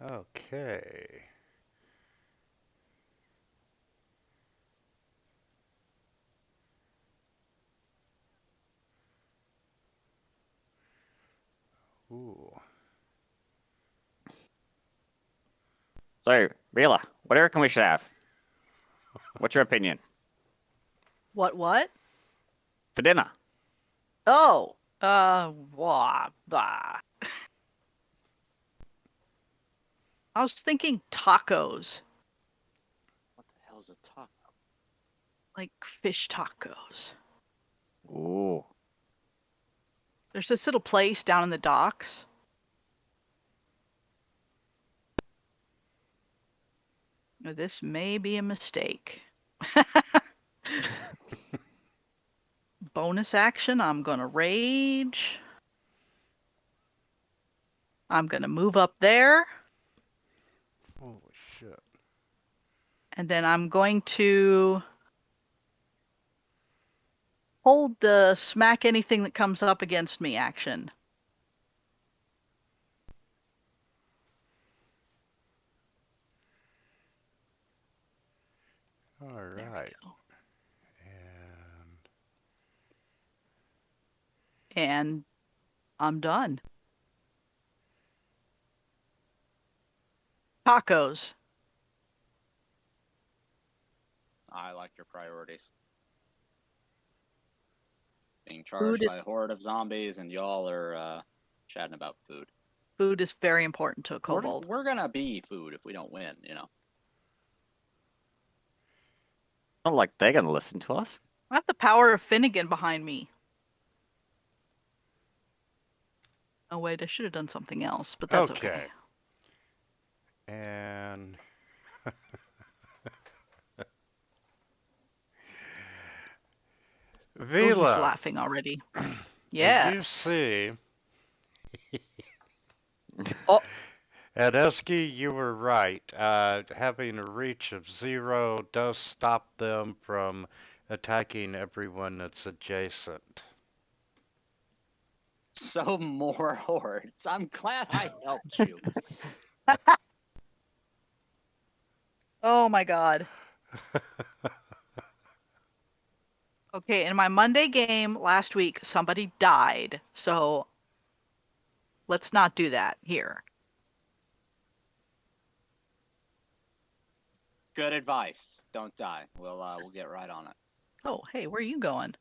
Okay. Ooh. So, Rila, what do you reckon we should have? What's your opinion? What? For dinner? Oh, blah. I was thinking tacos, What the hell's a taco? like fish tacos. Ooh. There's this little place down in the docks. Now, this may be a mistake. Bonus action, I'm gonna rage. I'm gonna move up there, Holy shit. and then I'm going to hold the smack anything that comes up against me action. All There we right. go. And And I'm done. Tacos. I like your priorities. Being Food charged is by a horde of zombies, and y'all are chatting about food. food is very important to a kobold. We're gonna be food if we don't win, you know. Not like they're gonna listen to us. I have the power of Finnegan behind me. Oh wait, I should have done something else, but that's okay. okay. And Oh, he's Vila, laughing already. as you Yes. see, Oh, at Esky, you were right. Having a reach of 0 does stop them from attacking everyone that's adjacent. So more hordes. I'm glad I helped you. oh my God. Okay, in my Monday game last week, somebody died. So let's not do that here. Good advice. Don't die. We'll get right on it. Oh, hey, where are you going?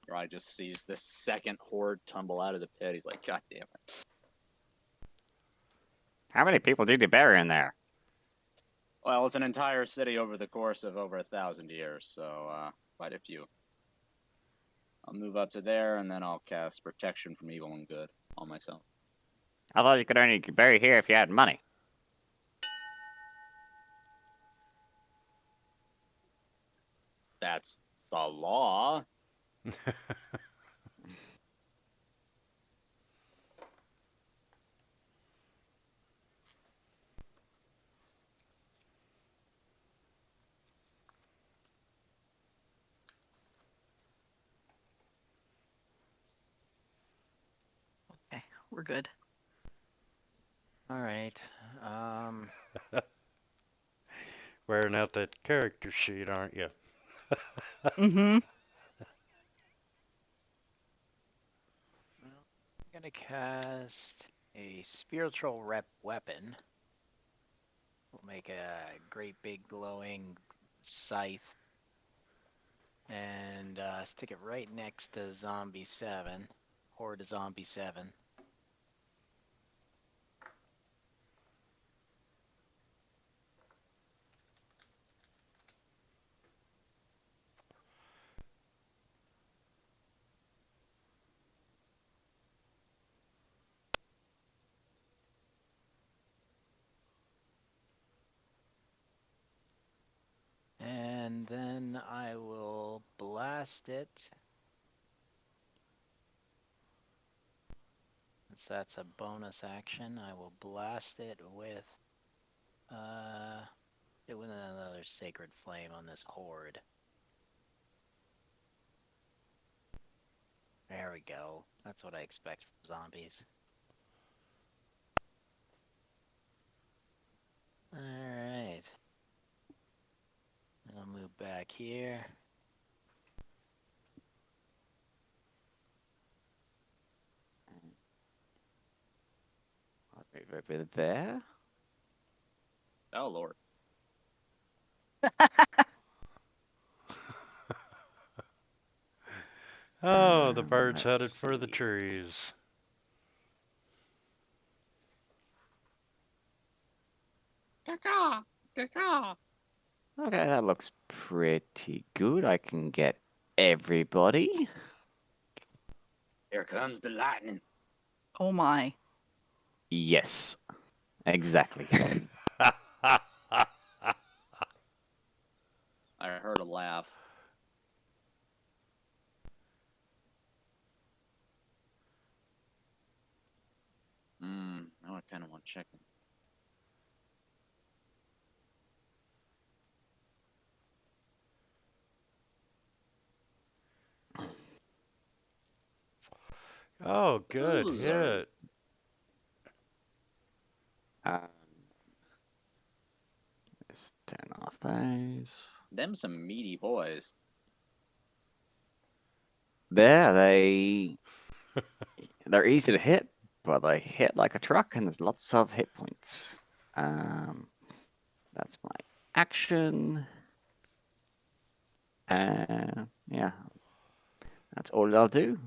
Rye just sees this second horde tumble out of the pit. He's like, God damn it. How many people did you bury in there? Well, it's an entire city over the course of over 1,000 years, so quite a few. I'll move up to there, and then I'll cast Protection from Evil and Good on myself. I thought you could only bury here if you had money. That's the law. Okay, we're good. All right. Wearing out that character sheet, aren't you? Mm-hmm. Well, I'm gonna cast a spiritual weapon. We'll make a great big glowing scythe and stick it right next to Zombie 7, Horde Zombie 7. And then I will blast it. Since that's a bonus action, I will blast it with another sacred flame on this horde. There we go. That's what I expect from zombies. Alright. I'll move back here. I'll move over there. Oh lord. Oh, the bird's Let's headed for the see. trees. Caca! Caca! Okay, that looks pretty good. I can get everybody. Here comes the lightning. Oh my. Yes, exactly. I heard a laugh. Now I kind of want chicken. Oh, good Loser. hit. um, just turn off those. Them some meaty boys. There, they're easy to hit, but they hit like a truck, and there's lots of hit points. That's my action. Yeah, that's all I'll do.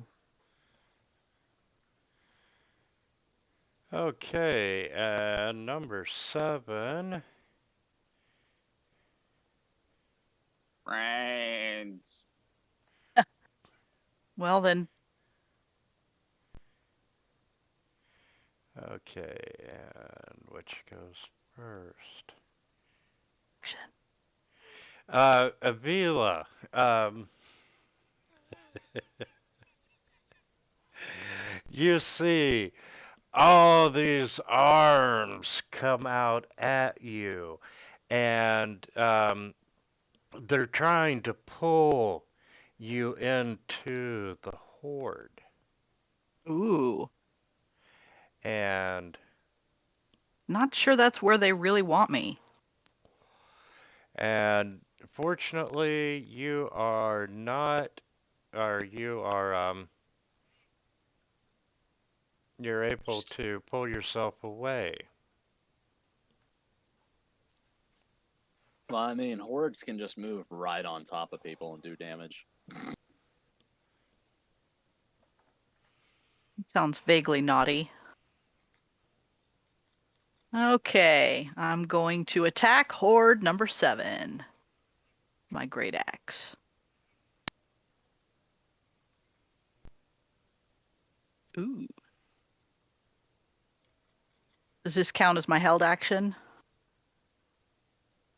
Okay, and number 7. Friends. Well then, Okay, and which goes first? Avila. You see all these arms come out at you, and they're trying to pull you into the horde. ooh, And not sure that's where they really want me. and fortunately, you are not, or you are you're able to pull yourself away. Well, I mean, hordes can just move right on top of people and do damage. Sounds vaguely naughty. Okay, I'm going to attack horde number 7. My great axe. Ooh. Does this count as my held action?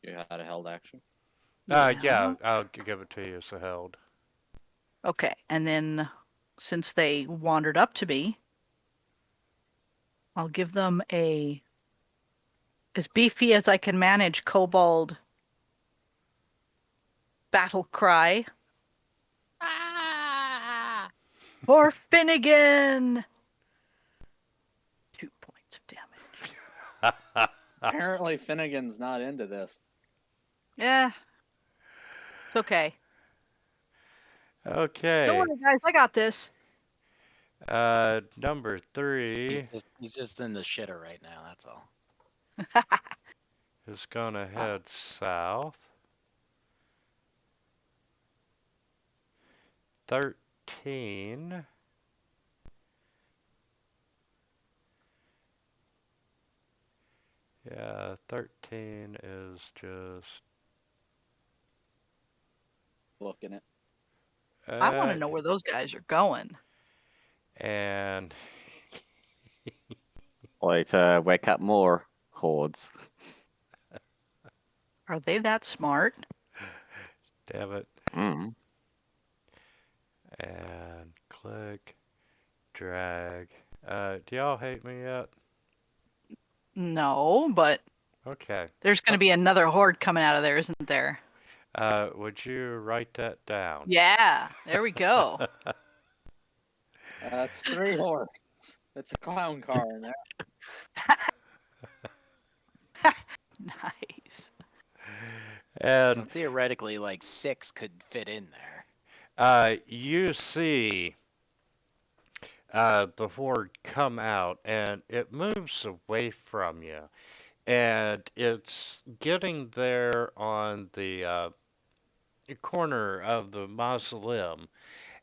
You had a held action. Yeah, I'll give it to you as a held. Okay, and then since they wandered up to me, I'll give them a as beefy as I can manage kobold battle cry. Ah! For Finnegan! 2 points of damage. Apparently, Finnegan's not into this. Yeah, it's okay. Don't Okay, worry, guys, I got this. number 3 He's just in the shitter right now, that's all. is gonna head south. 13. Yeah, 13 is just. Looking at. I want to Uh, know where those guys are going. and Or to wake up more hordes. Are they that smart? damn it. Mm. And click, drag. Do y'all hate me yet? No, but Okay. there's going to be another horde coming out of there, isn't there? Would you write that down? Yeah, there we go. That's 3 hordes. It's a clown car in there. Nice. And Well, theoretically, like 6 could fit in there. you see the horde come out, and it moves away from you, and it's getting there on the corner of the mausoleum,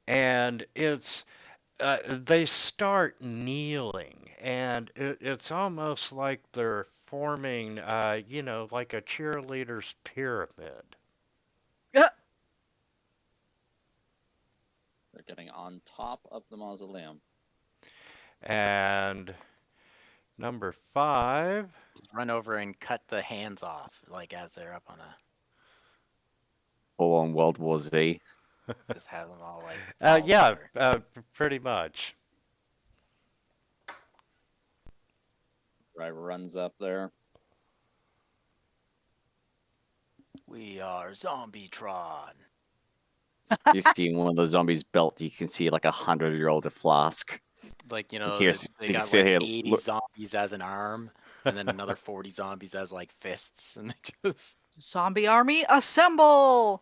and they start kneeling, and it's almost like they're forming, like a cheerleader's pyramid. Yeah. They're getting on top of the mausoleum. And number 5. Just run over and cut the hands off, like as they're up on a. Full on World War Z. Just have them all like fall Yeah, over. pretty much. Driver runs up there. We are Zombie-tron. You see one of the zombies' belt, you can see like 100-year-old flask. Like, you You know, hear- they you got sit like here, 80 look- zombies as an arm, and then another 40 zombies as like fists, and they just. Zombie army, assemble!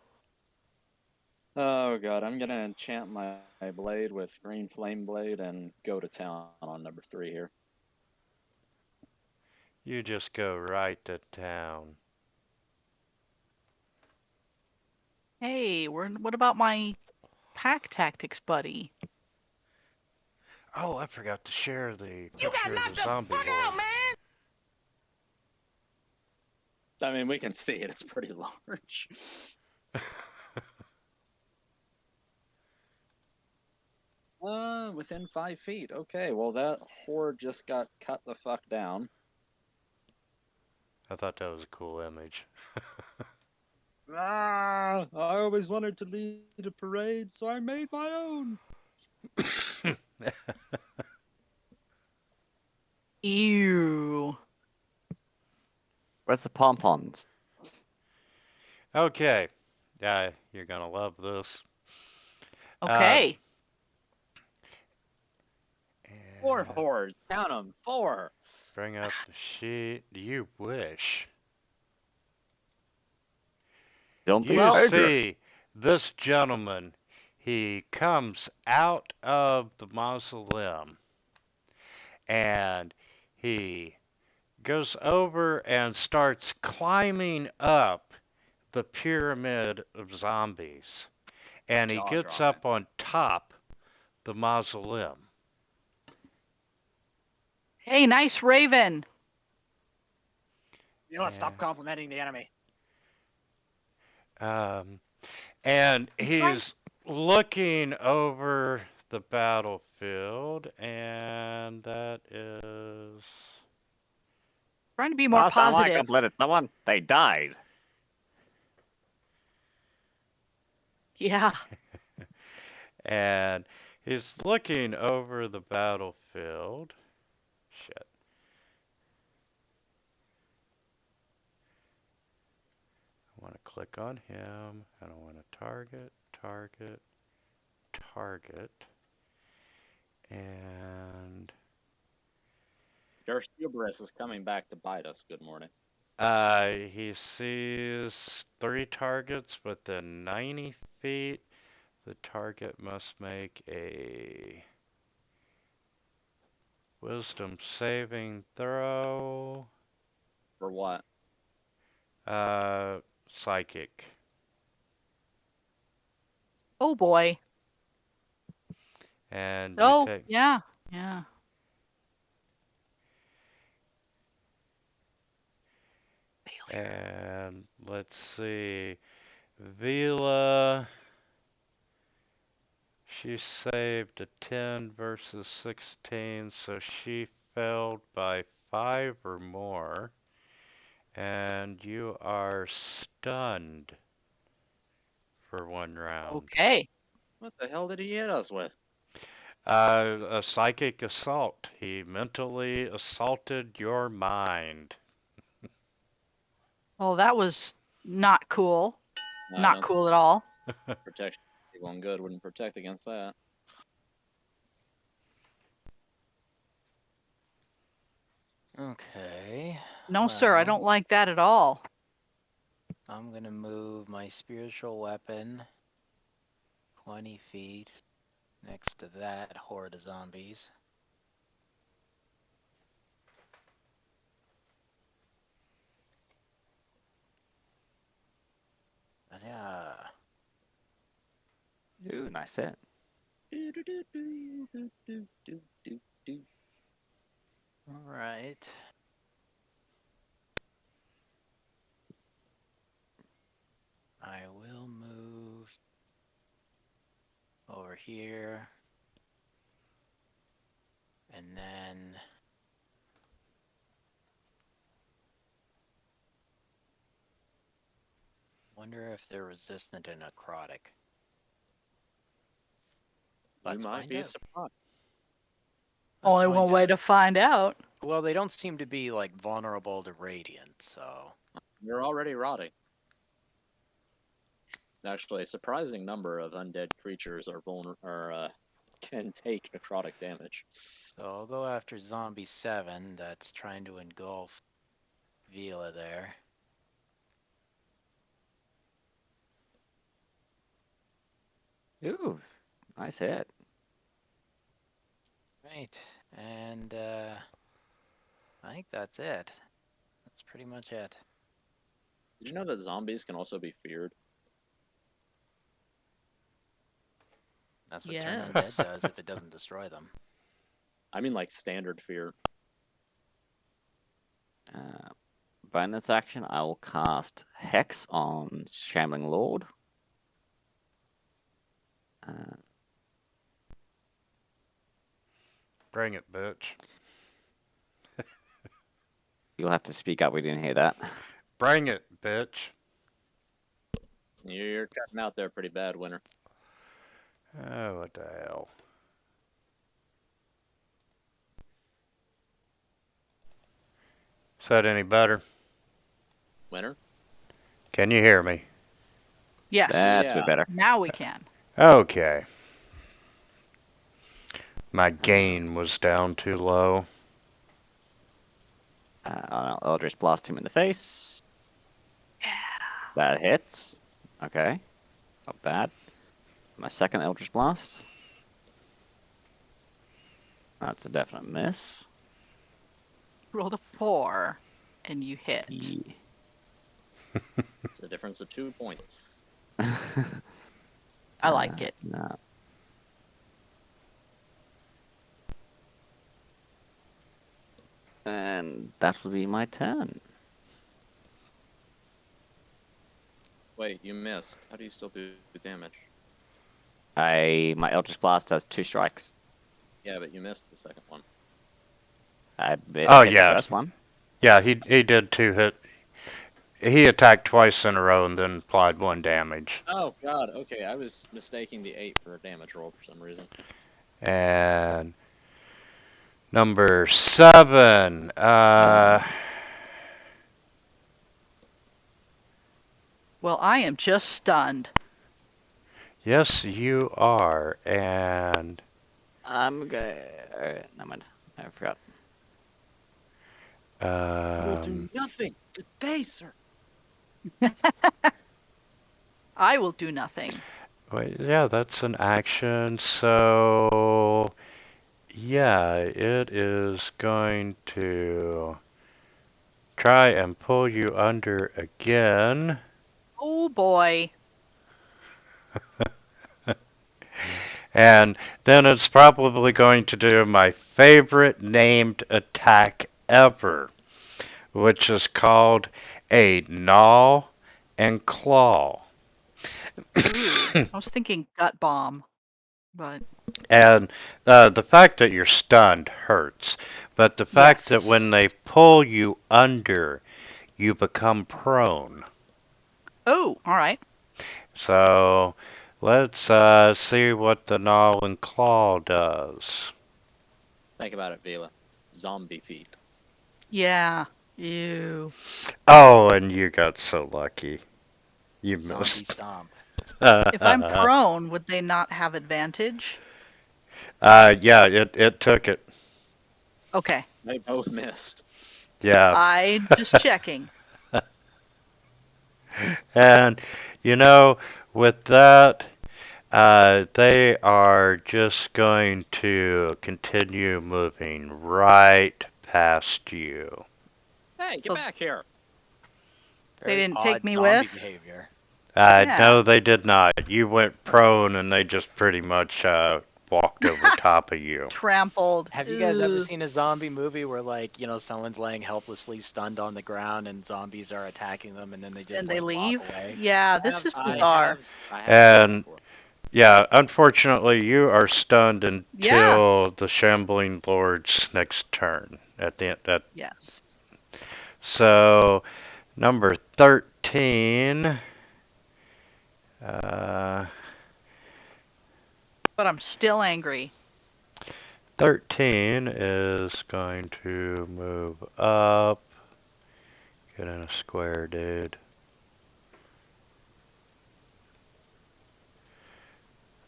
Oh god, I'm gonna enchant my blade with green flame blade and go to town on number 3 here. You just go right to town. Hey, what about my pack tactics buddy? Oh, I forgot to share the picture of the zombie horde. I mean, we can see it. It's pretty large. Within 5 feet. Okay, well that horde just got cut the fuck down. I thought that was a cool image. Ah, I always wanted to lead a parade, so I made my own. Ew. Where's the pom-poms? Okay, you're gonna love this. Okay. 4 And hordes. Count them. 4. bring up the sheet. You wish. Zombie You Well- ogre. see this gentleman. He comes out of the mausoleum, and he goes over and starts climbing up the pyramid of zombies. And he gets Jaw-dropping. up on top the mausoleum. Hey, nice raven. You know what? Stop Yeah. complimenting the enemy. And I'm trying- he's looking over the battlefield, and that is. Trying to be more Last time I positive. completed someone, they died. Yeah. And he's looking over the battlefield. Shit. I want to click on him. I don't want to target, target, target. And Your hubris is coming back to bite us. Good morning. he sees 3 targets within 90 feet. The target must make a wisdom saving throw. For what? Psychic. Oh boy. And you Oh, take. yeah. Yeah. And let's see. Vila. She saved a 10 versus 16, so she failed by 5 or more. And you are stunned for 1 round. Okay. What the hell did he hit us with? A psychic assault. He mentally assaulted your mind. Well, that was not cool. Not that's cool at all. Protection. People and good wouldn't protect against that. Okay. No, sir, I well, don't like that at all. I'm gonna move my spiritual weapon 20 feet next to that horde of zombies. Yeah. Ooh, nice hit. All right. I will move over here. And then wonder if they're resistant to necrotic. You Let's might find be out. surprised. Let's Only one find way out. to find out. Well, they don't seem to be like vulnerable to radiant, so You're already rotting. Actually, a surprising number of undead creatures can take necrotic damage. so I'll go after zombie 7 that's trying to engulf Vila there. Ooh, nice hit. Right. And I think that's it. That's pretty much it. Did you know that zombies can also be feared? That's what Turn Undead Yes. does if it doesn't destroy them. I mean, like standard fear. Bonus action, I will cast Hex on Shambling Lord. Bring it, bitch. You'll have to speak up, we didn't hear that. Bring it, bitch. You're cutting out there pretty bad, Winter. Oh, what the hell. Is that any better? Winter? Can you hear me? Yes. That's a bit Yeah. better. Now we can. Okay. My gain was down too low. I'll Eldritch Blast him in the face. Yeah. That hits. Okay. Not bad. My second Eldritch Blast. That's a definite miss. Rolled a 4, and you hit. Yeah. It's a difference of 2 points. I like it. No. And that will be my turn. Wait, you missed. How do you still do damage? My Eldritch Blast has 2 strikes. Yeah, but you missed the second one. I hit Oh, the yeah. first one. Yeah, he did 2 hit. He attacked twice in a row and then applied 1 damage. Oh, God. Okay, I was mistaking the 8 for a damage roll for some reason. And number 7. Well, I am just stunned. Yes, you are. And I'm good. Never mind. I forgot. Will do nothing. Good day, sir. I will do nothing. wait, yeah, that's an action. So yeah, it is going to try and pull you under again. Oh boy. And then it's probably going to do my favorite named attack ever, which is called a gnaw and claw. I was thinking gut bomb, but And the fact that you're stunned hurts, but the fact that when yes. they pull you under, you become prone. Oh, all right. So let's see what the gnaw and claw does. Think about it, Vila. Zombie feet. Yeah. Ew. Oh, and you got so lucky. You Zombie missed. stomp. If I'm prone, would they not have advantage? Yeah, it took it. Okay. They both missed. Yeah. I just checking. And, you know, with that, they are just going to continue moving right past you. Hey, get Those- back here! They Very didn't take odd me zombie with? behavior. Yeah. No, they did not. You went prone and they just pretty much walked over top of you. Trampled. Have you guys ever Ugh. seen a zombie movie where, like, someone's laying helplessly stunned on the ground and zombies are attacking them and then they just And they like leave? walk away? Yeah, this is I bizarre. have seen And it before. yeah, unfortunately, you are stunned Yeah. until the Shambling Lord's next turn. Yes. So, number 13. Uh, But I'm still angry. 13 is going to move up. Get in a square, dude.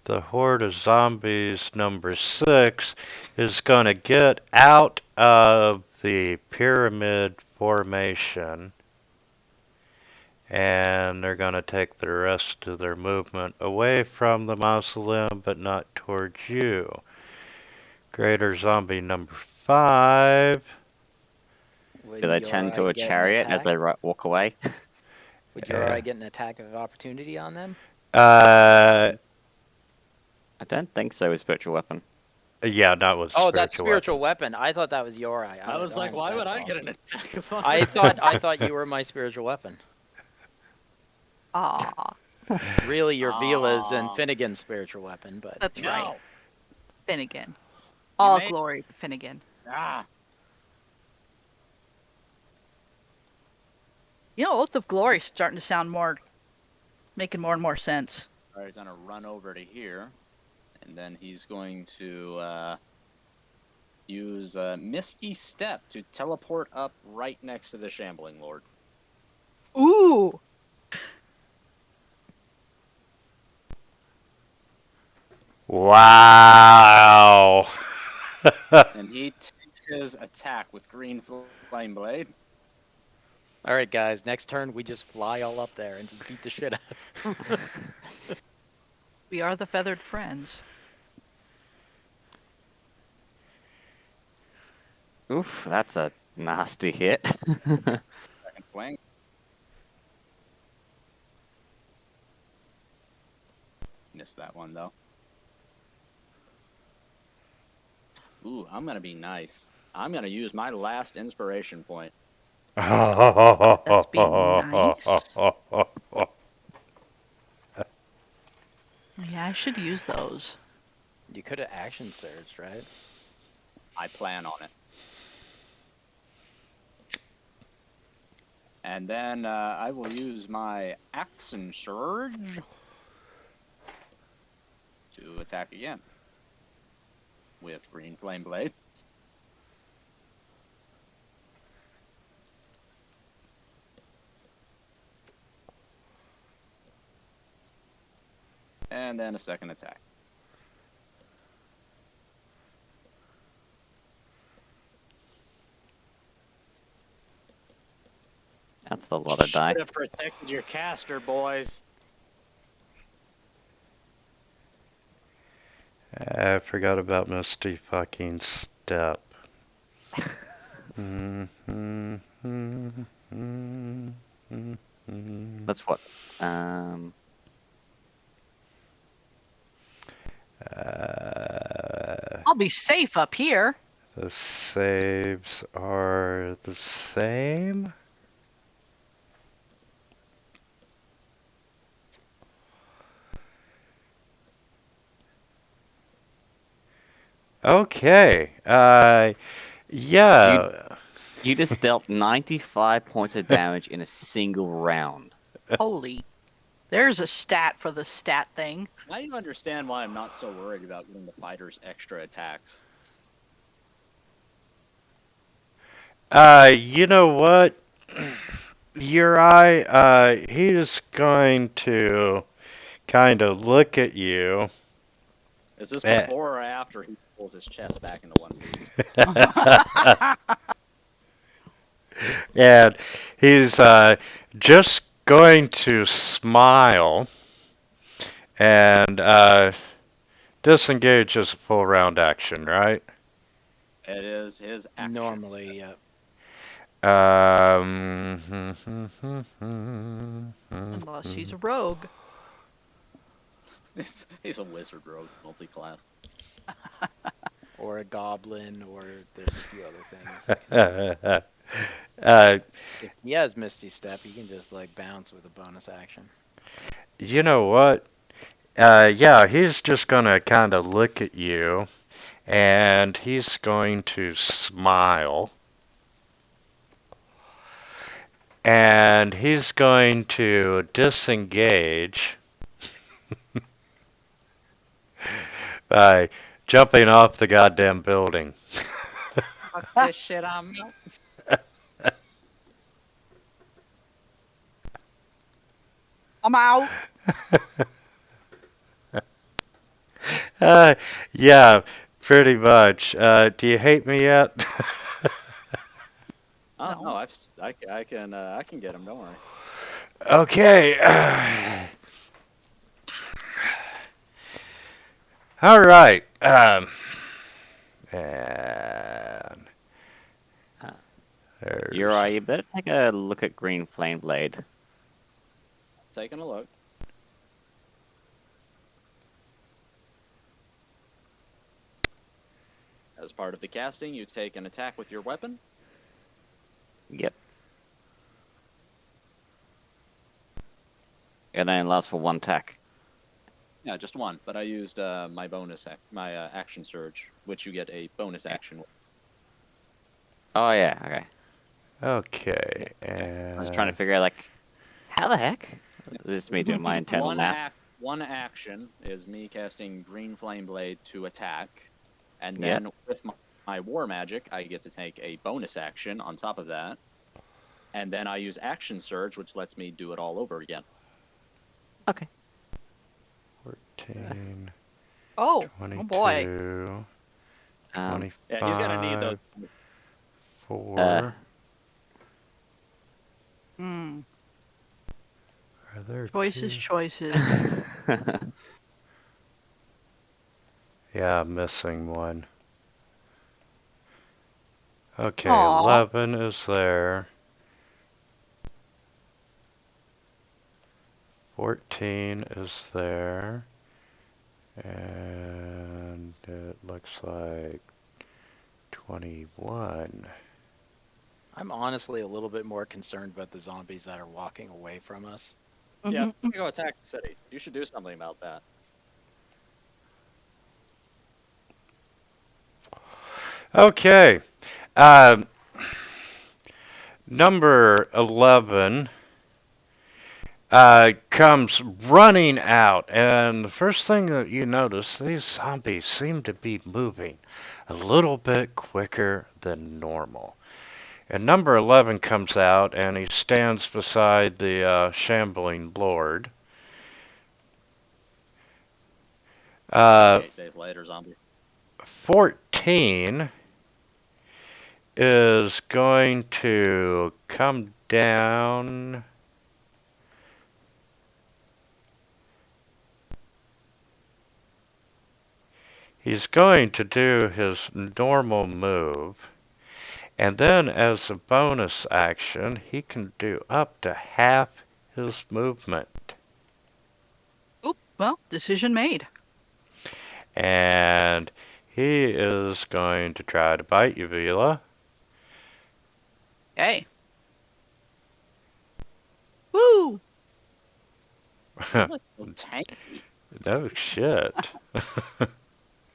The horde of zombies, number 6, is going to get out of the pyramid formation. And they're going to take the rest of their movement away from the mausoleum, but not towards you. Greater zombie number 5. Would Do they your turn eye to a get an chariot as they attack? walk away? Would your eye get an attack of opportunity on them? Uh, I don't think so with spiritual weapon. yeah, that was Oh, that's spiritual spiritual weapon. I thought that was your eye. I was like, oh, why would that's I get an awful. attack of I thought you were my spiritual weapon. Aw, Really, your Vila's and Aw. Finnegan's spiritual weapon, but that's right. No! Finnegan. All made- glory to Finnegan. Ah! Oath of Glory's starting to sound making more and more sense. Alright, he's gonna run over to here. And then he's going to use Misty Step to teleport up right next to the Shambling Lord. Ooh! Wow. And he takes his attack with Green Flame Blade. all right, guys. Next turn, we just fly all up there and just beat the shit out of them. We are the feathered friends. Oof, that's a nasty hit. Second swing. Missed that one though. Ooh, I'm gonna be nice. I'm gonna use my last inspiration point. That's being nice. Yeah, I should use those. You could have action surged, right? I plan on it. And then I will use my Action Surge to attack again with Green Flame Blade. And then a second attack. That's a lot of Should dice. have protected your caster, boys. I forgot about Misty fucking Step. Mhm. That's what. I'll be safe up here. The saves are the same. Okay. Yeah. You just dealt 95 points of damage in a single round. Holy. There's a stat for the stat thing. Now you understand why I'm not so worried about giving the fighters extra attacks. You know what? Uri, he's going to kind of look at you. Is this Eh. before or after he pulls his chest back into one piece? And he's just going to smile and disengage as a full round action, right? It is his action. Normally, yeah. Unless he's a rogue. He's a wizard rogue, multi-class. Or a goblin, or there's a few other things. that can do. uh, If he has Misty Step, he can just like bounce with a bonus action. you know what? Yeah, he's just gonna kind of look at you, and he's going to smile, and he's going to disengage by jumping off the goddamn building. Fuck this shit, I'm out. I'm out. Yeah, pretty much. Do you hate me yet? Oh No. no, I can get him. Don't worry. Okay. All right. And there's Uri, you better take a look at Green Flame Blade. Taking a look. As part of the casting, you take an attack with your weapon. Yep. And then it lasts for one attack. Yeah, just one. But I used my my action surge, which you get a bonus action with. Oh yeah, okay. okay. I was trying to figure out like, how the heck? This is me doing my internal math. One action is me casting Green Flame Blade to attack, and Yep. then with my War Magic, I get to take a bonus action on top of that, and then I use Action Surge, which lets me do it all over again. Okay. 14, Oh, 22, oh boy. 25, Yeah, he's gonna need those. 4. Hmm. Are there Choices, two? choices. Yeah, I'm missing one. Okay, Aw. 11 is there. 14 is there. And it looks like 21. I'm honestly a little bit more concerned about the zombies that are walking away from us. Yeah, Mhm. you go attack the city. You should do something about that. Okay. Number 11 comes running out, and the first thing that you notice, these zombies seem to be moving a little bit quicker than normal. And number 11 comes out, and he stands beside the shambling lord. 8 days later, zombie. 14 is going to come down. He's going to do his normal move, and then as a bonus action, he can do up to half his movement. Oop, well, decision made. And he is going to try to bite you, Vila. Hey. Woo! You look so tanky. No shit.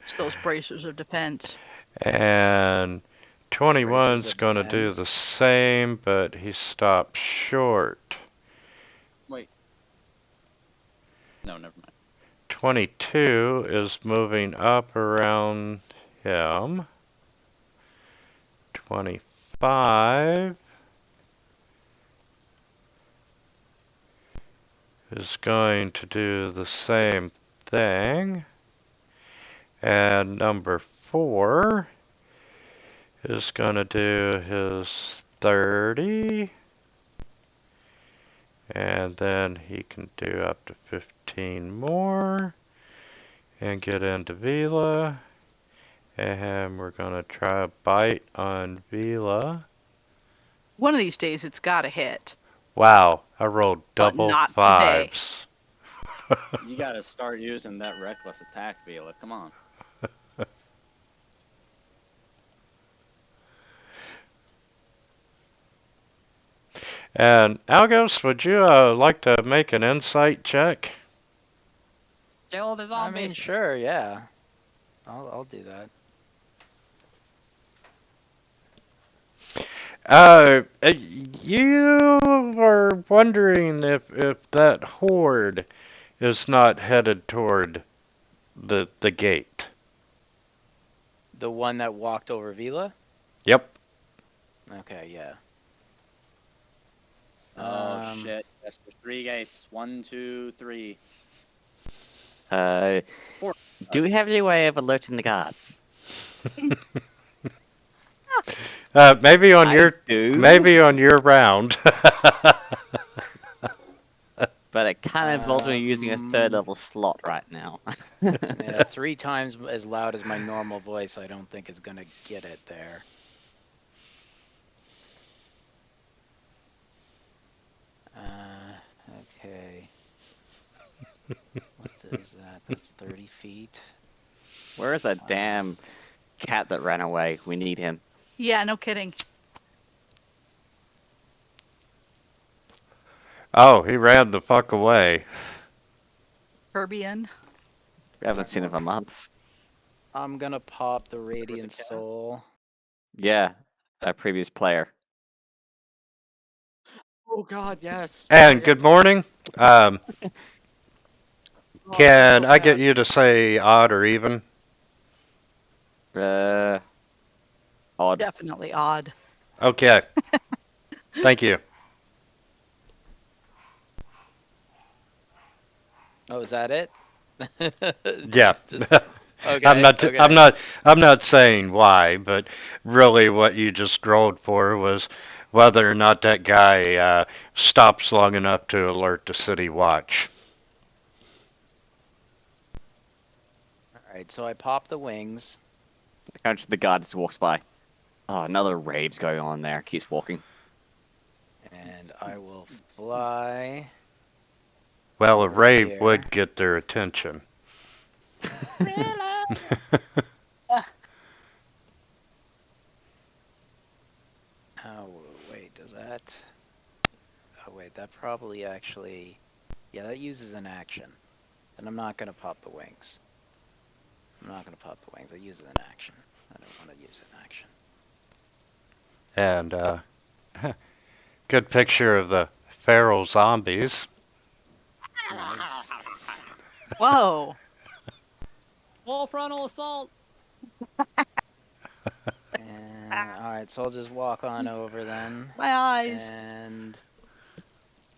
It's those bracers of defense. And Razors 21's of going to do defense. the same, but he stops short. Wait. No, never mind. 22 is moving up around him. 25 is going to do the same thing. And number 4 is going to do his 30. And then he can do up to 15 more. And get into Vila. And we're going to try a bite on Vila. One of these days, it's got to hit. Wow, I rolled But double not today. fives. You gotta start using that reckless attack, Vila. Come on. And Algos, would you like to make an insight check? Kill the I zombies. mean, sure, yeah. I'll do that. You were wondering if that horde is not headed toward the gate. The one that walked over Vila? Yep. Okay, yeah. Oh shit! Yes, there's 3 gates. 1, 2, 3. Do we have any way of alerting the guards? Maybe on I your do. maybe on your round. But it kind of involves me using a 3rd level slot right now. Yeah, 3 times as loud as my normal voice, I don't think is gonna get it there. Okay. What is that? That's 30 feet. Where is that damn cat that ran away? We need him. Yeah, no kidding. Oh, he ran the fuck away. Herbian. We haven't seen him for months. I'm gonna pop the was a Radiant cat? Soul. Yeah, that previous player. Oh god, yes. And good morning. Oh, Can so I get bad. you to say odd or even? Odd. Definitely odd. Okay. Thank you. Oh, is that it? Yeah. Just I'm okay. not Okay. I'm not saying why, but really what you just rolled for was whether or not that guy stops long enough to alert the city watch. All right. So I pop the wings, The guard just walks by. Oh, another rave's going on there. Keeps walking. and I will fly. Well, a Over rave here. would get their attention. Oh wait, does that? Oh wait, that probably actually. Yeah, that uses an action. And I'm not gonna pop the wings. I'm not gonna pop the wings. I use it in action. I don't want to use it in action. And good picture of the feral zombies. Nice. Whoa. Full frontal assault. And all right, so I'll just walk on over then. My eyes. And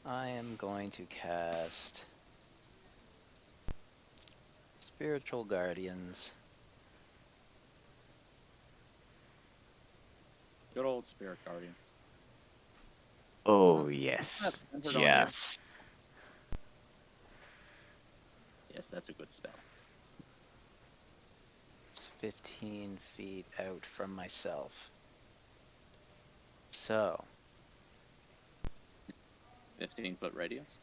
I am going to cast Spiritual Guardians. Good old spirit guardians. Oh, yes. centered on you? Yes. Yes, that's a good spell. It's 15 feet out from myself. So, 15-foot radius.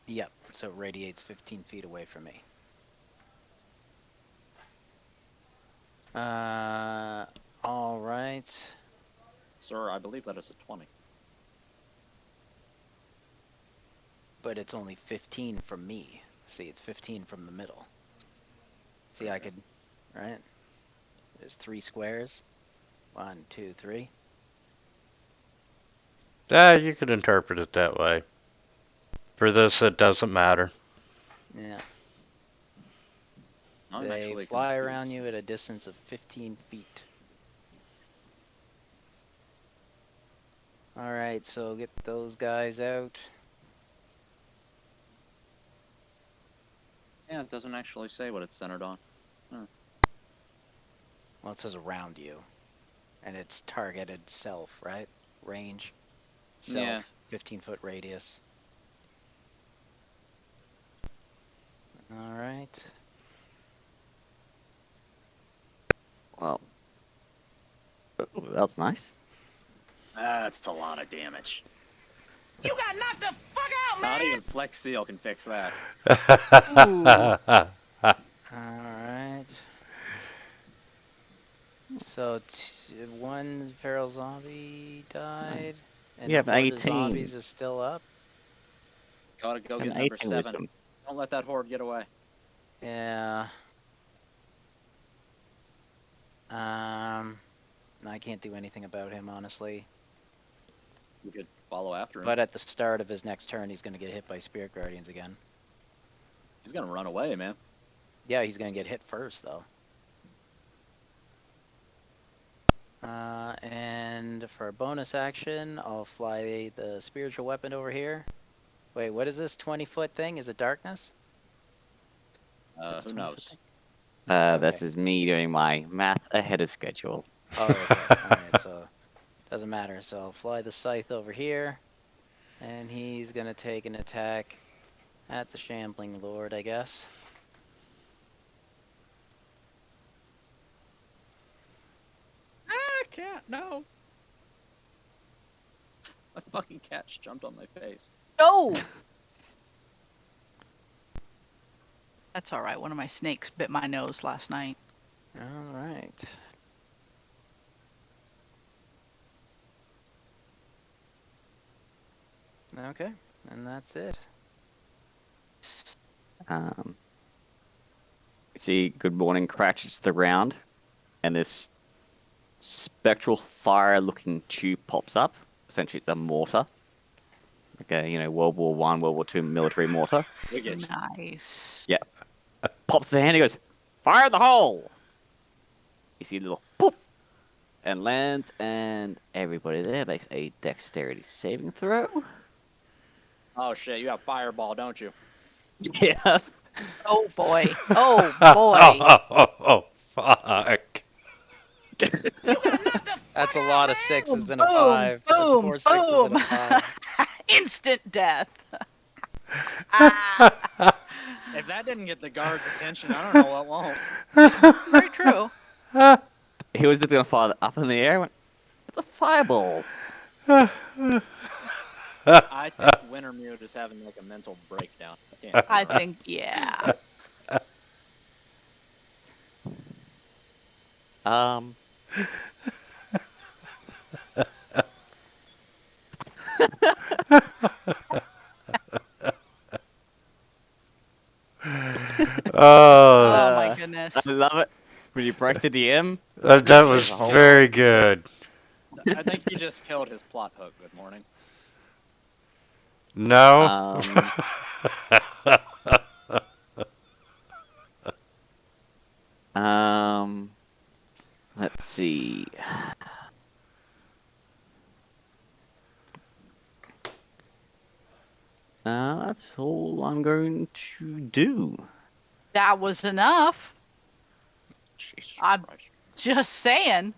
yep, so it radiates 15 feet away from me. All right. Sir, I believe that is a 20. But it's only 15 from me. See, it's 15 from the middle. See, I could, right? There's 3 squares. 1, 2, 3. You could interpret it that way. For this, it doesn't matter. Yeah. I'm They actually fly confused. around you at a distance of 15 feet. All right, so get those guys out. Yeah, it doesn't actually say what it's centered on. Well, it says around you. and it's targeted self, right? Range. Self, Yeah. 15-foot radius. All right. Well, that's nice. That's a lot of damage. You got knocked the fuck out, Not even Flex Seal can fix that. All right. So one feral zombie died, and You the have horde of 18. zombies is still up. Gotta go And get number 18 7. wisdom. Don't let that horde get away. Yeah. I can't do anything about him, honestly. You could follow after him. But at the start of his next turn, he's going to get hit by Spirit Guardians again. He's gonna run away, man. Yeah, he's going to get hit first, though. And for a bonus action, I'll fly the spiritual weapon over here. Wait, what is this 20-foot thing? Is it darkness? It's Who 20-foot knows? thing? This Okay. is me doing my math ahead of schedule. Oh, okay. Alright, so doesn't matter. So I'll fly the scythe over here. And he's going to take an attack at the Shambling Lord, I guess. Ah, cat, no! My fucking cat just jumped on my face. No! That's alright. One of my snakes bit my nose last night. Alright. Okay, and that's it. You see Good Morning crashes to the ground, and this spectral fire-looking tube pops up. Essentially, it's a mortar. Like a, World War I, World War II military mortar. Wicked. Nice. Yeah. Pops his hand, he goes, "Fire the hole!" You see a little poof, and lands, and everybody there makes a dexterity saving throw. Oh shit, you have fireball, don't you? Yeah. Oh boy. Oh boy. Oh, fuck. That's a lot of sixes and a Boom, 5. That's boom, 4 sixes and a boom. 5. Instant death. If that didn't get the guards' attention, I don't know what won't. Very true. He was just gonna fire it up in the air. Went, it's a fireball. I think Wintermute is having like a mental breakdown. I think, yeah. Oh my goodness. I love it. When you break the DM, That was There's a whole- very good. I think you just killed his plot hook. Good morning. No. Let's see. That's all I'm going to do. That was enough. Jesus I'm- Christ. Just saying.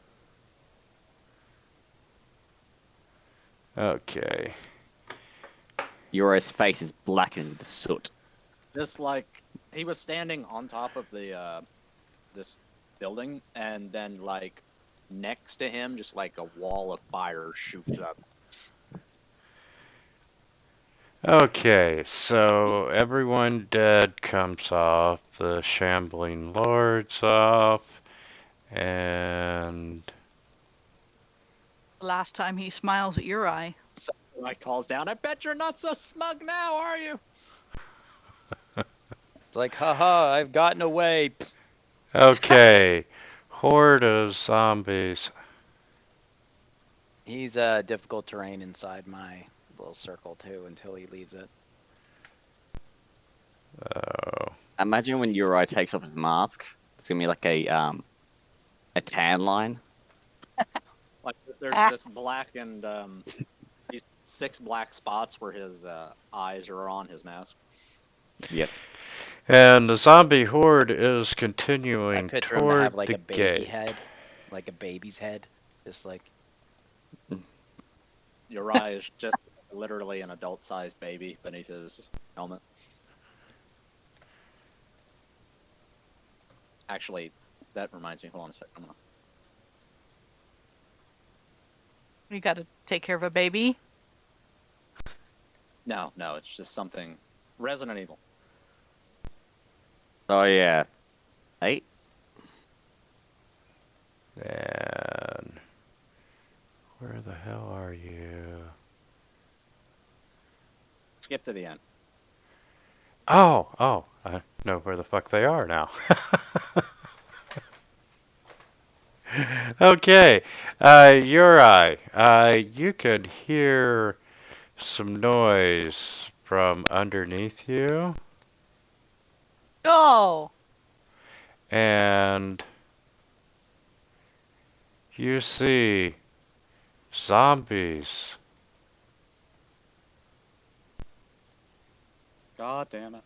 Okay. Uri's face is blackened with soot. This like he was standing on top of the this building, and then like next to him, just like a wall of fire shoots up. Okay, so everyone dead comes off, the Shambling Lord's off, and Last time he smiles at your eye. So like calls down. I bet you're not so smug now, are you? It's like, haha, I've gotten away. okay, horde of zombies. He's difficult terrain inside my little circle, too, until he leaves it. Oh, Imagine when Uri takes off his mask. It's gonna be like a tan line. Like there's this black and these 6 black spots where his eyes are on his mask. Yep. and the zombie horde is I continuing picture him to toward have like the a baby gate. head. Like a baby's head. Just like, Uriah is just literally an adult-sized baby beneath his helmet. Actually, that reminds me. Hold on a second. You got to take care of a baby. No, it's just something. Resident Evil. Oh yeah. 8. And where the hell are you? Skip to the end. Oh, I know where the fuck they are now. Okay, Uri, you could hear some noise from underneath you, Oh, and you see zombies. God damn it.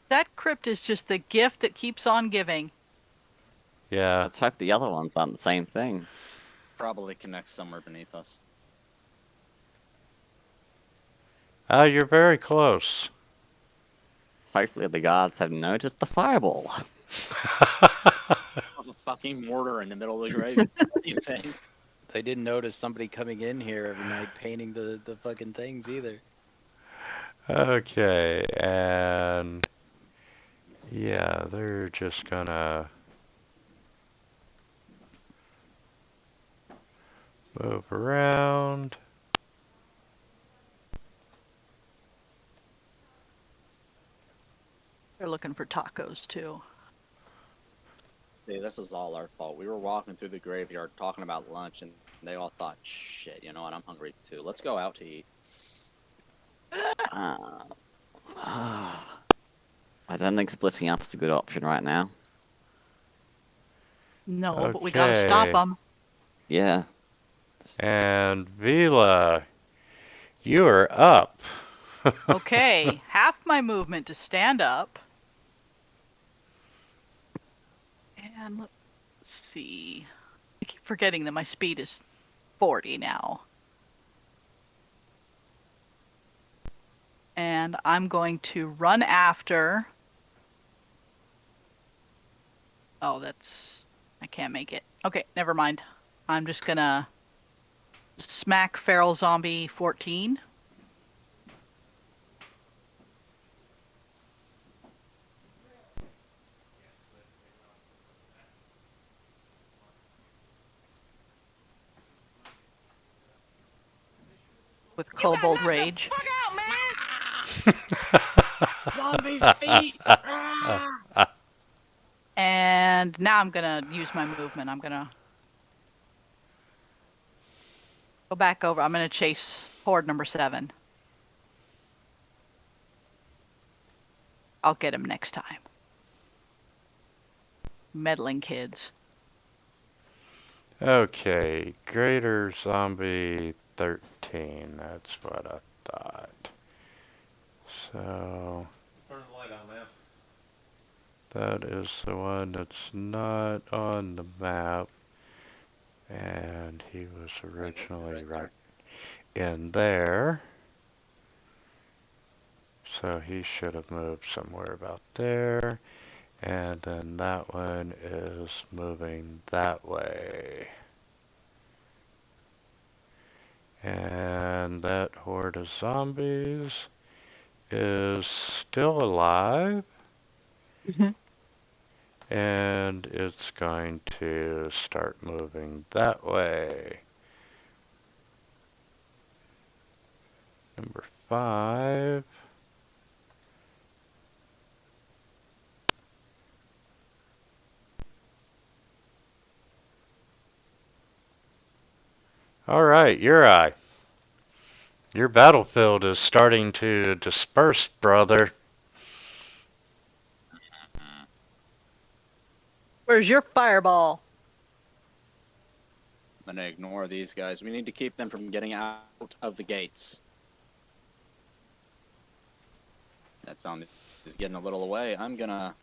that crypt is just the gift that keeps on giving. Yeah. Let's hope the other ones aren't the same thing. Probably connects somewhere beneath us. You're very close. Hopefully the guards have noticed the fireball. A fucking mortar in the middle of the grave. What do you think? they didn't notice somebody coming in here every night painting the fucking things either. Okay, and yeah, they're just gonna move around. They're looking for tacos too. See, this is all our fault. We were walking through the graveyard talking about lunch, and they all thought, shit, you know what? I'm hungry too. Let's go out to eat. I don't think splitting up is a good option right now. No, but we gotta stop Okay. them. Yeah. And Vila, you are up. Okay, half my movement to stand up. And let's see. I keep forgetting that my speed is 40 now. And I'm going to run after. Oh, I can't make it. Okay, never mind. I'm just gonna smack Feral Zombie 14. With Kobold Rage. Zombie feet! And now I'm gonna use my movement. I'm gonna go back over. I'm gonna chase horde number 7. I'll get him next time. Meddling kids. Okay, Greater Zombie 13. That's what I thought. So Turn the light on, man. that is the one that's not on the map. And he was originally right in there. So he should have moved somewhere about there. And then that one is moving that way. And that horde of zombies is still alive. And it's going to start moving that way. Number 5. Alright, Uri. Your battlefield is starting to disperse, brother. Where's your fireball? I'm gonna ignore these guys. We need to keep them from getting out of the gates. That zombie is getting a little away. I'm gonna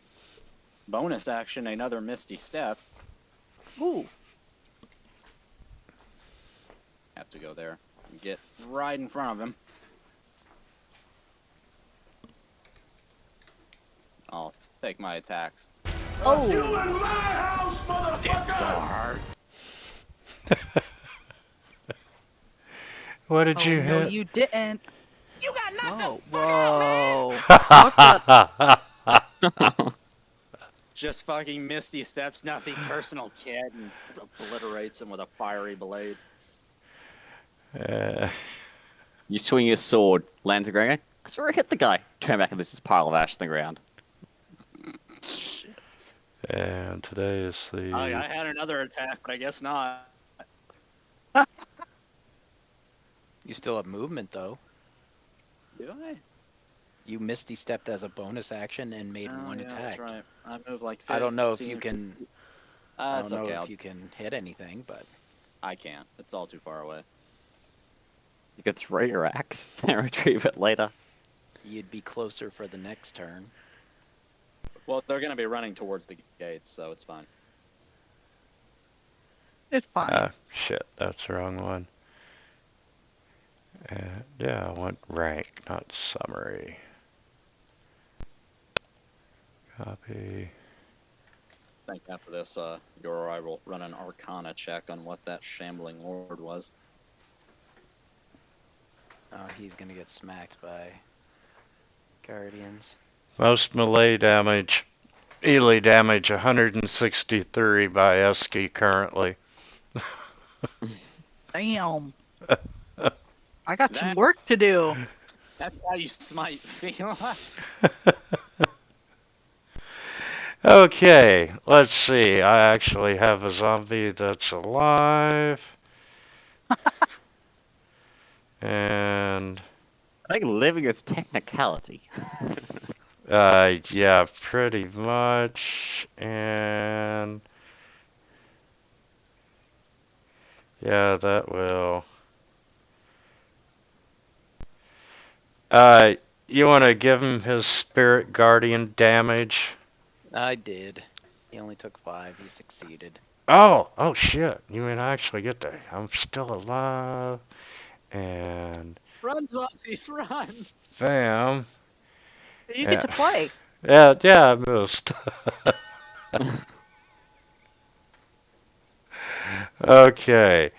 bonus action another Misty Step. Ooh. have to go there and get right in front of him. I'll take my attacks. Oh, You in my house, motherfucker! This is gonna hurt. What did oh you no, hit? you didn't. You got knocked Whoa, the fuck out, man! whoa. What the? Just fucking Misty Steps nothing personal, kid, and obliterates him with a fiery blade. You swing your sword, lands the ground. I swear I hit the guy. Turn back and this is a pile of ash on the ground. And today is the. I had another attack, but I guess not. You still have movement though. Do I? You misty stepped as a bonus action and made Oh, one yeah, attack. that's right. I moved like 15, I don't know if you can. I That's don't know okay. if you can hit anything, but I can't. It's all too far away. You could throw your axe and retrieve it later. you'd be closer for the next turn. Well, they're gonna be running towards the gates, so it's fine. It's fine. Shit, that's the wrong one. Yeah, I want rank, not summary. Copy. I think after this, your I will run an Arcana check on what that shambling lord was. Oh, he's gonna get smacked by guardians. Most melee damage, melee damage 163 by Eski currently. Damn. I got some That- work to do. That's how you smite Fila. Okay, let's see. I actually have a zombie that's alive. And, I think living is technicality. yeah, pretty much. And, yeah, that will. You want to give him his spirit guardian damage? I did. He only took 5. He succeeded. Oh shit. You mean I actually get to. I'm still alive. And Run, zombies, run! bam. You get to play. Yeah, I missed. Okay.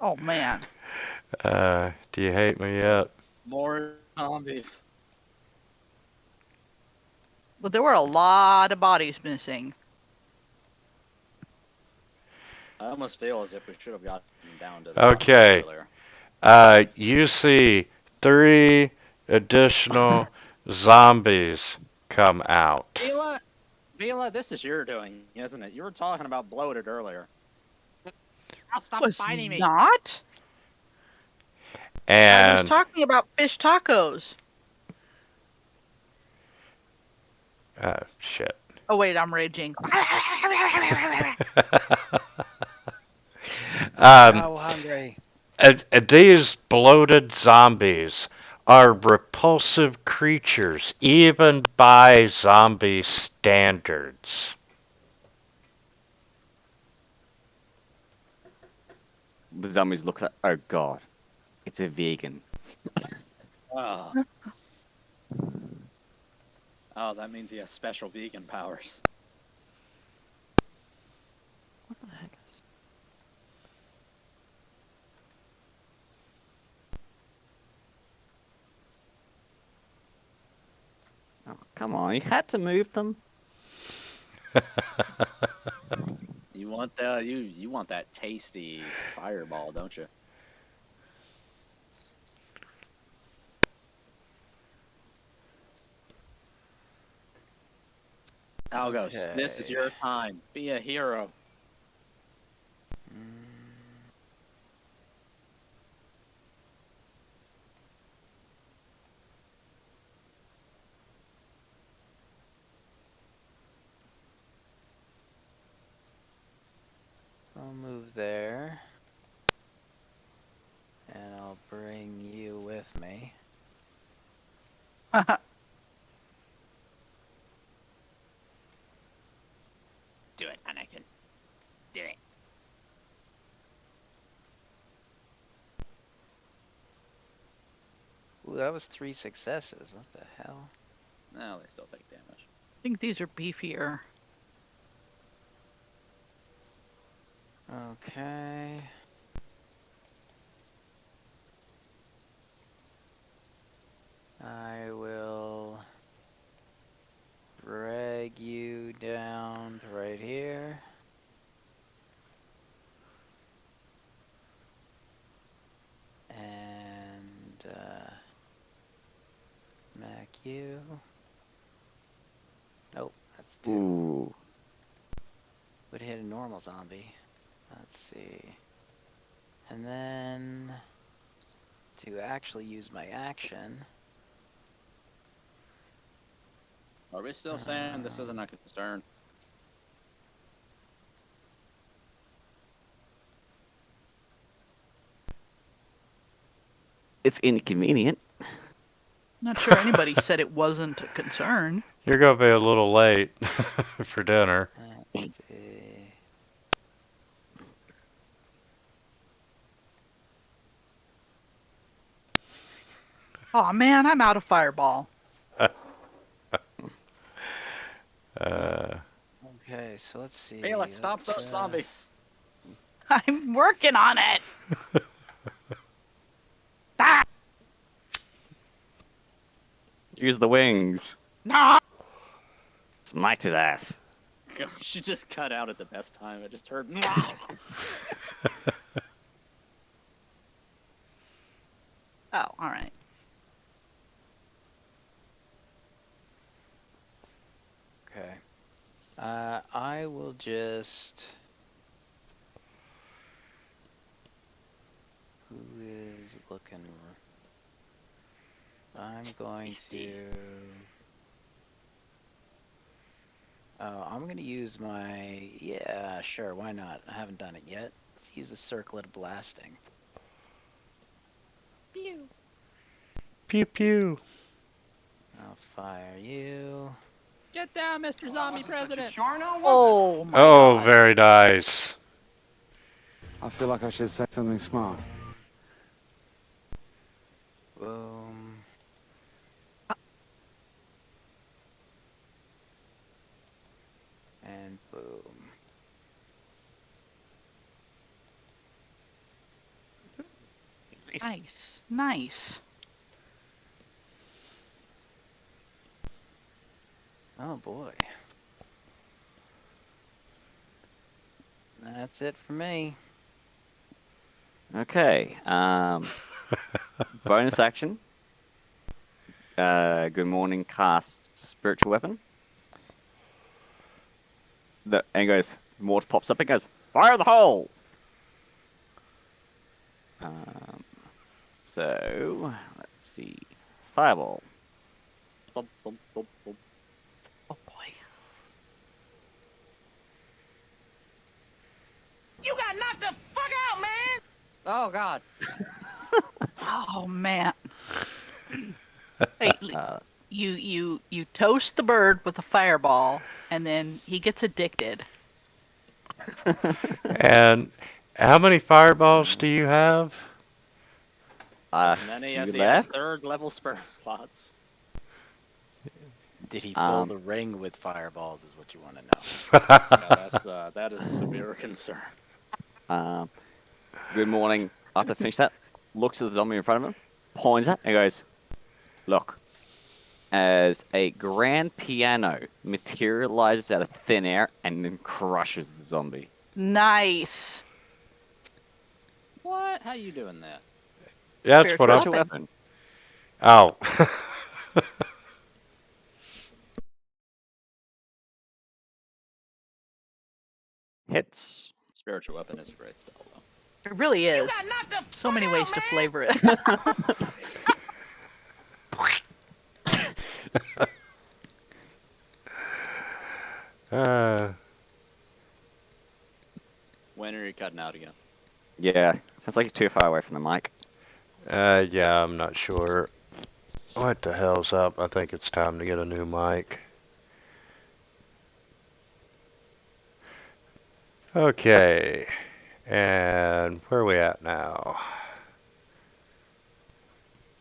Oh man. Do you hate me yet? More zombies. But there were a lot of bodies missing. I almost feel as if we should have gotten down to the Okay. earlier. You see 3 additional zombies come out. Vila, this is your doing, isn't it? You were talking about bloated earlier. Now stop Was fighting me. not. I was And talking about fish tacos. shit. Oh wait, I'm raging. How hungry? These bloated zombies are repulsive creatures, even by zombie standards. The zombies look at, oh god, it's a vegan. Oh. Oh, that means he has special vegan powers. What the heck is... Oh, come on, you had to move them. You want that? You want that tasty fireball, don't you? Algos, this is Okay. your time. Be a hero. I'll move there. And I'll bring you with me. that was 3 successes. What the hell? No, they still take damage. I think these are beefier. Okay. I will drag you down to right here. And smack you. Nope, that's 2. Ooh. Would hit a normal zombie. Let's see. And then to actually use my action. Are we still saying this isn't a concern? It's inconvenient. Not sure anybody said it wasn't a concern. You're gonna be a little late for dinner. Let's see. Oh man, I'm out of fireball. Okay, so let's see. Hey, let's stop Let's, those zombies. I'm working on it. Ah! Use the wings. No! Smite his ass. She just cut out at the best time. I just heard. Oh, all right. Okay. I will just. Who is looking? I'm going to. Oh, I'm going to use my. Yeah, sure, why not? I haven't done it yet. Let's use the circlet blasting. Pew. Pew pew. I'll fire you. Get down, Mr. Zombie President. Oh my Oh, god. very nice. I feel like I should say something smart. Boom. And boom. Nice. Nice. Oh boy. That's it for me. Okay. Bonus action. Good morning. Cast spiritual weapon. And goes. Mortar pops up and goes. Fire the hole. So let's see. Fireball. Thump, thump, thump, thump. Oh boy. You got knocked the fuck out, man! Oh God. Oh man. Hey, you toast the bird with a fireball, and then he gets addicted. And how many fireballs do you have? As many as he has third level spur slots. Did he fill the ring with fireballs is what you want to know. Yeah, that is a severe concern. Good morning. After I finish that, looks at the zombie in front of him, points at, and goes, "Look." As a grand piano materializes out of thin air and then crushes the zombie. Nice. What? How you doing that? That's what Spiritual I'm. weapon. Oh. Hits. Spiritual weapon is a great spell, though. It really is. got knocked the So fuck many out, ways to man! flavor it. When are you cutting out again? Yeah, sounds like you're too far away from the mic. Yeah, I'm not sure. What the hell's up? I think it's time to get a new mic. Okay. And where are we at now?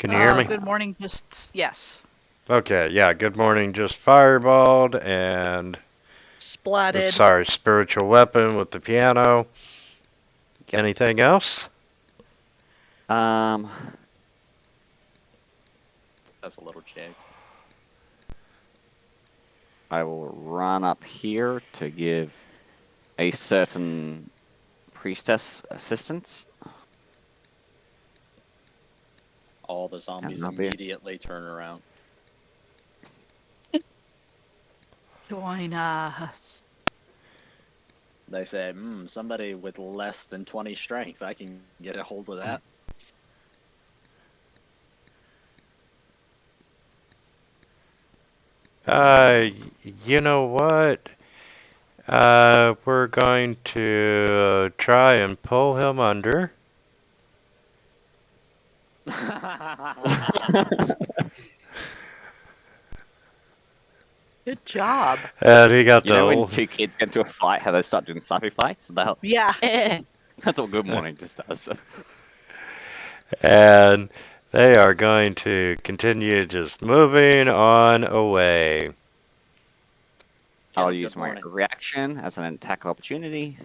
Can you hear me? Good morning, just yes. Okay, yeah, good morning, just fireballed and Splatted. sorry, spiritual weapon with the piano. Yep. Anything else? Um, That's a little jig. I will run up here to give a certain priestess assistance. All the zombies not be- immediately turn around. Join us. They say, somebody with less than 20 strength, I can get a hold of that. You know what? We're going to try and pull him under. Good job. And he got You the know when old. two kids get into a fight, how they start doing slappy fights? They'll, Yeah. That's what Good Morning just does. And they are going to continue just moving on away. I'll Good use my morning. reaction as an attack opportunity.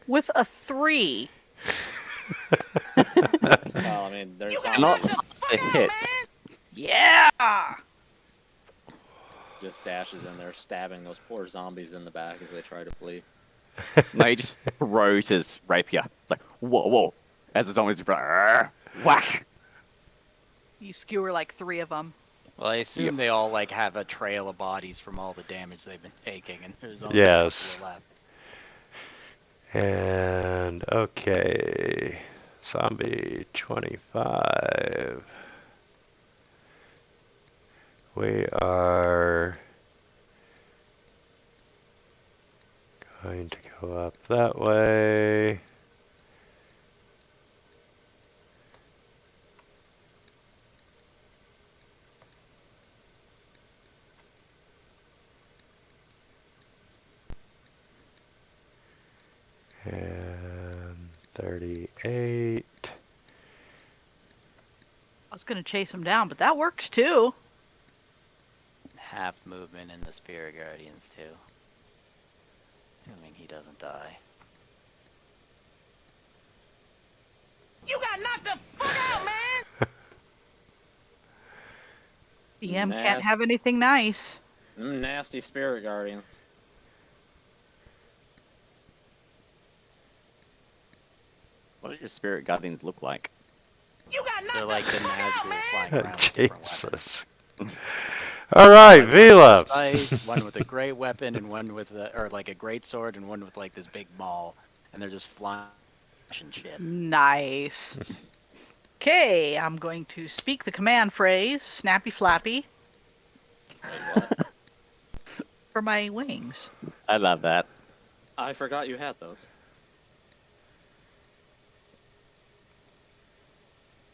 With a 3. Well, I mean, there's Not zombies. a hit. Yeah. Just dashes in there, stabbing those poor zombies in the back as they try to flee. No, he just throws his rapier. It's like, whoa, whoa. As the zombies whack. You skewer like 3 of them. Well, I assume Yep. they all like have a trail of bodies from all the damage they've been taking, and there's only Yes. a couple left. And okay, zombie 25. We are going to go up that way. And 38. I was going to chase him down, but that works too. Half movement in the Spirit Guardians, too. Assuming he doesn't die. You got knocked the fuck out, man! DM can't have anything nice. Nasty spirit guardians. What does your spirit guardians look like? You got knocked They're like the the fuck out, Nazgul man! flying around with different weapons. Jesus. All right, Like Vila. one with a scythe, one with a great weapon, and one with or like a great sword, and one with like this big ball, and they're just flying and shit. Nice. Okay, I'm going to speak the command phrase, snappy flappy, for my wings. I love that. I forgot you had those.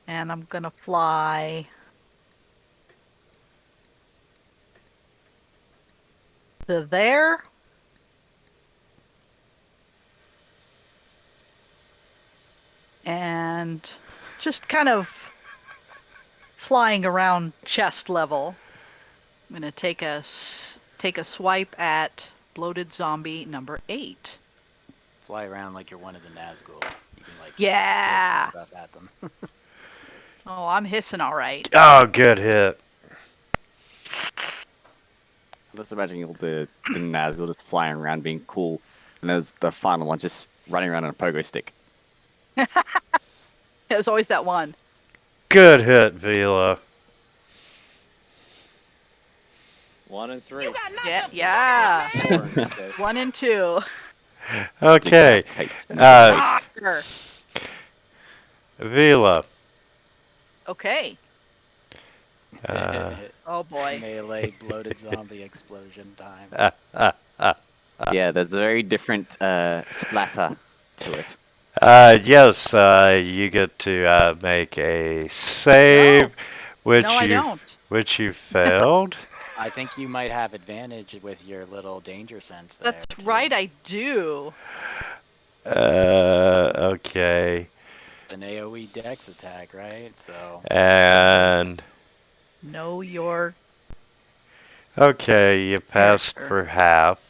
And I'm going to fly to there. And just kind of flying around chest level. I'm going to take a swipe at bloated zombie number 8. Fly around like you're one of the Nazgul. You can like Yeah. hiss and stuff at them. Oh, I'm hissing all right. Oh, good hit. Let's imagine all the Nazgul just flying around being cool, and there's the final one just running around on a pogo stick. There's always that one. Good hit, Vila. 1 and 3. You got knocked Yeah, the yeah. fuck out, man! 4 in this case. 1 and 2. Okay, Decapitates the Rocker. Vila. Okay. Oh boy. Melee bloated zombie explosion time. Yeah, there's a very different splatter to it. Yes, you get to make a save, which No, I you don't. which you failed. I think you might have advantage with your little danger sense there. That's too. right, I do. Okay. It's an AoE dex attack, right? So And Know your okay, you passed character. for half.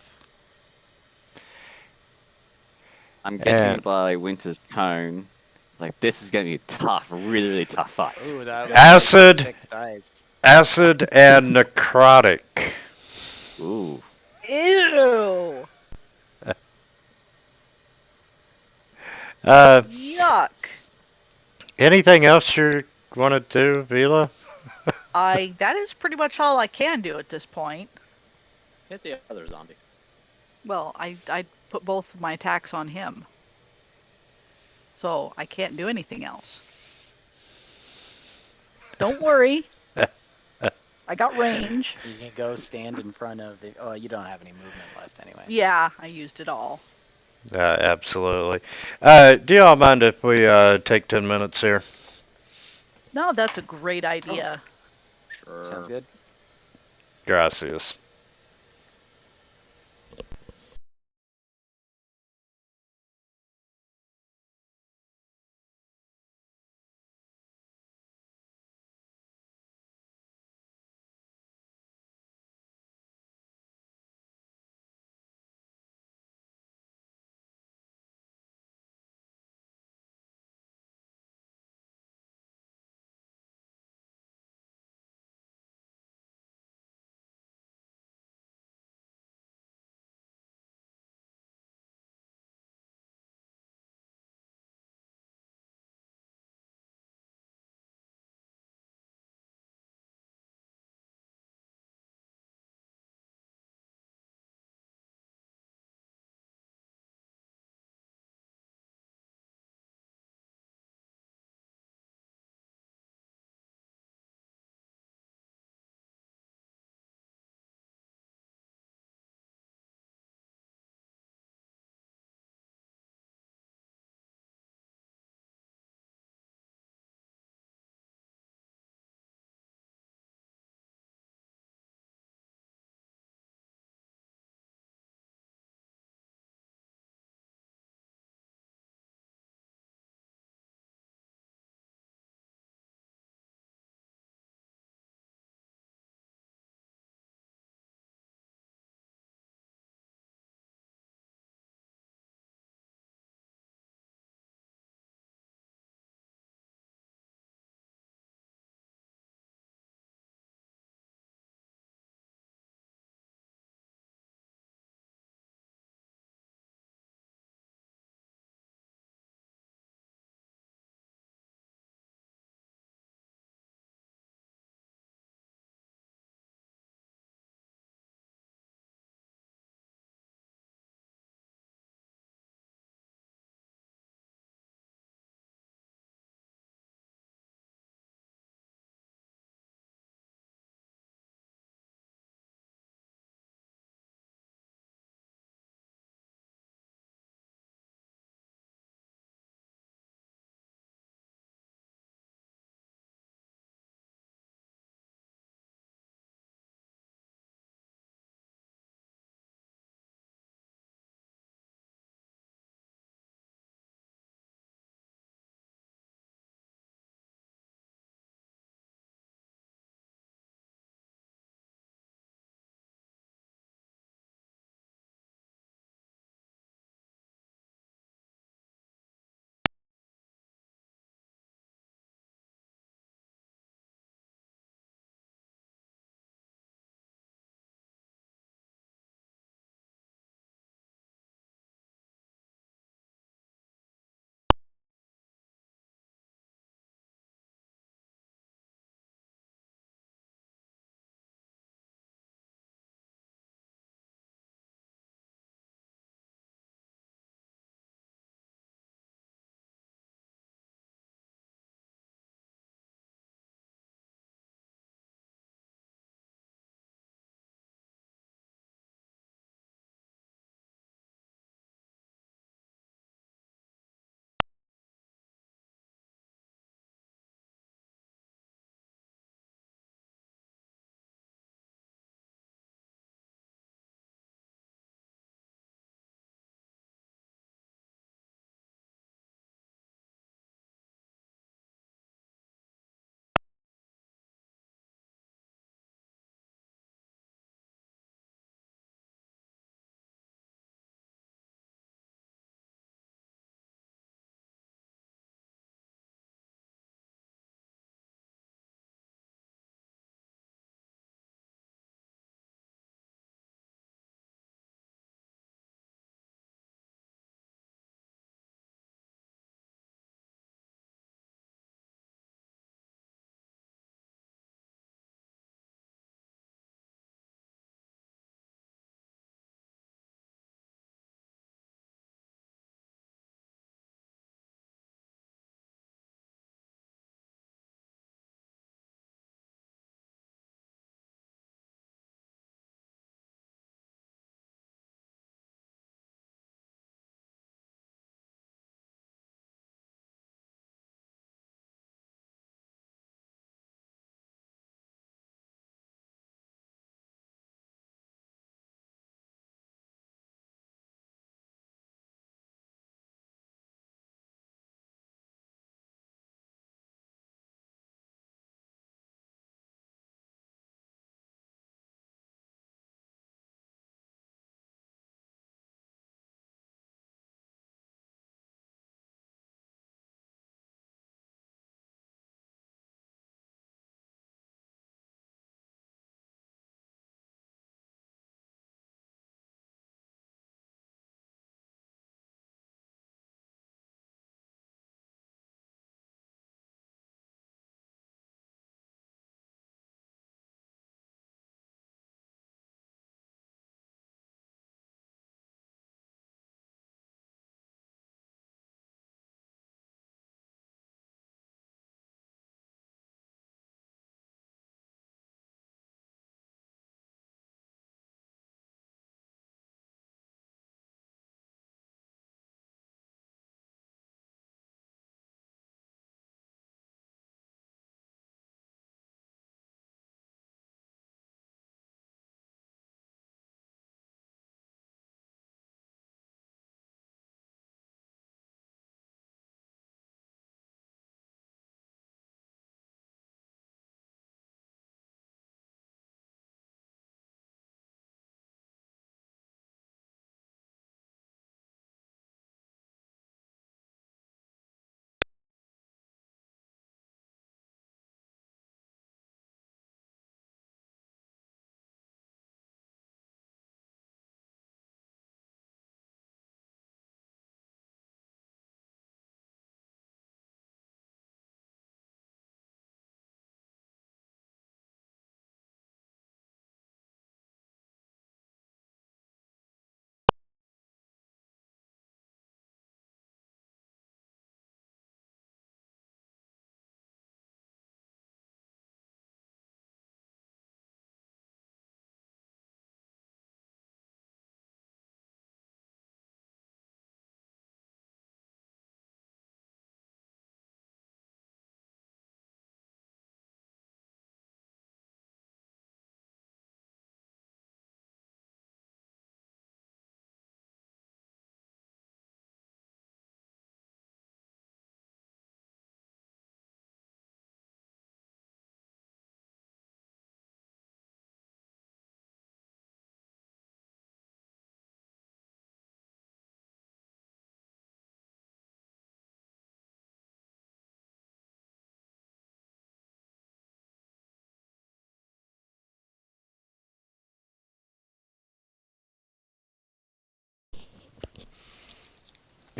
I'm guessing And by Winter's tone, like this is going to be a tough, really, really tough fight. ooh, that Acid. 6 dice. Acid and necrotic. Ooh. Ew! Uh, Yuck! anything else you want to do, Vila? That is pretty much all I can do at this point. Hit the other zombie. Well, I put both of my attacks on him. So I can't do anything else. Don't worry. I got range. You can go stand in front of the. Oh, you don't have any movement left anyway. Yeah, I used it all. Absolutely. Do y'all mind if we take 10 minutes here? No, that's a great idea. Sure. Sounds good. Gracias.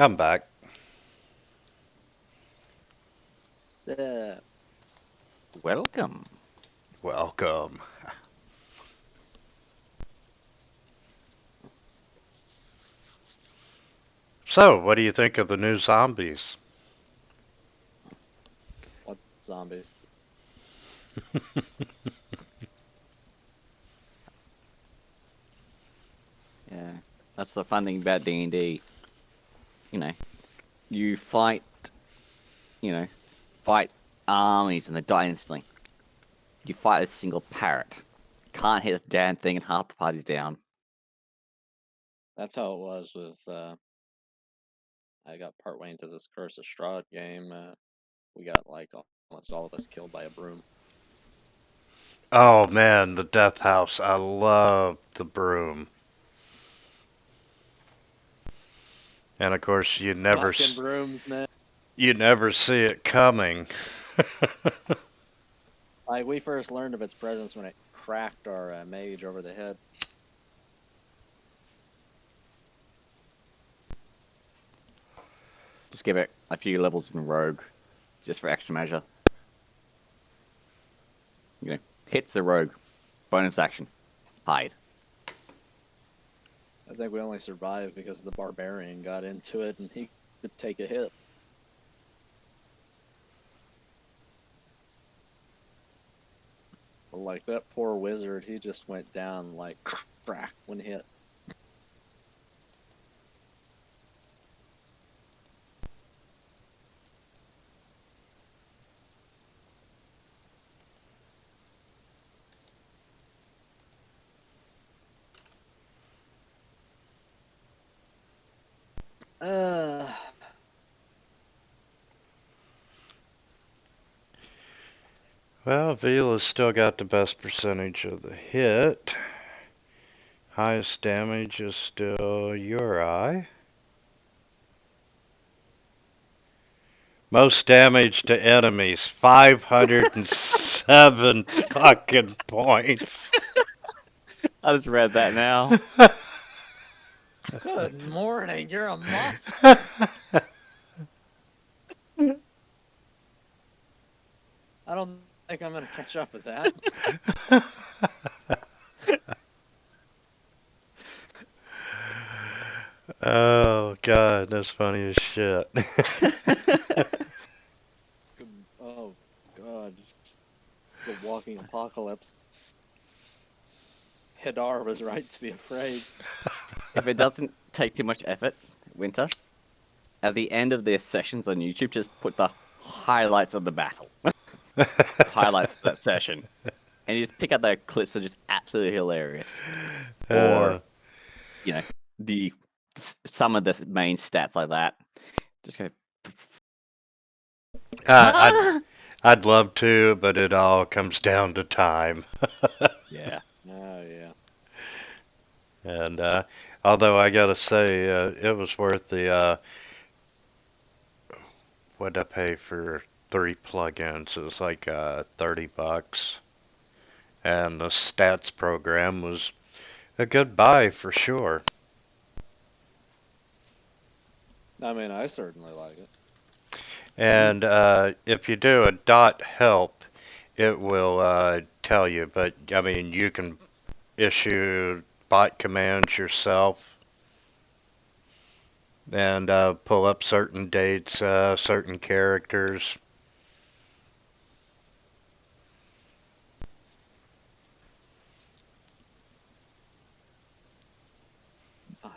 I'm back. So, welcome. Welcome. So, what do you think of the new zombies? What zombies? Yeah, that's the fun thing about D&D. You know, you fight, you know, fight armies and they die instantly. You fight a single parrot. Can't hit a damn thing and half the party's down. That's how it was with. I got partway into this Curse of Strahd game. We got like almost all of us killed by a broom. Oh man, the Death House. I love the broom. And of course, Fucking brooms, man. you never see it coming. Like we first learned of its presence when it cracked our mage over the head. Just give it a few levels in Rogue, just for extra measure. You know, hits the Rogue, bonus action, hide. I think we only survived because the barbarian got into it and he could take a hit. But like that poor wizard, he just went down like crack when hit. Well, Vila's still got the best percentage of the hit. Highest damage is still Uri. Most damage to enemies, 507 fucking points. I just read that now. Good morning, you're a monster. I don't think I'm gonna catch up with that. Oh god, that's funny as shit. Oh god, it's a walking apocalypse. Hadar was right to be afraid. If it doesn't take too much effort, Winter, at the end of their sessions on YouTube, just put the highlights of the battle. Highlights of that session. And you just pick out the clips that are just absolutely hilarious. Or, you know, some of the main stats like that. Just go. I'd love to, but it all comes down to time. Yeah. Oh yeah. And although I gotta say, it was worth the what'd I pay for 3 plugins? It was like $30, and the stats program was a good buy for sure. I mean, I certainly like it. And if you do a .help, it will tell you. But I mean, you can issue bot commands yourself and pull up certain dates, certain characters. 500s.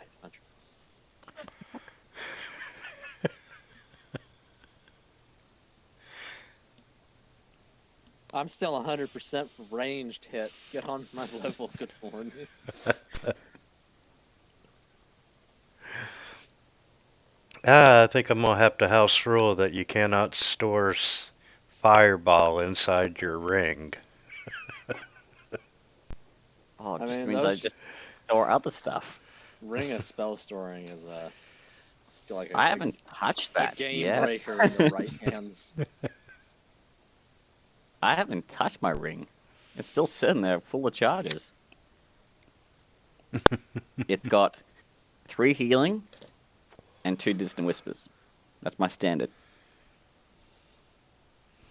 I'm still 100% for ranged hits. Get on my level, good morning. I think I'm gonna have to house rule that you cannot store fireball inside your ring. Oh, it I just mean, means I those just store other stuff. ring of spell storing is like I haven't touched a that game yet. breaker in the right hands. I haven't touched my ring. It's still sitting there full of charges. It's got 3 healing, and 2 distant whispers. That's my standard.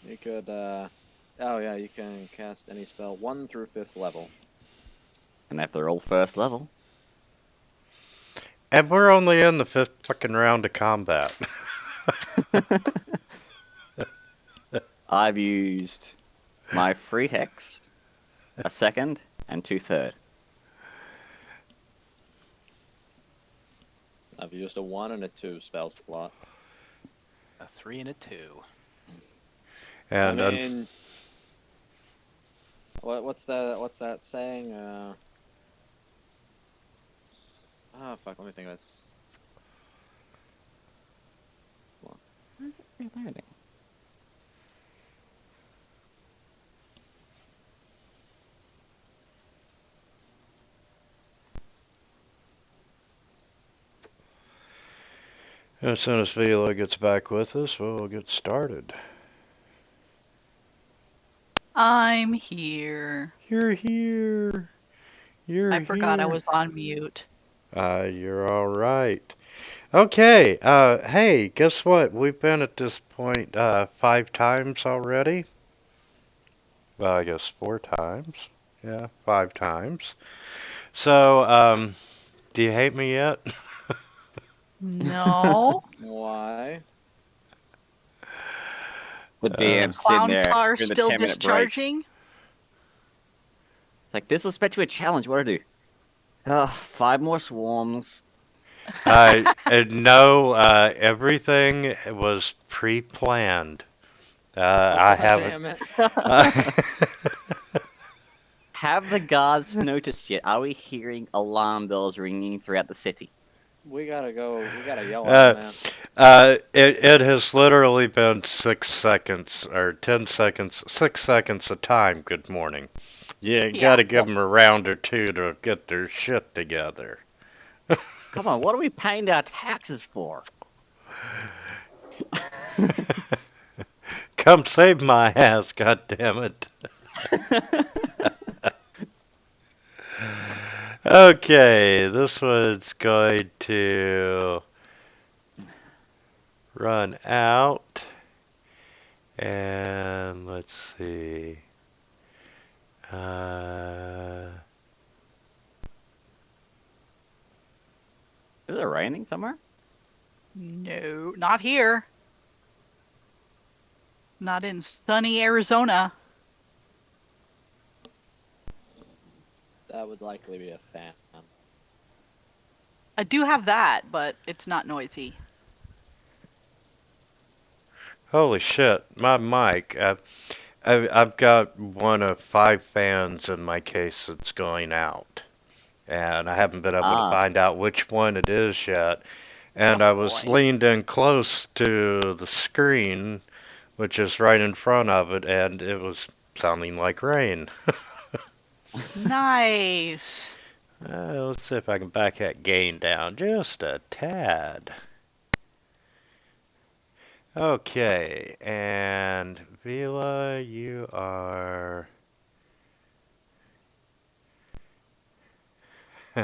You could, oh yeah, you can cast any spell 1 through 5th level. And if they're all first level, And we're only in the 5th fucking round of combat. I've used my free hex, a 2nd, and 2 third. I've used a 1 and a 2 spell slot. A 3 and a 2. And I mean, what's that saying? Oh fuck, let me think of this. Where's it reloading? as soon as Vila gets back with us, we'll get started. I'm here. You're here. You're I forgot I here. was on mute. You're all right. Okay. Hey, guess what? We've been at this point 5 times already. Well, I guess 4 times. Yeah, 5 times. So, do you hate me yet? No. Why? The Is the DM sitting clown there car doing the still 10-minute break. discharging? It's like, this was meant to be a challenge. What do I do? 5 more swarms. No, everything was pre-planned. I God haven't. damn it. Have the guards noticed yet? Are we hearing alarm bells ringing throughout the city? We gotta go. We gotta yell at him, man. It has literally been 6 seconds or 10 seconds, 6 seconds of time. Good morning. You Yeah, gotta give them a round or 2 to get their shit together. Come on, what are we paying our taxes for? Come save my ass, goddammit. Okay, this one's going to run out. And let's see. Is it raining somewhere? no, not here. Not in sunny Arizona. That would likely be a fan. I do have that, but it's not noisy. Holy shit, my mic. I've got one of 5 fans in my case that's going out. And I haven't been able to find out which one it is yet. And Oh, I was boy. leaned in close to the screen, which is right in front of it, and it was sounding like rain. Nice. Let's see if I can back that gain down just a tad. Okay, and Vila, you are...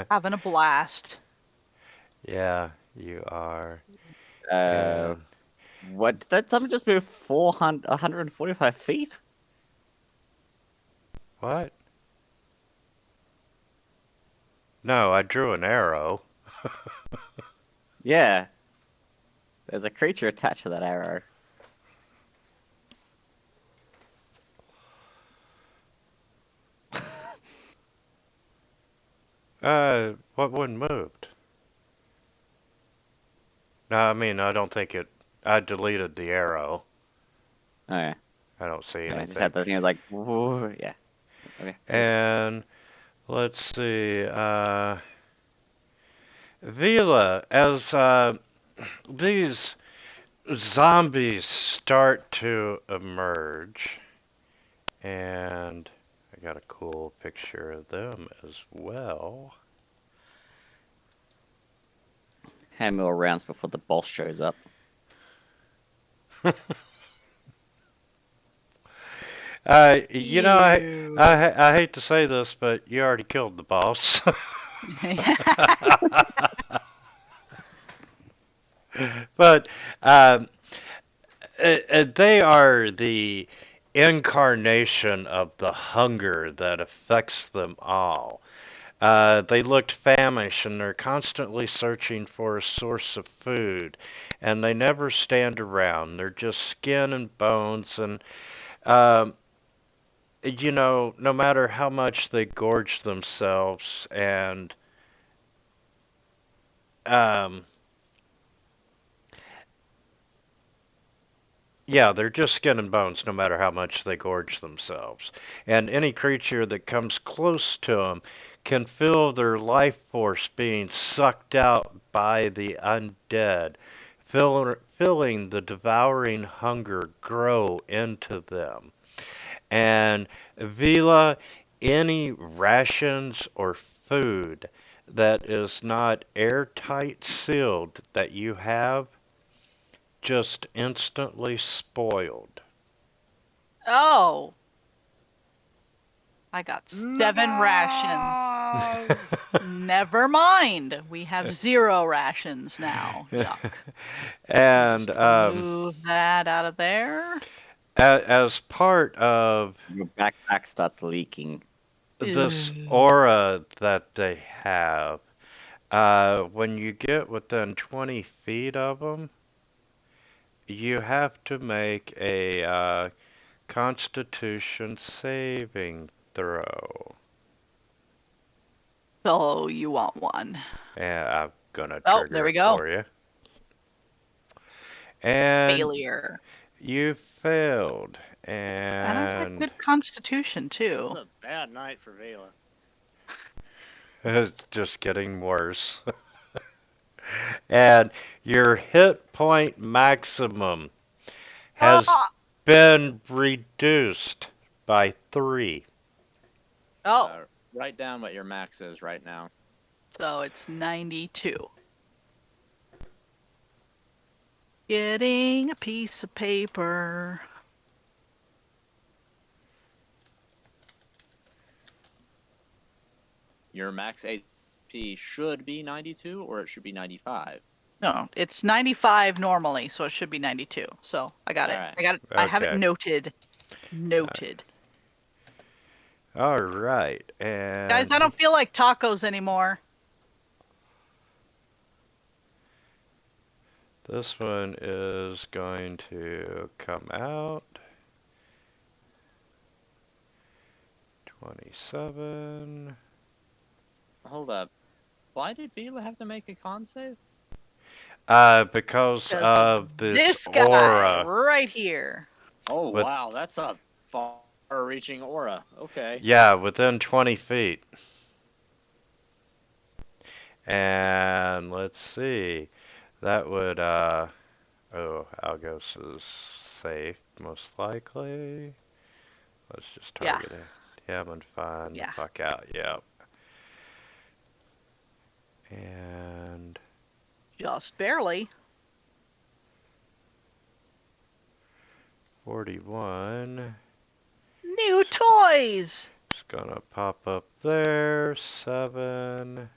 Having a blast. Yeah, you are. What? Did that something just move 145 feet? What? No, I drew an arrow. Yeah. There's a creature attached to that arrow. What one moved? No, I mean, I don't think it... I deleted the arrow. Oh, yeah. I don't see I anything. just had the thing like, whoa, yeah. Okay. And let's see, Vila, as these zombies start to emerge, and I got a cool picture of them as well. Hand more rounds before the boss shows up. You know, I hate to say this, but you already killed the boss. But they are the incarnation of the hunger that affects them all. They looked famished and they're constantly searching for a source of food, and they never stand around. They're just skin and bones, and no matter how much they gorge themselves and um, yeah, they're just skin and bones no matter how much they gorge themselves. And any creature that comes close to them can feel their life force being sucked out by the undead, feeling the devouring hunger grow into them. And Vila, any rations or food that is not airtight sealed that you have just instantly spoiled. Oh, I got 7 rations. Never mind. We have 0 rations now. Yuck. And Just move that out of there. as part of Your backpack starts leaking. this Ew. aura that they have, when you get within 20 feet of them, you have to make a Constitution saving throw. So you want one. And I'm gonna Oh, there trigger we it go. for you. And Failure. you failed. And I got And good constitution This too. is a bad night for Vela. it's just getting worse. And your hit point maximum has Ah! been reduced by 3. Oh, Write down what your max is right now. so it's 92. Getting a piece of paper. Your max HP should be 92, or it should be 95. No, it's 95 normally, so it should be 92. So I got it. Alright. I got it. I have it Okay. noted. Noted. All right. And Guys, I don't feel like tacos anymore. this one is going to come out. 27. Hold up. Why did Vila have to make a con save? Because 'Cause of this guy aura. right here. Oh, With- wow, that's a far-reaching aura. Okay. Yeah, within 20 feet. And let's see. That would, oh, Algos is safe, most likely. Let's just Yeah. target him and find Yeah. the fuck out. Yep. And Just barely. 41 New toys! is gonna pop up there. 7.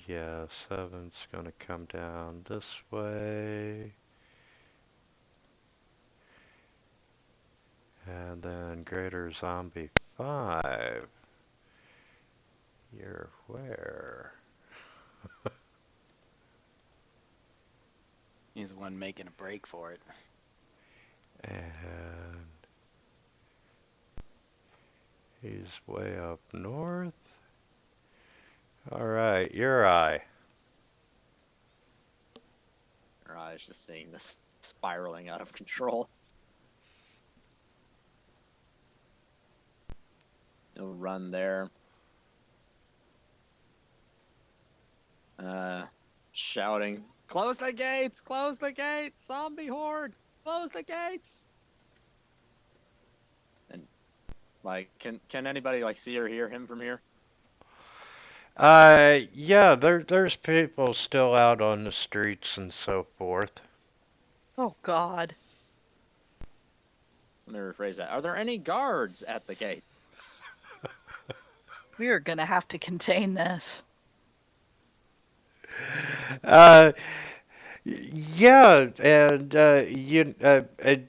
Yeah, 7's gonna come down this way. And then Greater Zombie 5. You're where? He's the one making a break for it. And he's way up north. Alright, your eye. Your eyes just seeing this spiraling out of control. No run there. Shouting, "Close the gates! Close the gates! Zombie horde! Close the gates!" And like, can anybody like see or hear him from here? Yeah, there's people still out on the streets and so forth. Oh, God. Let me rephrase that. Are there any guards at the gates? We are gonna have to contain this. Uh, yeah, and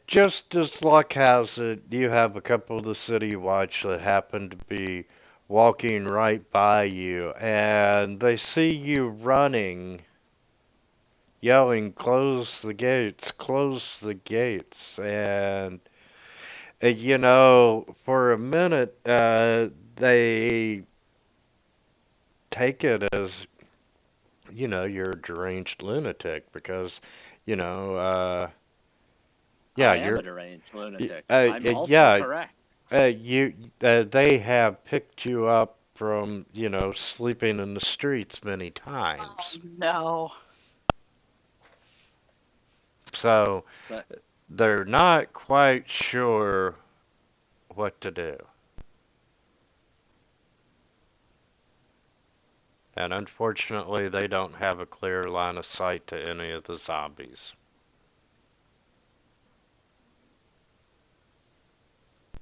just as luck has it, you have a couple of the city watch that happen to be walking right by you, and they see you running, yelling, close the gates," and for a minute, they take it as you're a deranged lunatic because, you know, yeah, I am you're, a deranged y- lunatic. I'm also yeah, correct. you, they have picked you up from, sleeping in the streets many Oh times. no. So So, they're not quite sure what to do. And unfortunately, they don't have a clear line of sight to any of the zombies.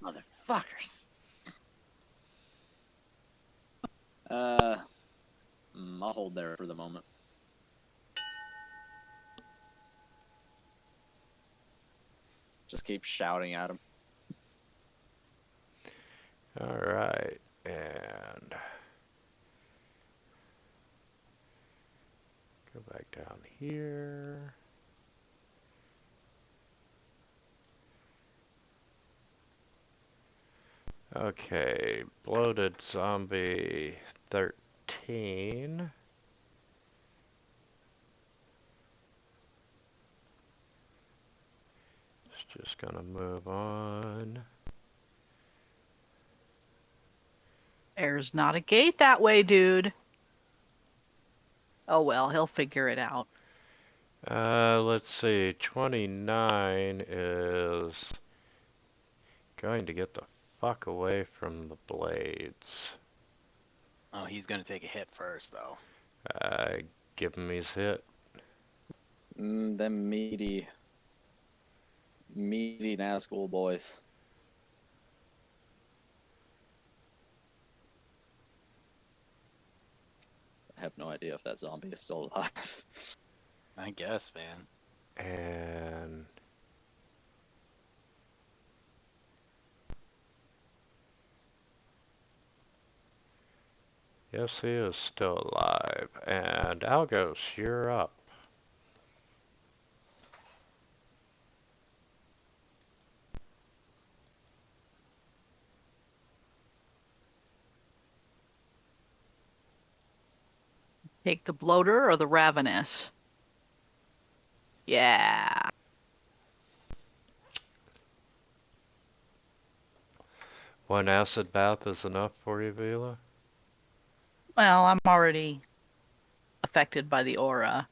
motherfuckers. I'll hold there for the moment. Just keep shouting at him. All right, and go back down here. Okay, bloated zombie 13. It's just gonna move on. There's not a gate that way, dude. Oh well, he'll figure it out. Let's see. 29 is going to get the fuck away from the blades. Oh, he's gonna take a hit first, though. Give him his hit. Them meaty Nazgul boys. I have no idea if that zombie is still alive. I guess, man. And yes, he is still alive. And Algos, you're up. Take the bloater or the ravenous? Yeah. One acid bath is enough for you, Vila? Well, I'm already affected by the aura.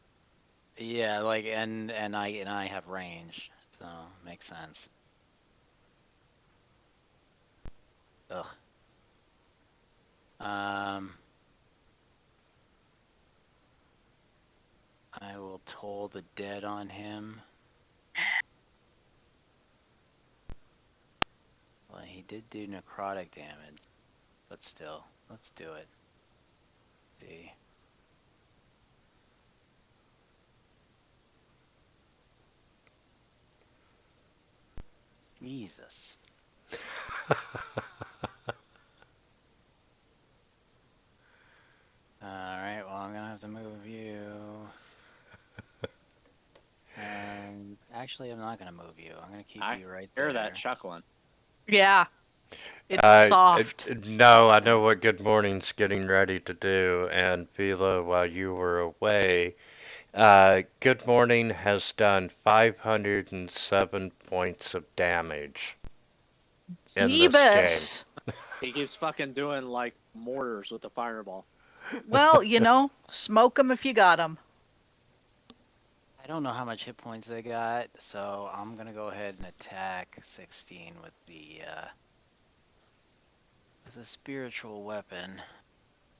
Yeah, like and I have range, so makes sense. Ugh. I will toll the dead on him. Well, he did do necrotic damage, but still, let's do it. See. Jesus. Alright, well, I'm gonna have to move you. And actually, I'm not gonna move you. I'm gonna keep I you right hear there. that chuckling. Yeah. It's Uh, soft. no, I know what Good Morning's getting ready to do. And Vila, while you were away, Good Morning has done 507 points of damage in this game. Jeebus. He keeps fucking doing like mortars with the fireball. Well, smoke 'em if you got 'em. I don't know how much hit points they got, so I'm gonna go ahead and attack 16 with the spiritual weapon,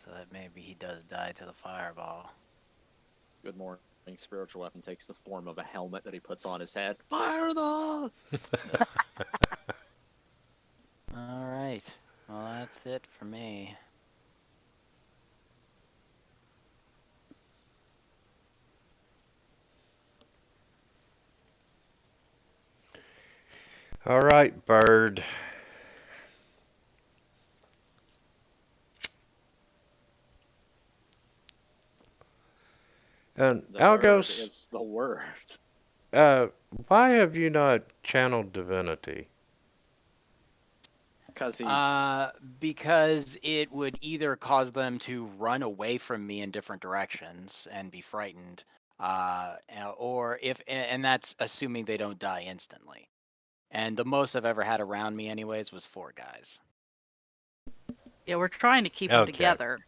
so that maybe he does die to the fireball. Good morning. Spiritual weapon takes the form of a helmet that he puts on his head. Fire the! Alright, well that's it for me. All right, bird. And The bird Algos, is the word. uh, why have you not channeled divinity? Because he. Because it would either cause them to run away from me in different directions and be frightened, or and that's assuming they don't die instantly. And the most I've ever had around me, anyways, was 4 guys. Yeah, we're trying to keep them Okay. together.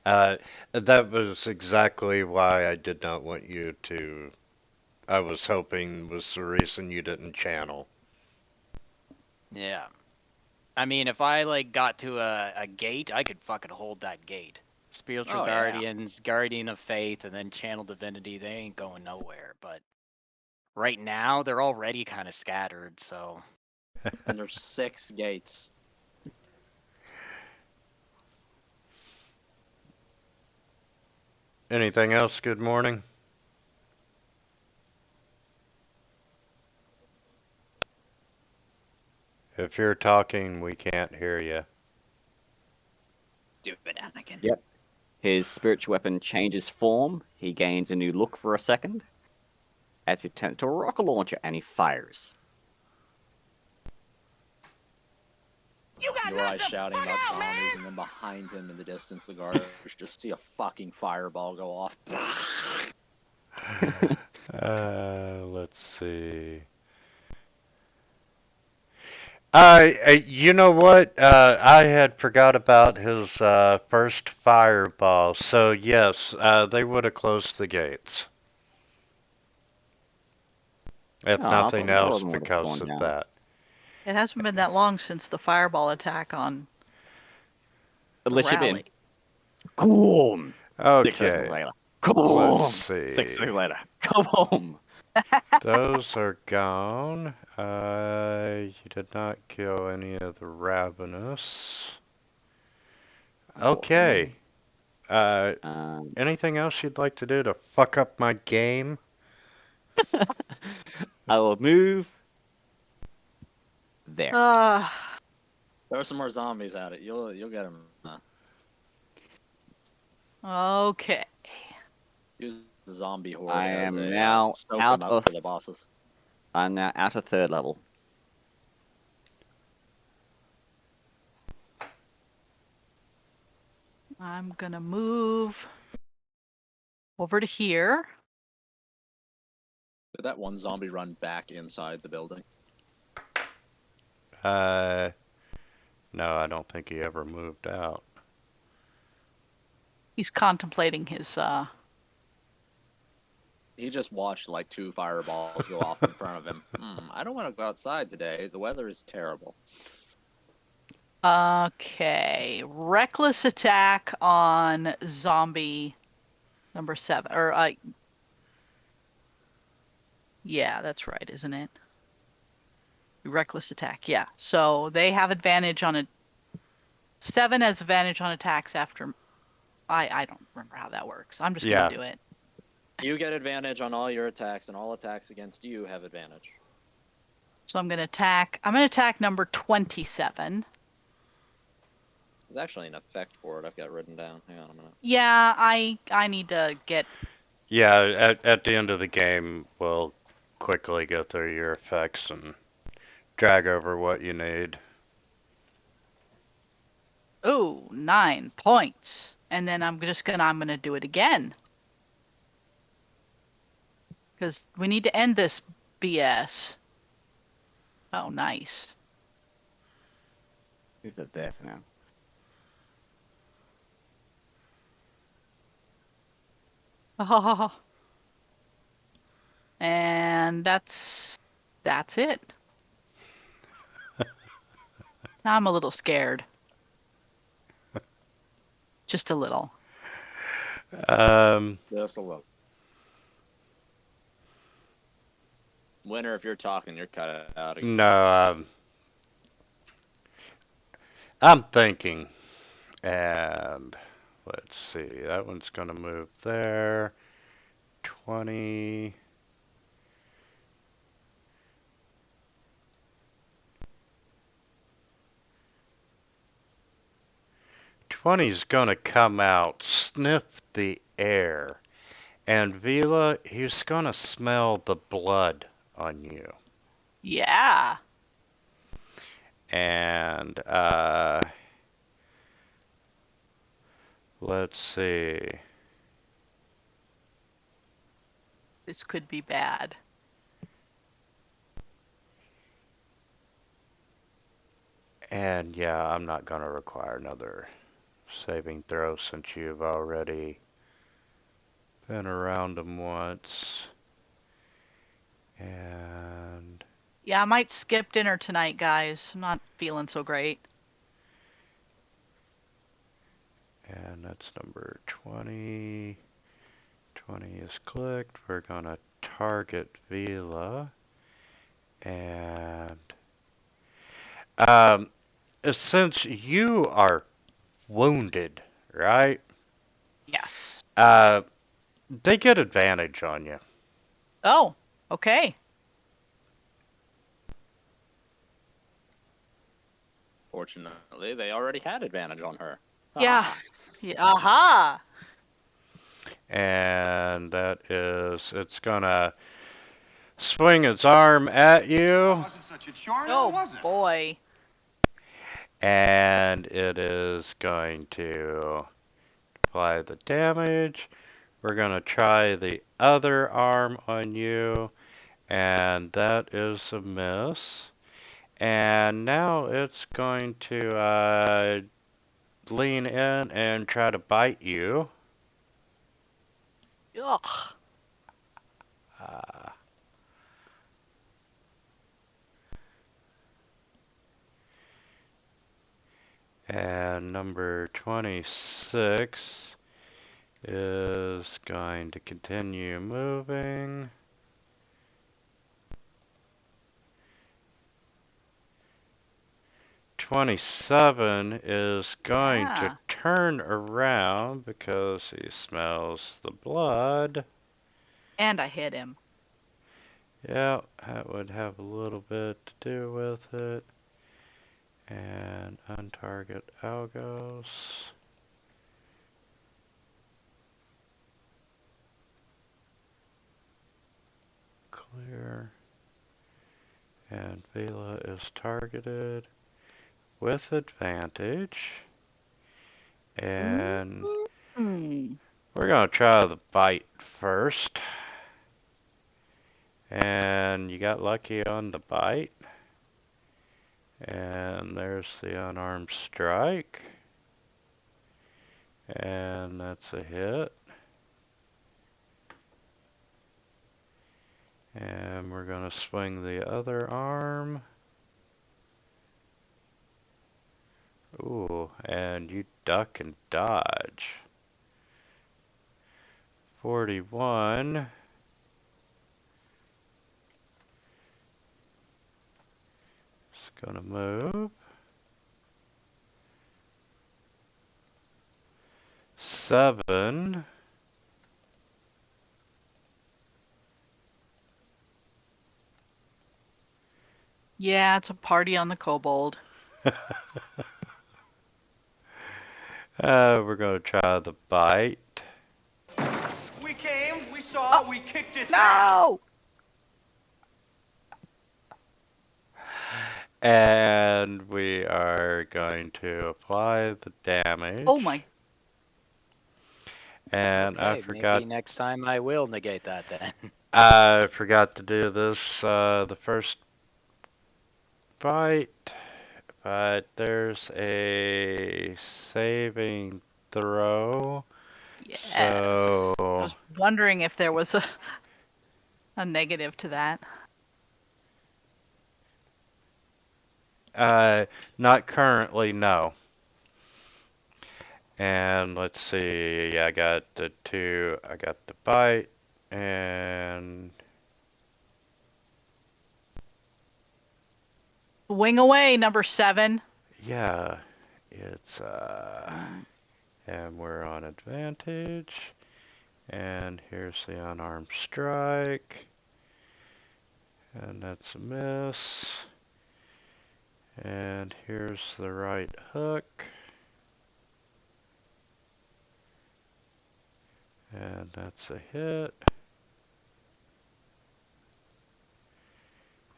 That was exactly why I did not want you to. I was hoping was the reason you didn't channel. Yeah. I mean, if I like got to a gate, I could fucking hold that gate. Spiritual Oh, yeah. guardians, guardian of faith, and then channel divinity, they ain't going nowhere. But right now, they're already kind of scattered, so. And there's 6 gates. Anything else? Good morning. If you're talking, we can't hear you. Do it, Anakin. Yep. His spiritual weapon changes form. He gains a new look for a second. As he turns to a rocket launcher and he fires. You got Your eyes knocked the shouting fuck about out, zombies, man! and then behind him in the distance, the guards just see a fucking fireball go off. Let's see. You know what? I had forgot about his first fireball. So yes, they would have closed the gates. If Oh, I nothing thought one of else, them would have because gone of down. that. It hasn't been that long since the fireball attack on the Let's chip in. rally. Kaboom! 6 seconds Okay, later. let's Kaboom! see. 6 seconds later. Kaboom! Those are gone. You did not kill any of the ravenous. Okay. Anything else you'd like to do to fuck up my game? I will move there. Throw some more zombies at it. You'll get them. Okay. Use the zombie horde I as am a now soak out them up of. for the bosses. I'm now out of 3rd level. I'm gonna move over to here. Did that one zombie run back inside the building? No, I don't think he ever moved out. He's contemplating his He just watched like 2 fireballs go off in front of him. I don't want to go outside today. The weather is terrible. Okay. Reckless attack on zombie number 7. Or yeah, that's right, isn't it? Reckless attack, yeah. So they have advantage on it. 7 has advantage on attacks after I don't remember how that works. I'm just Yeah. gonna do it. You get advantage on all your attacks, and all attacks against you have advantage. So I'm gonna attack number 27. There's actually an effect for it I've got written down. Hang on a minute. Yeah, I need to get Yeah, at the end of the game, we'll quickly go through your effects and drag over what you need. 9 points. And then I'm gonna do it again. Because we need to end this BS. Oh, nice. Who's at death now? And that's it. Now I'm a little scared. Just a little. Just a little. Winter, if you're talking, you're cut out again. No, I'm thinking. And let's see, that one's gonna move there. 20. 20's gonna come out, sniff the air, and Vila, he's gonna smell the blood on you. Yeah. And, let's see. This could be bad. And yeah, I'm not gonna require another saving throw since you've already been around them once. And Yeah, I might skip dinner tonight, guys. I'm not feeling so great. that's number 20. 20 is clicked. We're gonna target Vila. And um, since you are wounded, right? Yes. They get advantage on you. Oh, okay. Fortunately, they already had advantage on her. Yeah. Ah. Yeah. Aha. And that is, it's gonna swing its arm at you. Oh boy. And it is going to apply the damage. We're gonna try the other arm on you, and that is a miss. And now it's going to lean in and try to bite you. Ugh. Uh, and number 26 is going to continue moving. 27 is going to Yeah. turn around because he smells the blood. And I hit him. Yeah, that would have a little bit to do with it. And untarget Algos. Clear. And Vela is targeted with advantage. And Mm. we're going to try the bite first. And you got lucky on the bite. And there's the unarmed strike. And that's a hit. And we're going to swing the other arm. Ooh, and you duck and dodge. 41. It's gonna move. 7. Yeah, it's a party on the kobold. We're gonna try the bite. We came, we saw, we kicked its ass. No! And we are going to apply the damage. Oh my. And I Okay, forgot. maybe next time I will negate that then. I forgot to do this the first bite, but there's a saving throw. Yes. So I was wondering if there was a negative to that. not currently, no. And let's see, yeah, I got the 2, I got the bite, and Wing away, number 7. yeah, it's, and we're on advantage, and here's the unarmed strike, and that's a miss, and here's the right hook. that's a hit.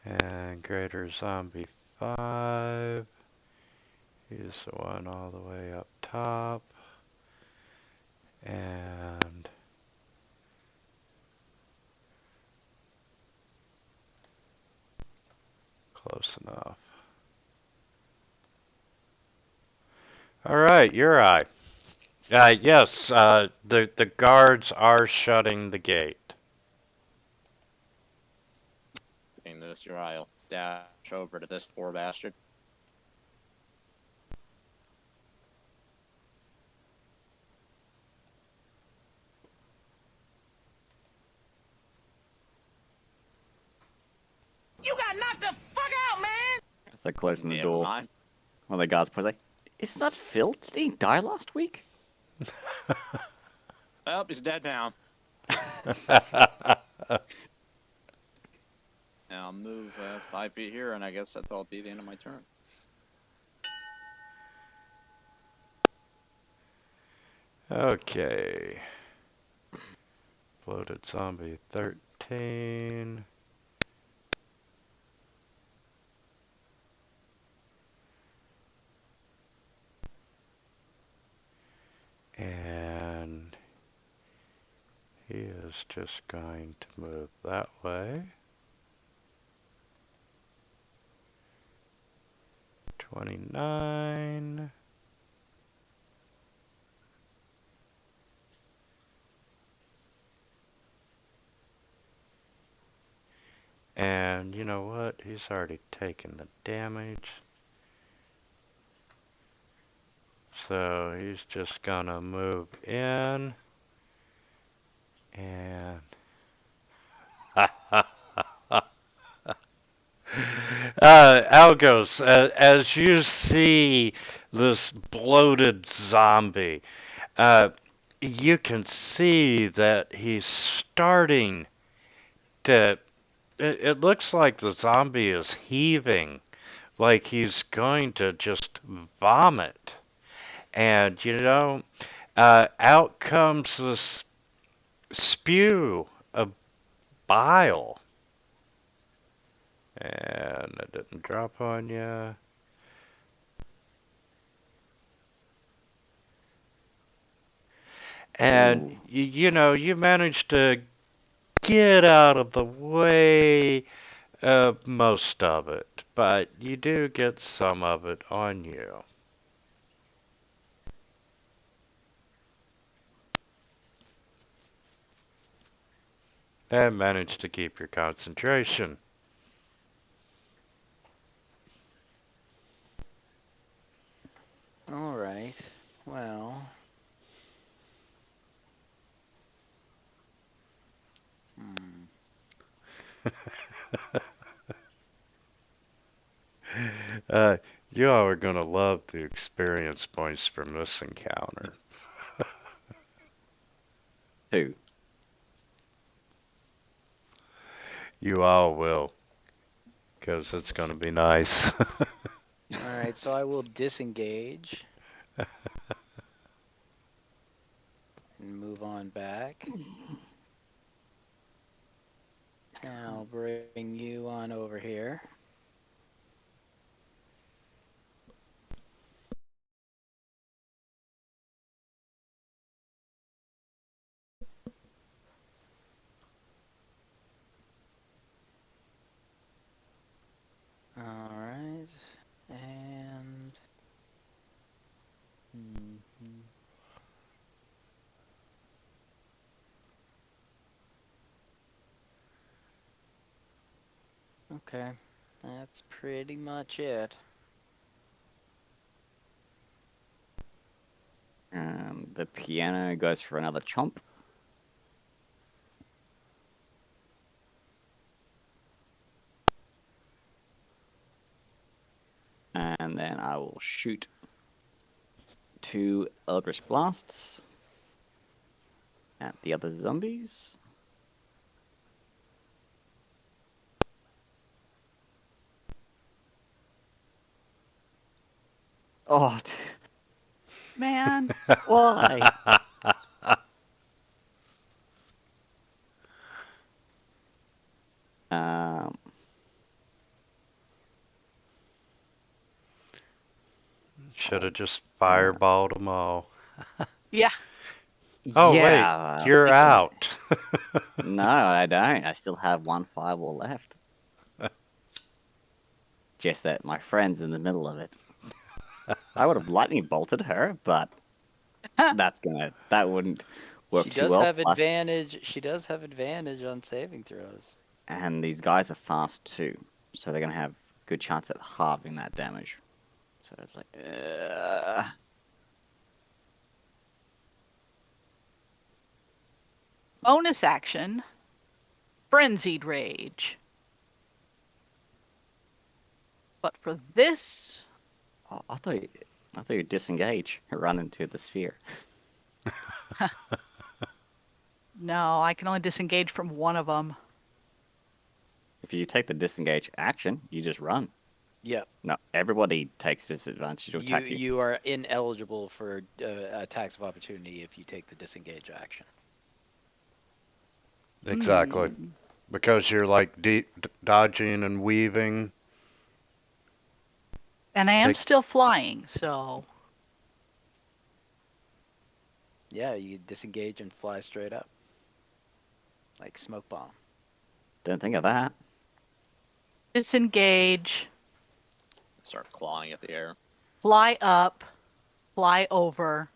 And Greater Zombie 5. He's the one all the way up top. And close enough. Alright, your eye. Yes, the guards are shutting the gate. Seeing this, your eye will dash over to this poor bastard. You got knocked the fuck out, man! As they're closing the Never door, mind. one of the guards probably like, "Isn't that Phil? Did he die last week?" Well, he's dead now. Now I'll move 5 feet here, and I guess that'll be the end of my turn. Okay. Bloated Zombie 13. And he is just going to move that way. 29. And you know what? He's already taken the damage. So he's just gonna move in. And Algos, as you see this bloated zombie, you can see that he's starting to. It looks like the zombie is heaving, like he's going to just vomit. And, out comes this spew of bile. And it didn't drop on you. And, you managed to get out of the way of most of it, but you do get some of it on you. And managed to keep your concentration. All right. Well. Hmm. You all are going to love the experience points from this encounter. 2. You all will, because it's going to be nice. All right, so I will disengage and move on back. And I'll bring you on over here. All right, and okay, that's pretty much it. And the piano goes for another chomp. And then I will shoot 2 Eldritch Blasts at the other zombies. Oh, Man, why? should have just fireballed them all. Yeah. Oh, wait, Yeah. you're thinking it. out. No, I don't. I still have one fireball left. Just that my friend's in the middle of it. I would have lightning bolted her, but that wouldn't work She too does well. have Plus, advantage. She does have advantage on saving throws. and these guys are fast too, so they're gonna have good chance at halving that damage. So it's like, Bonus action. Frenzied Rage. But for this, oh, I thought you'd disengage and run into the sphere. no, I can only disengage from one of them. If you take the disengage action, you just run. Yep. No, everybody takes disadvantage to attack you. You are ineligible for attacks of opportunity if you take the disengage action. Exactly. Hmm. Because you're like dodging and weaving. And I am Take- still flying, so Yeah, you disengage and fly straight up. Like smoke bomb. Didn't think of that. disengage, Start clawing at the air. fly up, fly over.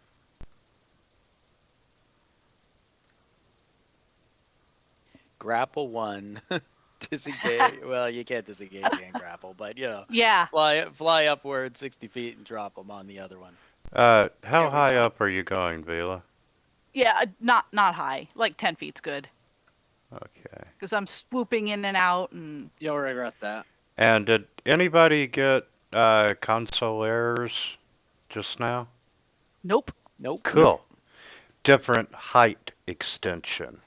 Grapple one. Disengage. Well, you can't disengage and grapple, but Yeah. fly upward 60 feet and drop them on the other one. How There we high go. up are you going, Vila? Yeah, not high. Like 10 feet's good. Okay. Because I'm swooping in and out and You'll regret that. And did anybody get console errors just now? nope. Nope. Cool. Different height extension.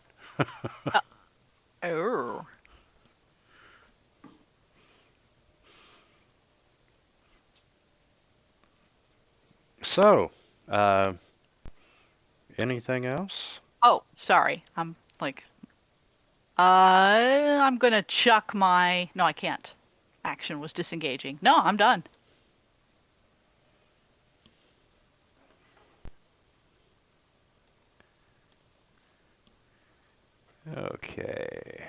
Oh. So, anything else? Oh, sorry. I'm like I'm gonna chuck my no, I can't. Action was disengaging. No, I'm done. Okay.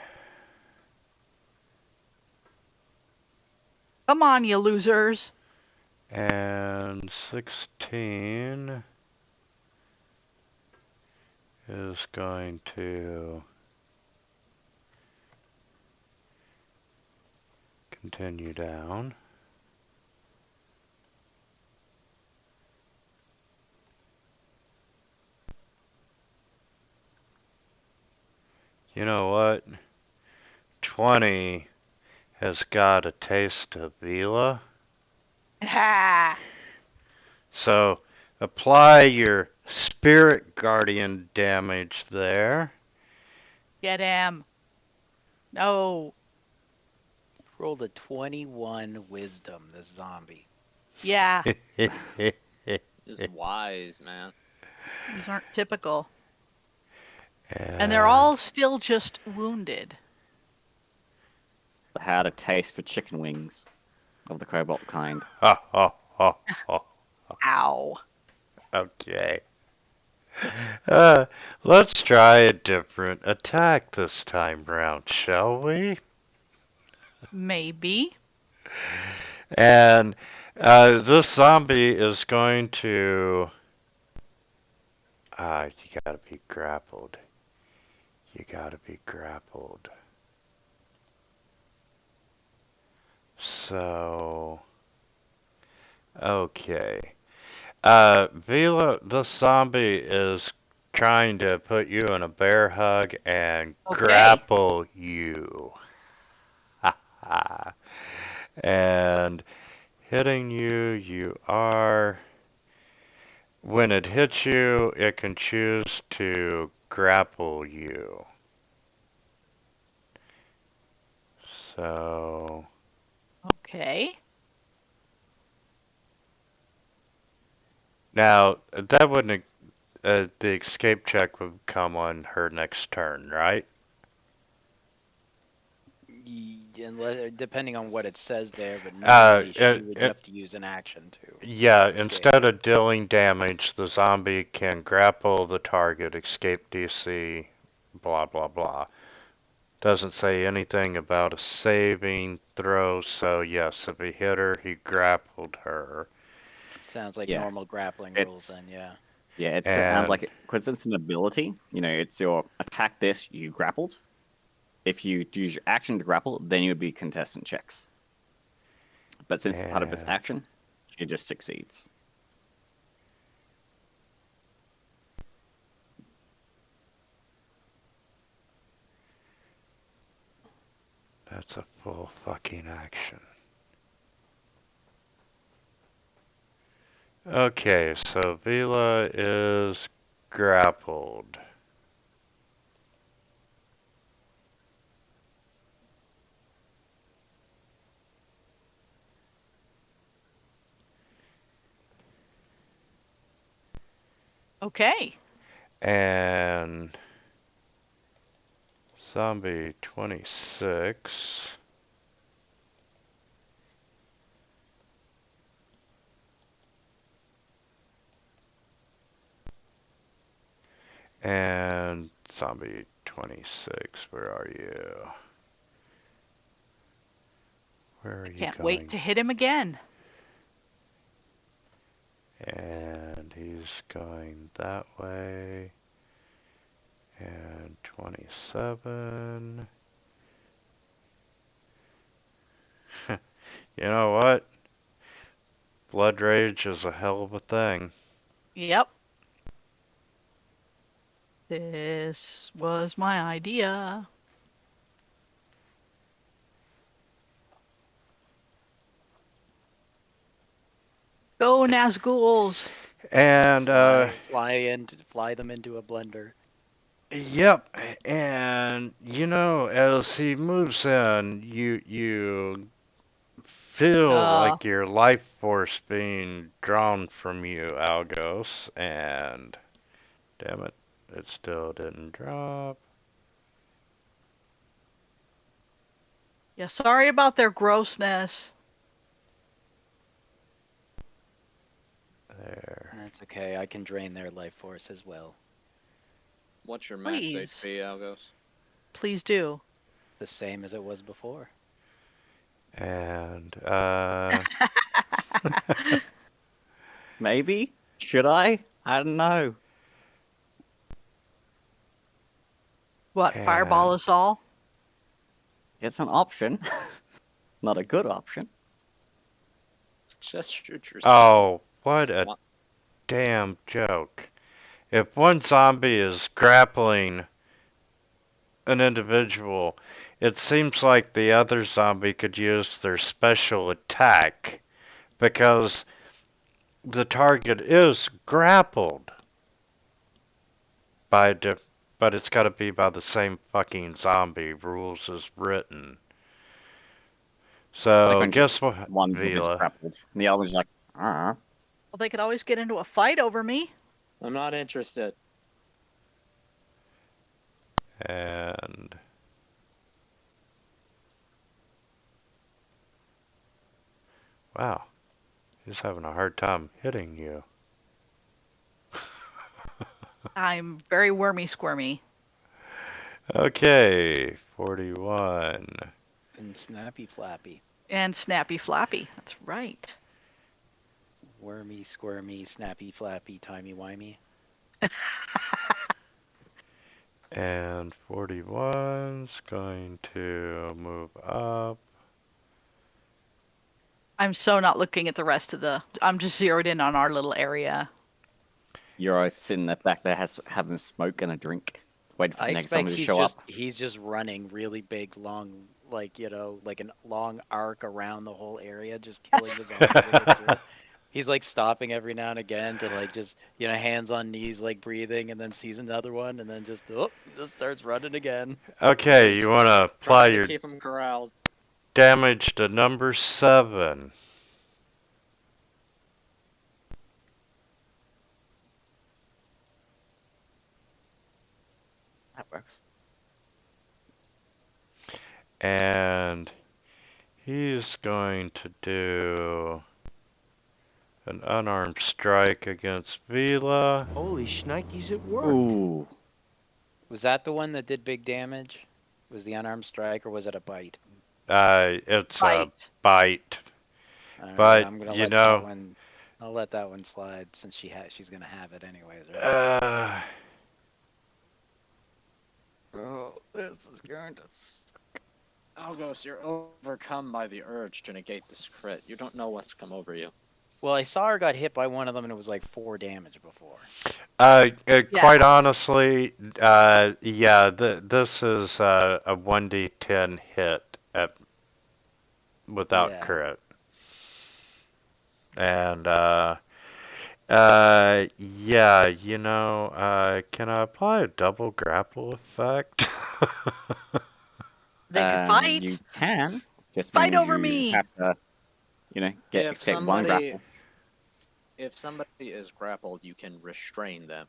Come on, you losers. And 16 is going to continue down. You know what? 20 has got a taste of Vila. Ha! So apply your Spirit Guardian damage there. Get him. No. Rolled a 21 wisdom, this zombie. Yeah. Just wise, man. These aren't typical. And they're all still just wounded. Had a taste for chicken wings of the cobalt kind. Ow. Okay. Let's try a different attack this time round, shall we? Maybe. And this zombie is going to... you gotta be grappled. You gotta be grappled. So... Okay. Vila, the zombie is trying to put you in a bear hug and Okay. grapple you. And hitting you, you are... When it hits you, it can choose to grapple you. So... Okay. Now, that wouldn't... the escape check would come on her next turn, right? depending on what it says there, but normally she would have to use an action to. Yeah, escape. instead of dealing damage, the zombie can grapple the target, escape DC, blah blah blah. Doesn't say anything about a saving throw, so yes, if he hit her, he grappled her. Sounds like Yeah. normal grappling rules then, yeah. Yeah, it And- sounds like because it's an ability. You know, it's your attack. This you grappled. If you use your action to grapple, then you would be contestant checks. But since it's part of his And- action, he just succeeds. That's a full fucking action. Okay, so Vila is grappled. Okay. And zombie 26. And zombie 26, where are you? Where are you Can't going? wait to hit him again. And he's going that way. And 27. You know what? Blood rage is a hell of a thing. Yep. This was my idea. Go Nazguls. And fly them into a blender. yep, and you know, as he moves in, you feel like your life force being drawn from you, Algos, and damn it, it still didn't drop. Yeah, sorry about their grossness. There. That's okay. I can drain their life force as well. What's your max Please. HP, Algos? Please do. The same as it was before. And Maybe? Should I? I don't know. What, And- fireball us all? It's an option. Not a good option. Just shoot yourself. oh, what a damn joke. If one zombie is grappling an individual, it seems like the other zombie could use their special attack because the target is grappled by but it's got to be by the same fucking zombie. Rules is written. So Like when guess what, one zombie's Vila? grappled, and the other one's like, ah. Well, they could always get into a fight over me. I'm not interested. And wow, he's having a hard time hitting you. I'm very wormy squirmy. Okay, 41. And snappy flappy. And snappy flappy. That's right. Wormy, squirmy, snappy flappy, timey wimey. And 41's going to move up. I'm so not looking at the rest of the... I'm just zeroed in on our little area. You're always sitting there back there having a smoke and a drink, waiting for I the next expect zombie to he's show just up. he's just running really big, long, like like a long arc around the whole area, just killing the zombies. As they go through. He's like stopping every now and again to like just hands on knees, like breathing, and then sees another one, and then just starts running again. Okay, you want to apply Trying to your keep him corralled. damage to number 7. That works. And He's going to do an unarmed strike against Vila. Holy shnikes, it worked. Ooh. Was that the one that did big damage? Was the unarmed strike, or was it a bite? It's a Bite. bite. All right, But, I'm gonna you let that know, one. I'll let that one slide since she's gonna have it anyways, right? Oh, this is going to suck. Algos, you're overcome by the urge to negate this crit. You don't know what's come over you. Well, I saw her got hit by one of them, and it was like 4 damage before. Quite honestly, yeah, this is a 1d10 hit without Yeah. crit. And, yeah, you know, can I apply a double grapple effect? They could fight. You can. Just Fight means over you me. have to, get If take one grapple. if somebody is grappled, you can restrain them.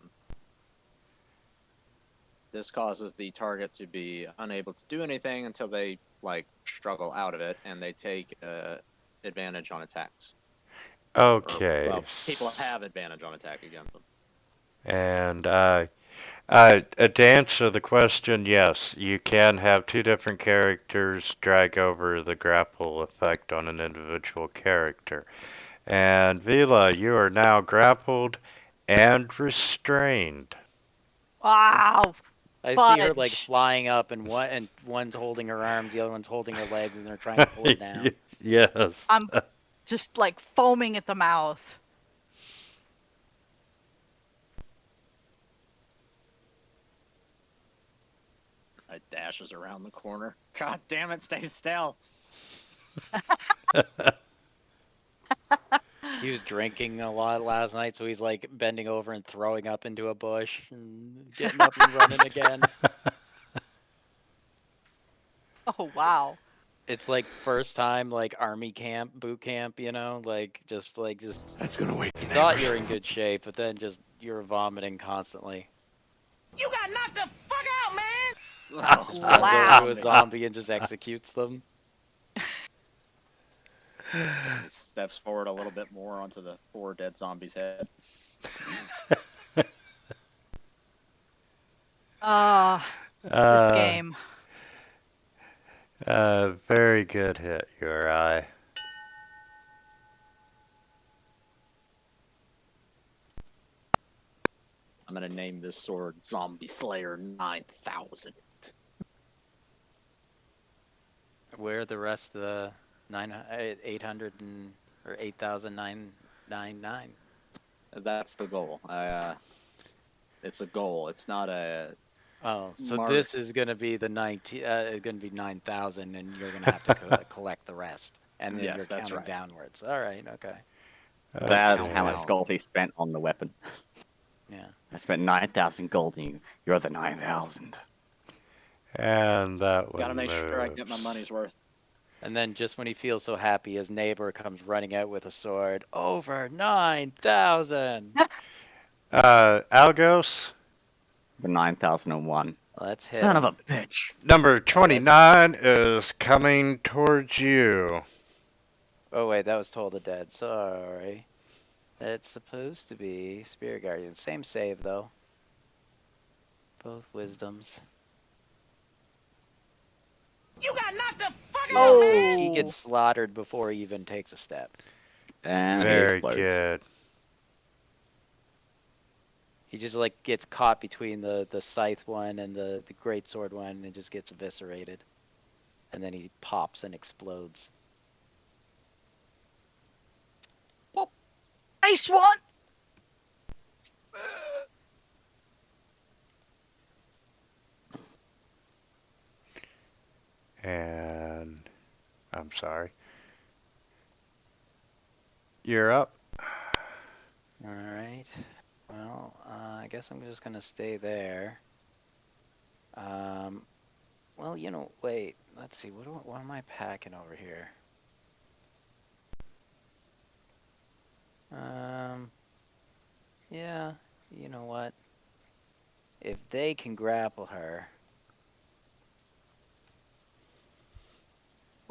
This causes the target to be unable to do anything until they struggle out of it, and they take advantage on attacks. Okay. Well, people have advantage on attack against them. And to answer the question, yes, you can have 2 different characters drag over the grapple effect on an individual character. And Vila, you are now grappled and restrained. Wow. I see her like Fudge. flying up, and one's holding her arms, the other one's holding her legs, and they're trying to pull her down. Yes. I'm just like foaming at the mouth. I dashes around the corner. God damn it, stay still. He was drinking a lot last night, so he's like bending over and throwing up into a bush and getting up and running again. Oh wow. It's like first time like army camp, boot camp, just That's gonna wake you the thought neighbors. you were in good shape, but then just you were vomiting constantly. You got knocked the fuck out, man! Just Oh, runs over to a Wow. zombie and just executes them. He steps forward a little bit more onto the poor dead zombie's head. This Uh, game. very good hit, Uri. I'm gonna name this sword Zombie Slayer 9000. Where are the rest of the 800 or 8,999? That's the goal. It's a goal. It's not a. Oh, so Mark. this is gonna be the 9,000, and you're gonna have to collect the rest, and then Yes, you're that's counting right. downwards. All right, okay, That's Okay. how much gold he spent on the weapon. yeah. I spent 9,000 gold, and you're the 9,000. And that Gotta one make sure I moves. get my money's worth. And then just when he feels so happy, his neighbor comes running out with a sword. Over 9,000. Algos, The 9,001. Let's hit Son of him. a bitch. number 29 is coming towards you. Oh wait, that was Toll the Dead. Sorry. It's supposed to be Spirit Guardian. Same save though. Both wisdoms. You got knocked the fuck Yeah, out, so man! he Oh. gets slaughtered before he even takes a step. And he Very explodes. good. He just like gets caught between the scythe one and the great sword one, and just gets eviscerated. And then he pops and explodes. Nice one. And I'm sorry. You're up. All right. Well, I guess I'm just gonna stay there. Well, wait. Let's see. What am I packing over here? Yeah. You know what? If they can grapple her,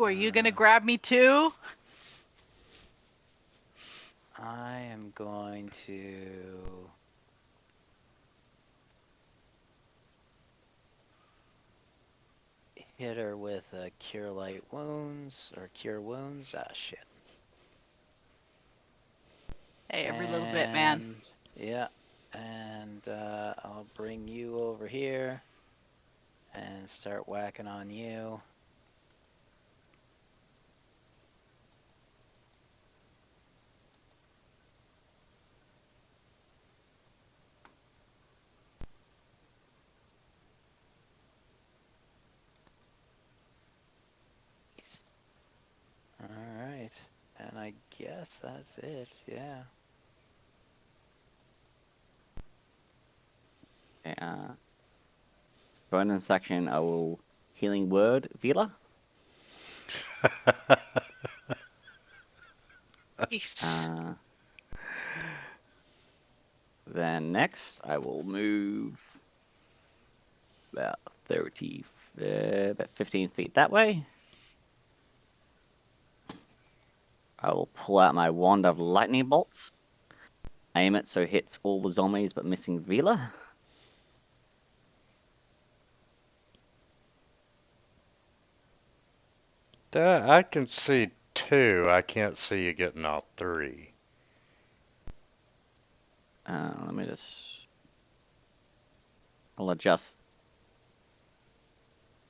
Are you gonna grab me too? I am going to... hit her with a Cure Light Wounds, or Cure Wounds. Ah, shit. Hey, every little bit, man. And yeah, and I'll bring you over here and start whacking on you. Alright, and I guess that's it, yeah. Bonus section, I will healing word Vila. Nice. Then next, I will move about 30, about 15 feet that way. I will pull out my wand of lightning bolts. Aim it so it hits all the zombies but missing Vila. I can see 2. I can't see you getting all 3. Let me just... I'll adjust.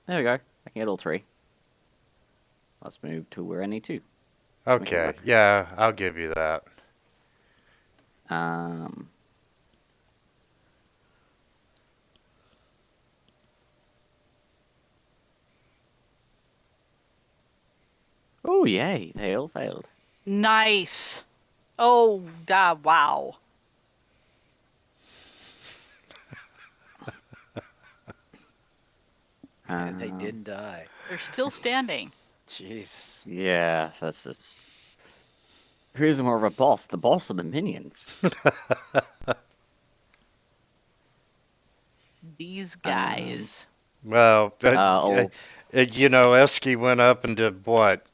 There we go. I can get all 3. Let's move to where I need to. Make it Okay, work. yeah, I'll give you that. Oh, yay. They all failed. Nice. Oh, wow. And they didn't die. They're still standing. Jesus. Yeah, that's just... Who's more of a boss? The boss or the minions? These guys. Well, I'll... you know, Esky went up and did what?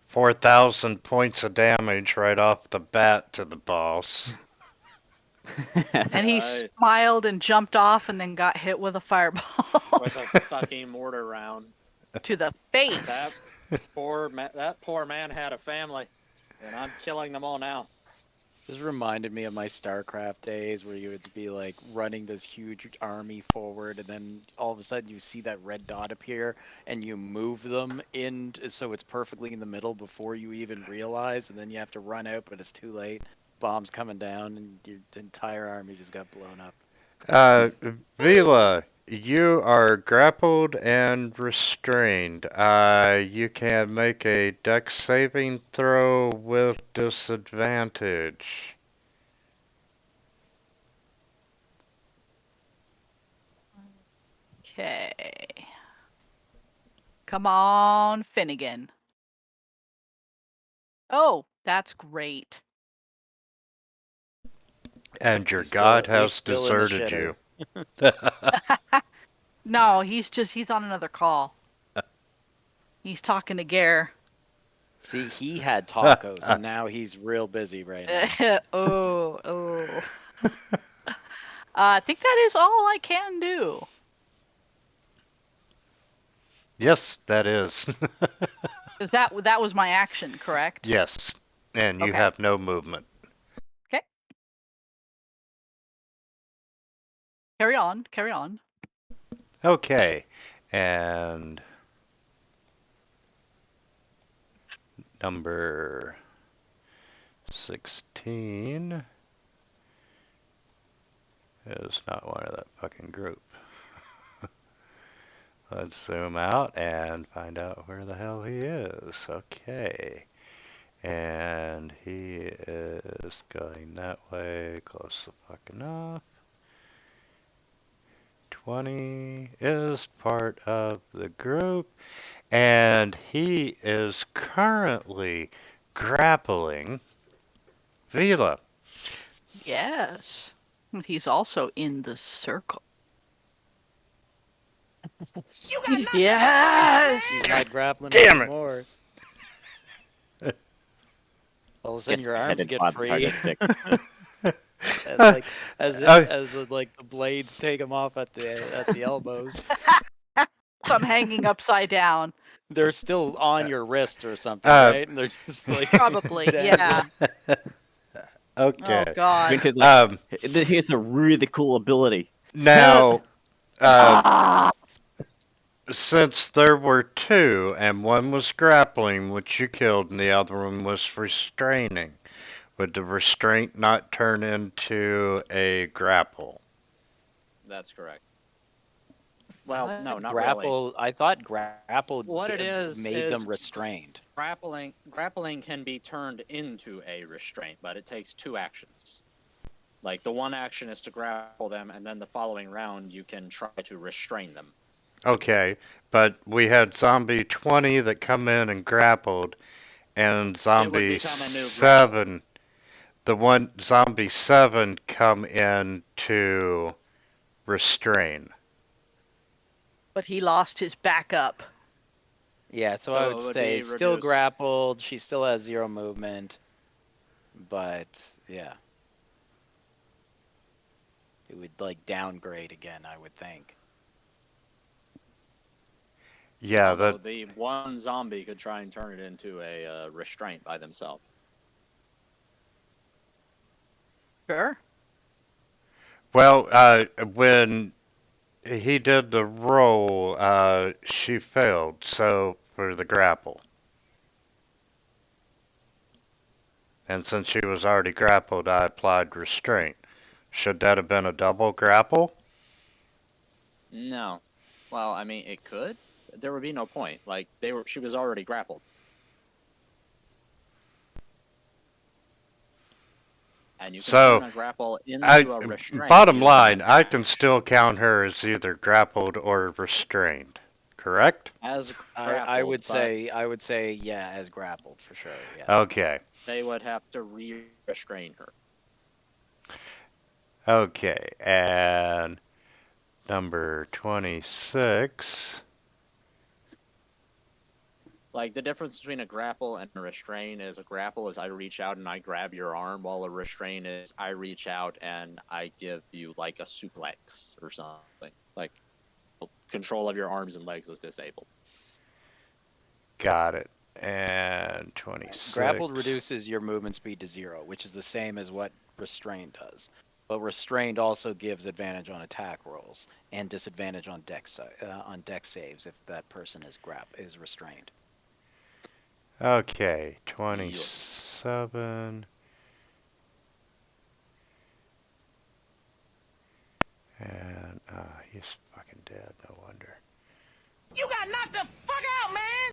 4,000 points of damage right off the bat to the boss. And he Right. smiled and jumped off and then got hit with a fireball With a fucking mortar round. to the face. That poor man had a family, and I'm killing them all now. Just reminded me of my StarCraft days where you would be like running this huge army forward and then all of a sudden you see that red dot appear and you move them in so it's perfectly in the middle before you even realize, and then you have to run out but it's too late. Bombs coming down and your entire army just got blown up. Vila, you are grappled and restrained. You can make a dex saving throw with disadvantage. Okay. Come on, Finnegan. Oh, that's great. And your He's god still- he's has still in the deserted shitter. you. No, he's on another call. He's talking to Gare. See, he had tacos and now he's real busy right now. oh. I think that is all I can do. Yes, that is. Because that was my action, correct? Yes, and you Okay. have no movement. Okay. Carry on, carry on. Okay, and number 16 is not one of that fucking group. Let's zoom out and find out where the hell he is. Okay. And he is going that way, close the fuck enough. 20 is part of the group, and he is currently grappling Vila. Yes. He's also in the circle. You got knocked Yes! He's not grappling Damn it. anymore. All of a sudden, Gets your arms beheaded get by the free. pogo stick. as like as it, Uh, as the blades take him off at the elbows. So I'm hanging upside down. They're still on your wrist or something, uh, right? And they're just like Probably, yeah. okay. Oh God. Winter's like, Um, here's a really cool ability. now, uh, Ah! since there were two, and one was grappling, which you killed, and the other one was restraining, would the restraint not turn into a grapple? That's correct. Well, no, not really. grapple. I thought grapple What it is made them restrained. Grappling can be turned into a restraint, but it takes two actions. Like the one action is to grapple them, and then the following round you can try to restrain them. Okay, but we had zombie 20 that come in and grappled, and zombie become a new 7, the one zombie 7 come in to restrain. But he lost his backup. Yeah, so So I it would would stay be still reduced. grappled. She still has 0 movement, but yeah, it would like downgrade again. I would think. Yeah, Although that the one zombie could try and turn it into a restraint by themselves. Sure. well, when he did the roll, she failed. So for the grapple, and since she was already grappled, I applied restraint. Should that have been a double grapple? No. Well, I mean, it could. There would be no point. Like she was already grappled. And you can So, turn a grapple into a restraint. bottom using line, a I can dash. still count her as either grappled or restrained. Correct? As I grappled, would but say yeah, as grappled for sure. Yeah. Okay. they would have to restrain her. Okay. And number 26. Like the difference between a grapple and a restrain is a grapple is I reach out and I grab your arm, while a restrain is I reach out and I give you like a suplex or something. Like control of your arms and legs is disabled. Got it. And 26. Grappled reduces your movement speed to 0, which is the same as what restrained does. But restrained also gives advantage on attack rolls and disadvantage on deck saves if that person is restrained. Okay. 27. And he's fucking dead. No wonder. You got knocked the fuck out, man!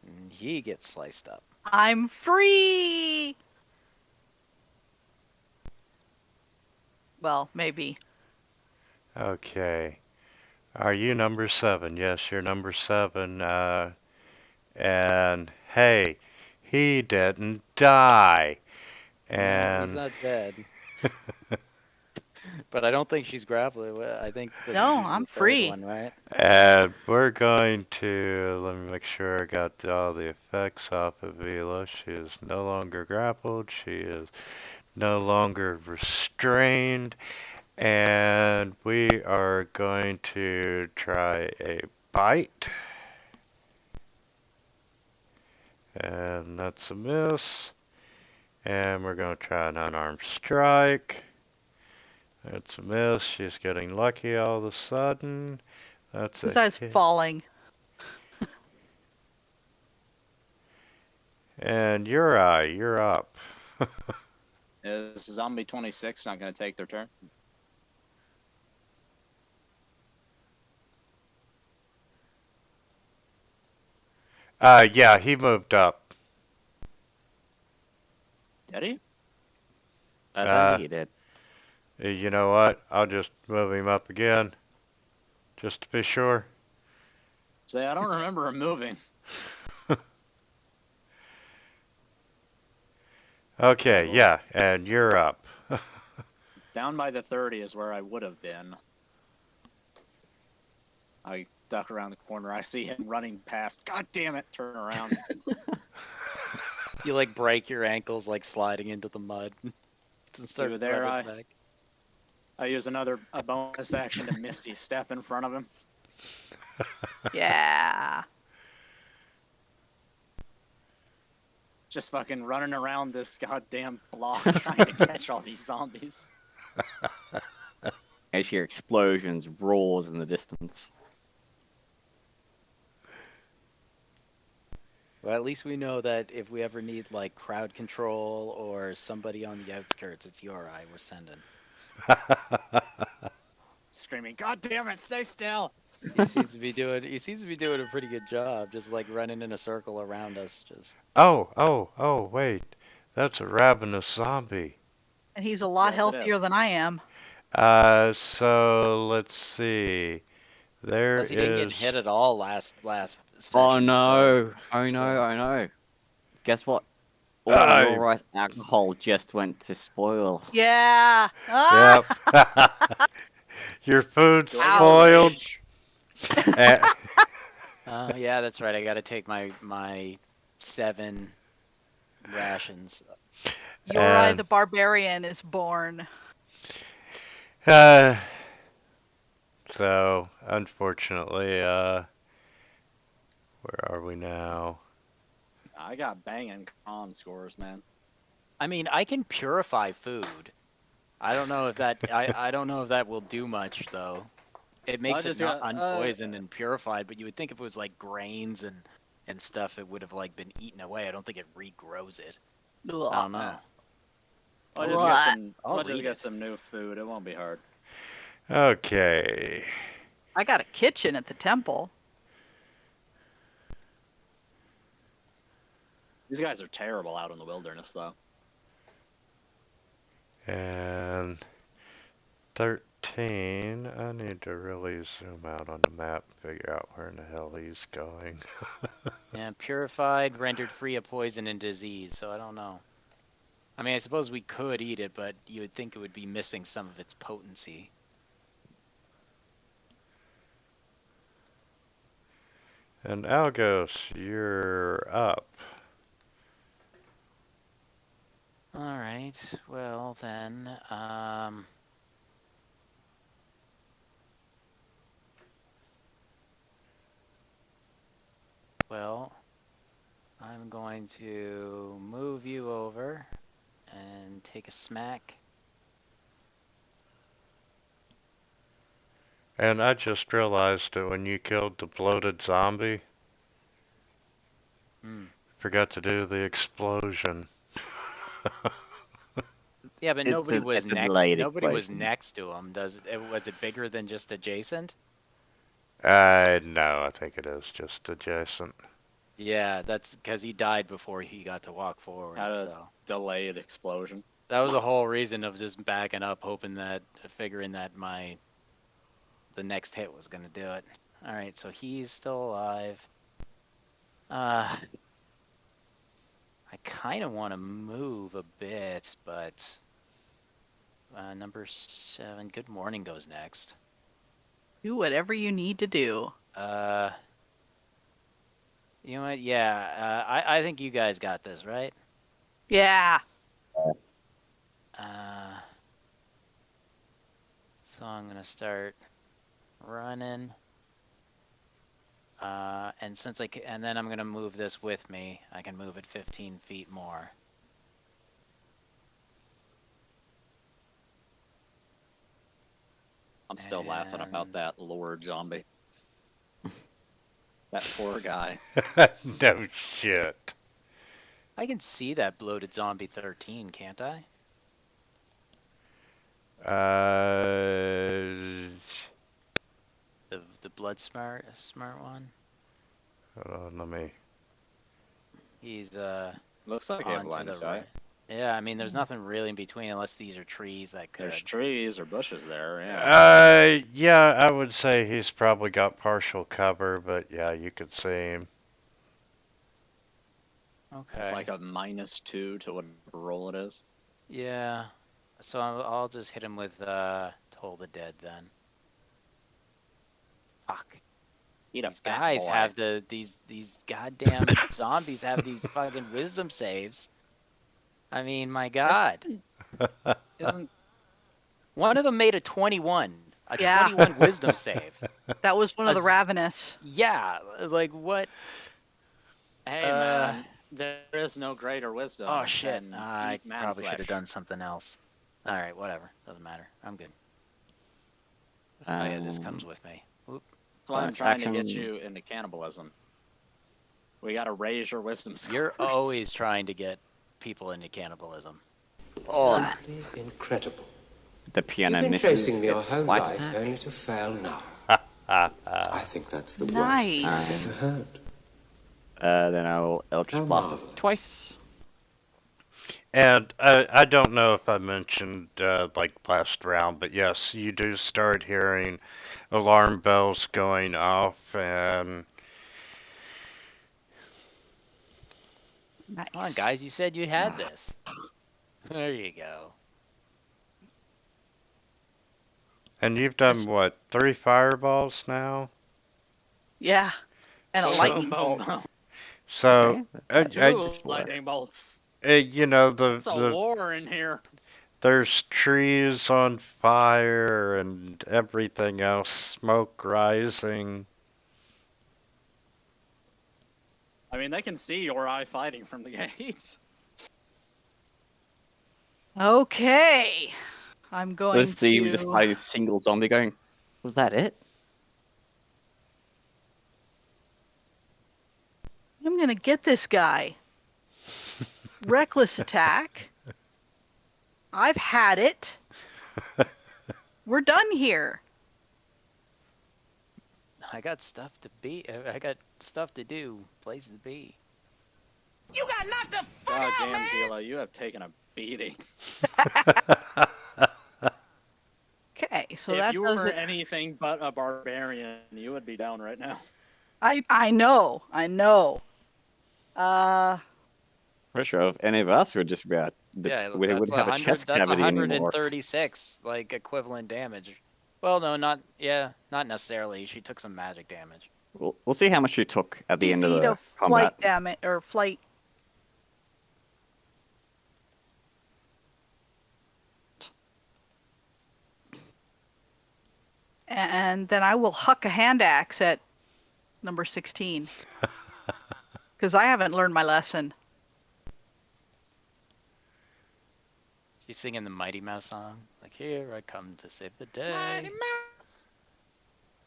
And he gets sliced up. I'm free. Well, maybe. Okay. Are you number 7? Yes, you're number 7. And hey, he didn't die. No, he's And not dead. But I don't think she's grappling. I think that No, she's I'm the third free. one, right? and we're going to let me make sure I got all the effects off of Vila. She is no longer grappled. She is no longer restrained. And we are going to try a bite. And that's a miss. And we're going to try an unarmed strike. That's a miss. She's getting lucky all of a sudden. That's a Besides hit. falling. And you're up. Is zombie 26 not going to take their turn? Yeah, he moved up. Did he? I don't think he did. You know what? I'll just move him up again. Just to be sure. Say, I don't remember him moving. Okay, Well, yeah, and you're up. Down by the 30 is where I would have been. I duck around the corner. I see him running past. God damn it! Turn around. You like break your ankles like sliding into the mud. Just start You there, running back. I use a bonus action to Misty step in front of him. Yeah. Just fucking running around this goddamn block trying to catch all these zombies. As you hear explosions, roars in the distance. Well, at least we know that if we ever need like crowd control or somebody on the outskirts, it's URI we're sending. Screaming, God damn it, stay still! He seems to be doing a pretty good job, just like running in a circle around us. Just Oh, wait. That's a ravenous zombie. And he's a lot Yes, it healthier is. than I am. So let's see. There plus he didn't get is. hit at all last session. Oh no! So, Oh no! so- Oh no! Guess what? All I- your rice alcohol just went to spoil. Yeah. Yep. Your food's Do I get to spoiled. rage? Eh, yeah, that's right. I got to take my 7 rations. Uri And- the barbarian is born. So, unfortunately, where are we now? I got banging con scores, man. I mean, I can purify food. I don't know if that I don't know if that will do much though. It makes it just not got, unpoisoned and purified, but you would think if it was like grains and stuff, it would have like been eaten away. I don't think it regrows it. I don't know. I'll just Blah. get some. I'll I'll just read get it. some new food. It won't be hard. Okay. I got a kitchen at the temple. These guys are terrible out in the wilderness, though. And 13. I need to really zoom out on the map and figure out where in the hell he's going. Yeah, purified, rendered free of poison and disease. So I don't know. I mean, I suppose we could eat it, but you would think it would be missing some of its potency. And Algos, you're up. All right. Well then, well, I'm going to move you over and take a smack. And I just realized that when you killed the bloated zombie, forgot to do the explosion. Yeah, but It's nobody a- was it's a next. delayed Nobody was explosion. next to him. Was it bigger than just adjacent? No, I think it is just adjacent. Yeah, that's because he died before he got to walk forward. Had a So delayed explosion. that was the whole reason of just backing up, figuring that the next hit was gonna do it. All right, so he's still alive. I kind of want to move a bit, but number 7, Good Morning, goes next. Do whatever you need to do. You know what? Yeah, I think you guys got this, right? Yeah. So I'm gonna start running. And then I'm gonna move this with me. I can move it 15 feet more. I'm still laughing about And- that Lord zombie. That poor guy. No shit. I can see that bloated zombie 13, can't I? The blood smart one. Hold on, let me. He's Looks like you have on to line the of sight. right. Yeah, I mean, there's nothing really in between unless these are trees that could. There's trees or bushes there. Yeah. Yeah, I would say he's probably got partial cover, but yeah, you could see him. Okay. It's like a -2 to whatever roll it is. Yeah. So I'll just hit him with Toll the Dead then. Fuck. Eat a these fat guys boy. have these goddamn zombies have these fucking wisdom saves. I mean, my God. Isn't One of them made a 21. A Yeah. 21 wisdom save. That was one of the A z- ravenous. Yeah, like what? hey man, there is no greater wisdom. Oh shit. Than I eat man probably flesh. should have done something else. All right, whatever. Doesn't matter. I'm good. Oh yeah, this comes with me. Oop. That's why I'm bonus trying to get action. you into cannibalism. We gotta raise your wisdom scores. You're always trying to get people into cannibalism. Oh, Simply incredible. the piano You've been misses tracing me your its whole light life attack. only to fail now. I think that's the worst Nice. I've ever heard. Then I will Eldritch How Blast marvelous. twice. And I don't know if I mentioned like last round, but yes, you do start hearing alarm bells going off, and Nice. Come on, guys. You said you had this. There you go. you've done what, 3 fireballs now? Yeah. And a Boom, lightning boom, bolt. boom. So That's I, Two four. lightning bolts. you know It's a war in here. there's trees on fire and everything else, smoke rising. I mean, they can see your eye fighting from the gates. Okay. I'm going Let's see you just to. fight a single zombie going, was that it? I'm going to get this guy. Reckless attack. I've had it. We're done here. I got stuff to be. I got stuff to do. Places to be. You got knocked the fuck God out, damn, man. Zila, you have taken a beating. Okay, so if that you does were it. anything but a barbarian, you would be down right now. I know. For sure, if any of us would just be out, Yeah, we that's would have a 100. chest That's cavity anymore. 136 like equivalent damage. Well, no, not not necessarily. She took some magic damage. We'll see how much you took at the end of feet the of combat. flight damage or flight. And then I will huck a hand axe at number 16. Because I haven't learned my lesson. She's singing the Mighty Mouse song. Like, here I come to save the day. Mighty Mouse.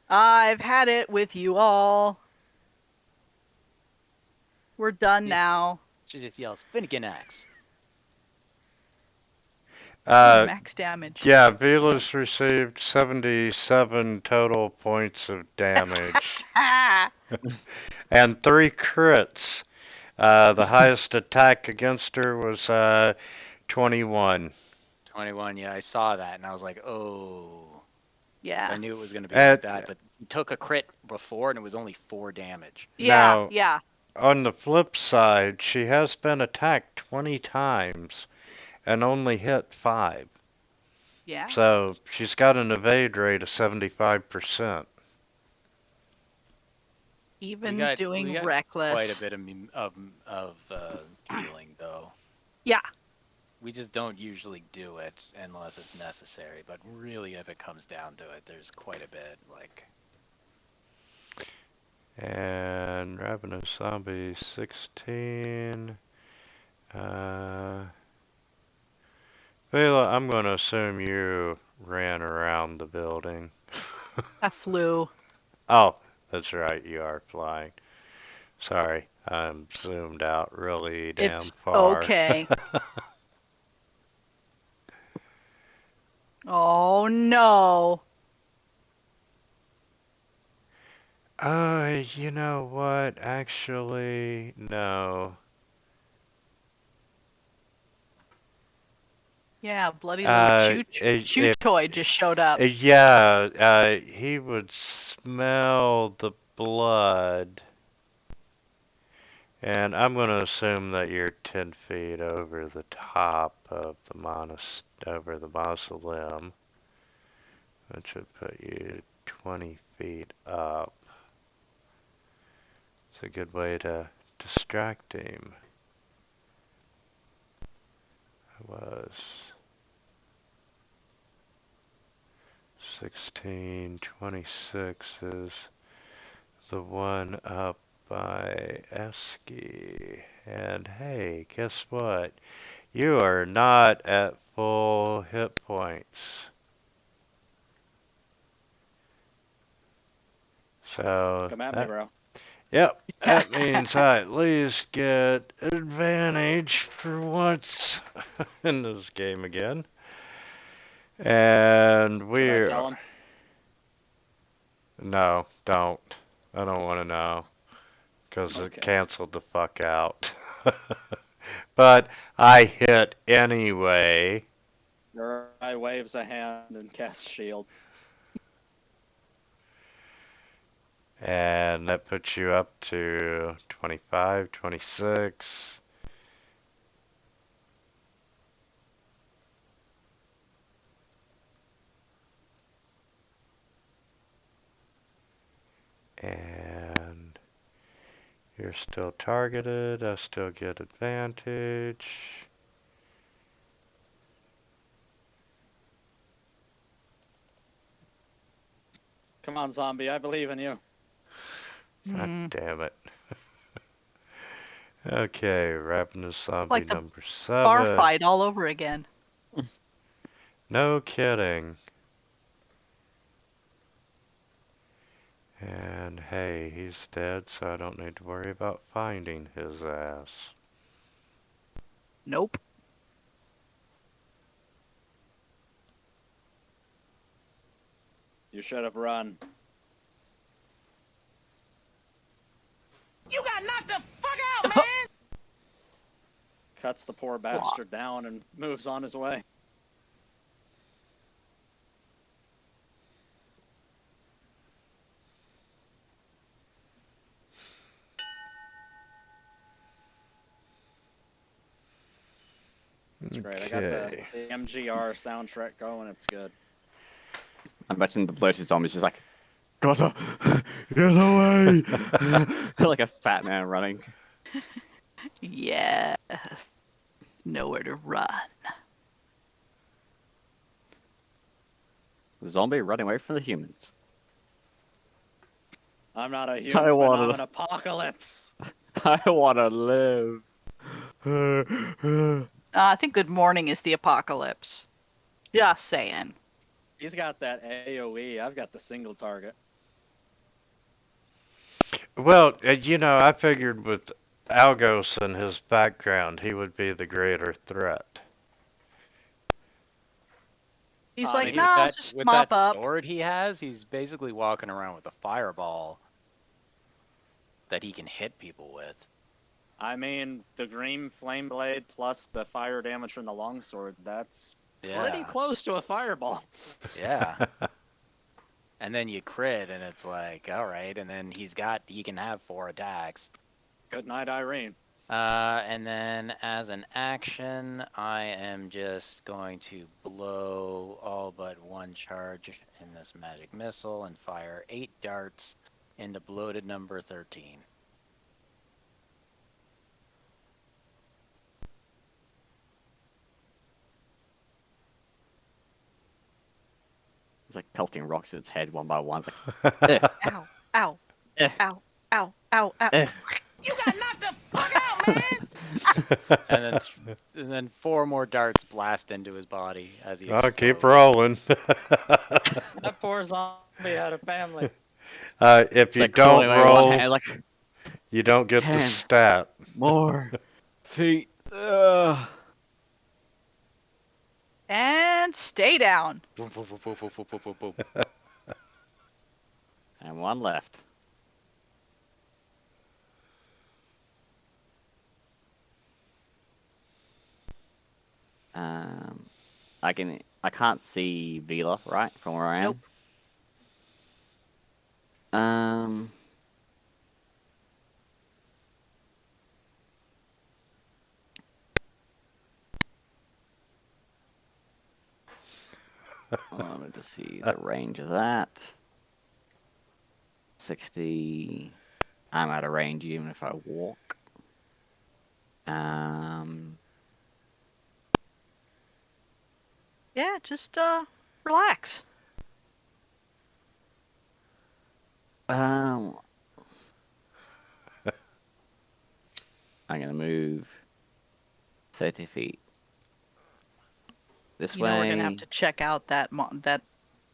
I've had it with you all. We're done Yeah. now. She just yells, Finnegan axe. Max damage. Yeah, Velas received 77 total points of damage Ah! and 3 crits. The highest attack against her was 21. 21, yeah, I saw that, and I was like, oh. Yeah. I knew it was going to be like At- that, but you took a crit before, and it was only 4 damage. Yeah, Now- yeah. On the flip side, she has been attacked 20 times and only hit 5. Yeah. So she's got an evade rate of 75%. Even we got doing quite reckless. a bit of healing, though. Yeah. We just don't usually do it unless it's necessary, but really, if it comes down to it, there's quite a bit, like... And Ravenous Zombie 16. Vela, I'm going to assume you ran around the building. I flew. Oh, that's right, you are flying. Sorry, I'm zoomed out really damn It's far. okay. Oh no. You know what? Actually, no. Yeah, bloody little chew toy just showed up. Yeah, he would smell the blood. And I'm going to assume that you're 10 feet over the top of the over the mausoleum, which would put you 20 feet up. It's a good way to distract him. It was 1626 is the one up by Esky. And hey, guess what? You are not at full hit points. So Come at me, bro. Yep, that means I at least get advantage for once in this game again. And Should I we're... tell him? No, don't. I don't want to know. Because it Okay. canceled the fuck out. But I hit anyway. Guy waves a hand and casts shield. And that puts you up to 25, 26. And you're still targeted. I still get advantage. Come on, zombie. I believe in you. God damn it. Okay, wrapping the zombie Like the number bar 7. fight all over again. No kidding. And hey, he's dead, so I don't need to worry about finding his ass. Nope. You should have run. You got knocked the fuck out, man! Cuts the poor bastard down and moves on his way. That's great. I got the MGR soundtrack going. It's good. I'm imagining the bloated zombie's just like, gotta get away! Like a fat man running. Yes. Nowhere to run. The zombie running away from the humans. I'm not a human, I'm an apocalypse. I wanna live. I think good morning is the apocalypse. Just saying. He's got that AoE. I've got the single target. Well, you know, I figured with Algos and his background, he would be the greater threat. He's I like, mean, no, With just with mop that up. sword he has, he's basically walking around with a fireball that he can hit people with. I mean, the green flame blade plus the fire damage from the longsword, that's pretty Yeah. close to a fireball. Yeah. And then you crit, and it's like, all right. And then he can have 4 attacks. Good night, Irene. And then as an action, I am just going to blow all but 1 charge in this magic missile and fire 8 darts into bloated number 13. It's like pelting rocks at its head one by one. It's like, eh, Ow, ow, eh, ow, ow, ow, ow. eh. You got knocked the fuck out, man! And then 4 more darts blast into his body as he I'll keep explodes. rolling. That poor zombie had a family. If It's you like crawling don't away one roll, hand, like, you don't get the 10 stat. more feet. And stay down. And 1 left. I can't see Vila, right, from where I am. Nope. I wanted to see the range of that. 60. I'm out of range even if I walk. Yeah, just relax. I'm gonna move 30 feet this You know we're gonna have way. to check out that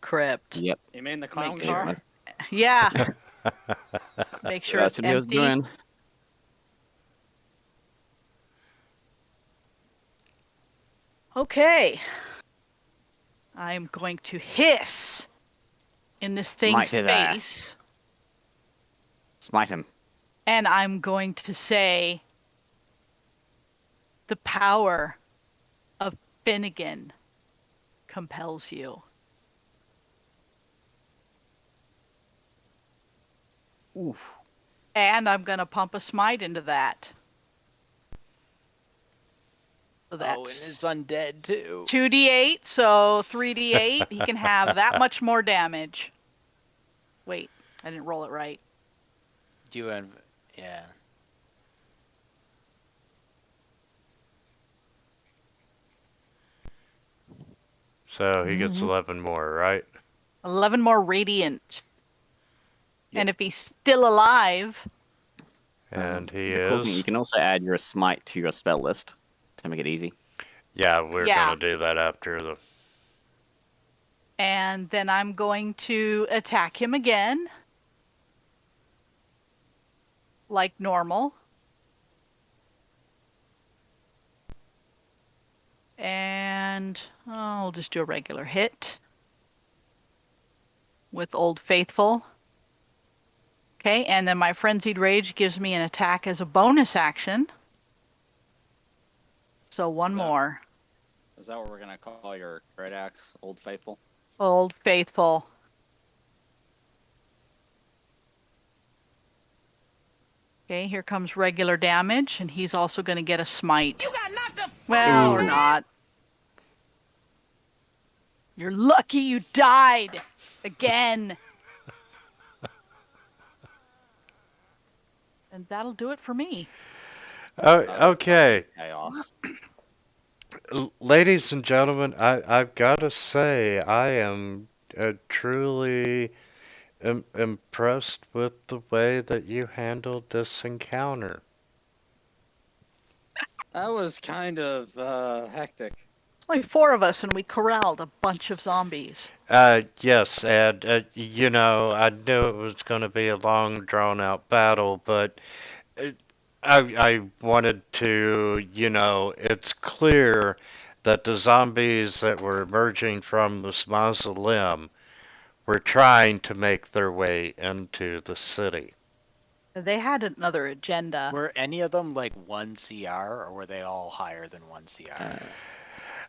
crypt. Yep. You mean the clown Make Get sure. car? Yeah. Make sure That's it's what he was empty. doing. Okay. I'm going to hiss in this thing's Smite his ass. face, Smite him. and I'm going to say, the power of Finnegan compels you. Oof. And I'm going to pump a smite into that. So Oh, and it's that's undead too. 2d8, so 3d8. He can have that much more damage. Wait, I didn't roll it right. Do you have? Yeah. So he gets 11 more, right? 11 more radiant. Yep. And if he's still alive, And he The cool thing, is. you can also add your smite to your spell list to make it easy. Yeah, we're Yeah. gonna do that after the. and then I'm going to attack him again. Like normal. And I'll just do a regular hit with Old Faithful. Okay, and then my Frenzied Rage gives me an attack as a bonus action. So one more. Is that what we're gonna call your great axe, Old Faithful? Old Faithful. Okay, here comes regular damage, and he's also going to get a smite. You got knocked the Well, Ooh. or not. You're lucky you died again. And that'll do it for me. Oh, okay. Chaos. Ladies and gentlemen, I've got to say, I am truly impressed with the way that you handled this encounter. That was kind of hectic. Only 4 of us, and we corralled a bunch of zombies. Yes, and you know, I knew it was going to be a long, drawn-out battle, but I wanted to, you know, it's clear that the zombies that were emerging from this mausoleum were trying to make their way into the city. They had another agenda. Were any of them like 1 CR, or were they all higher than 1 CR?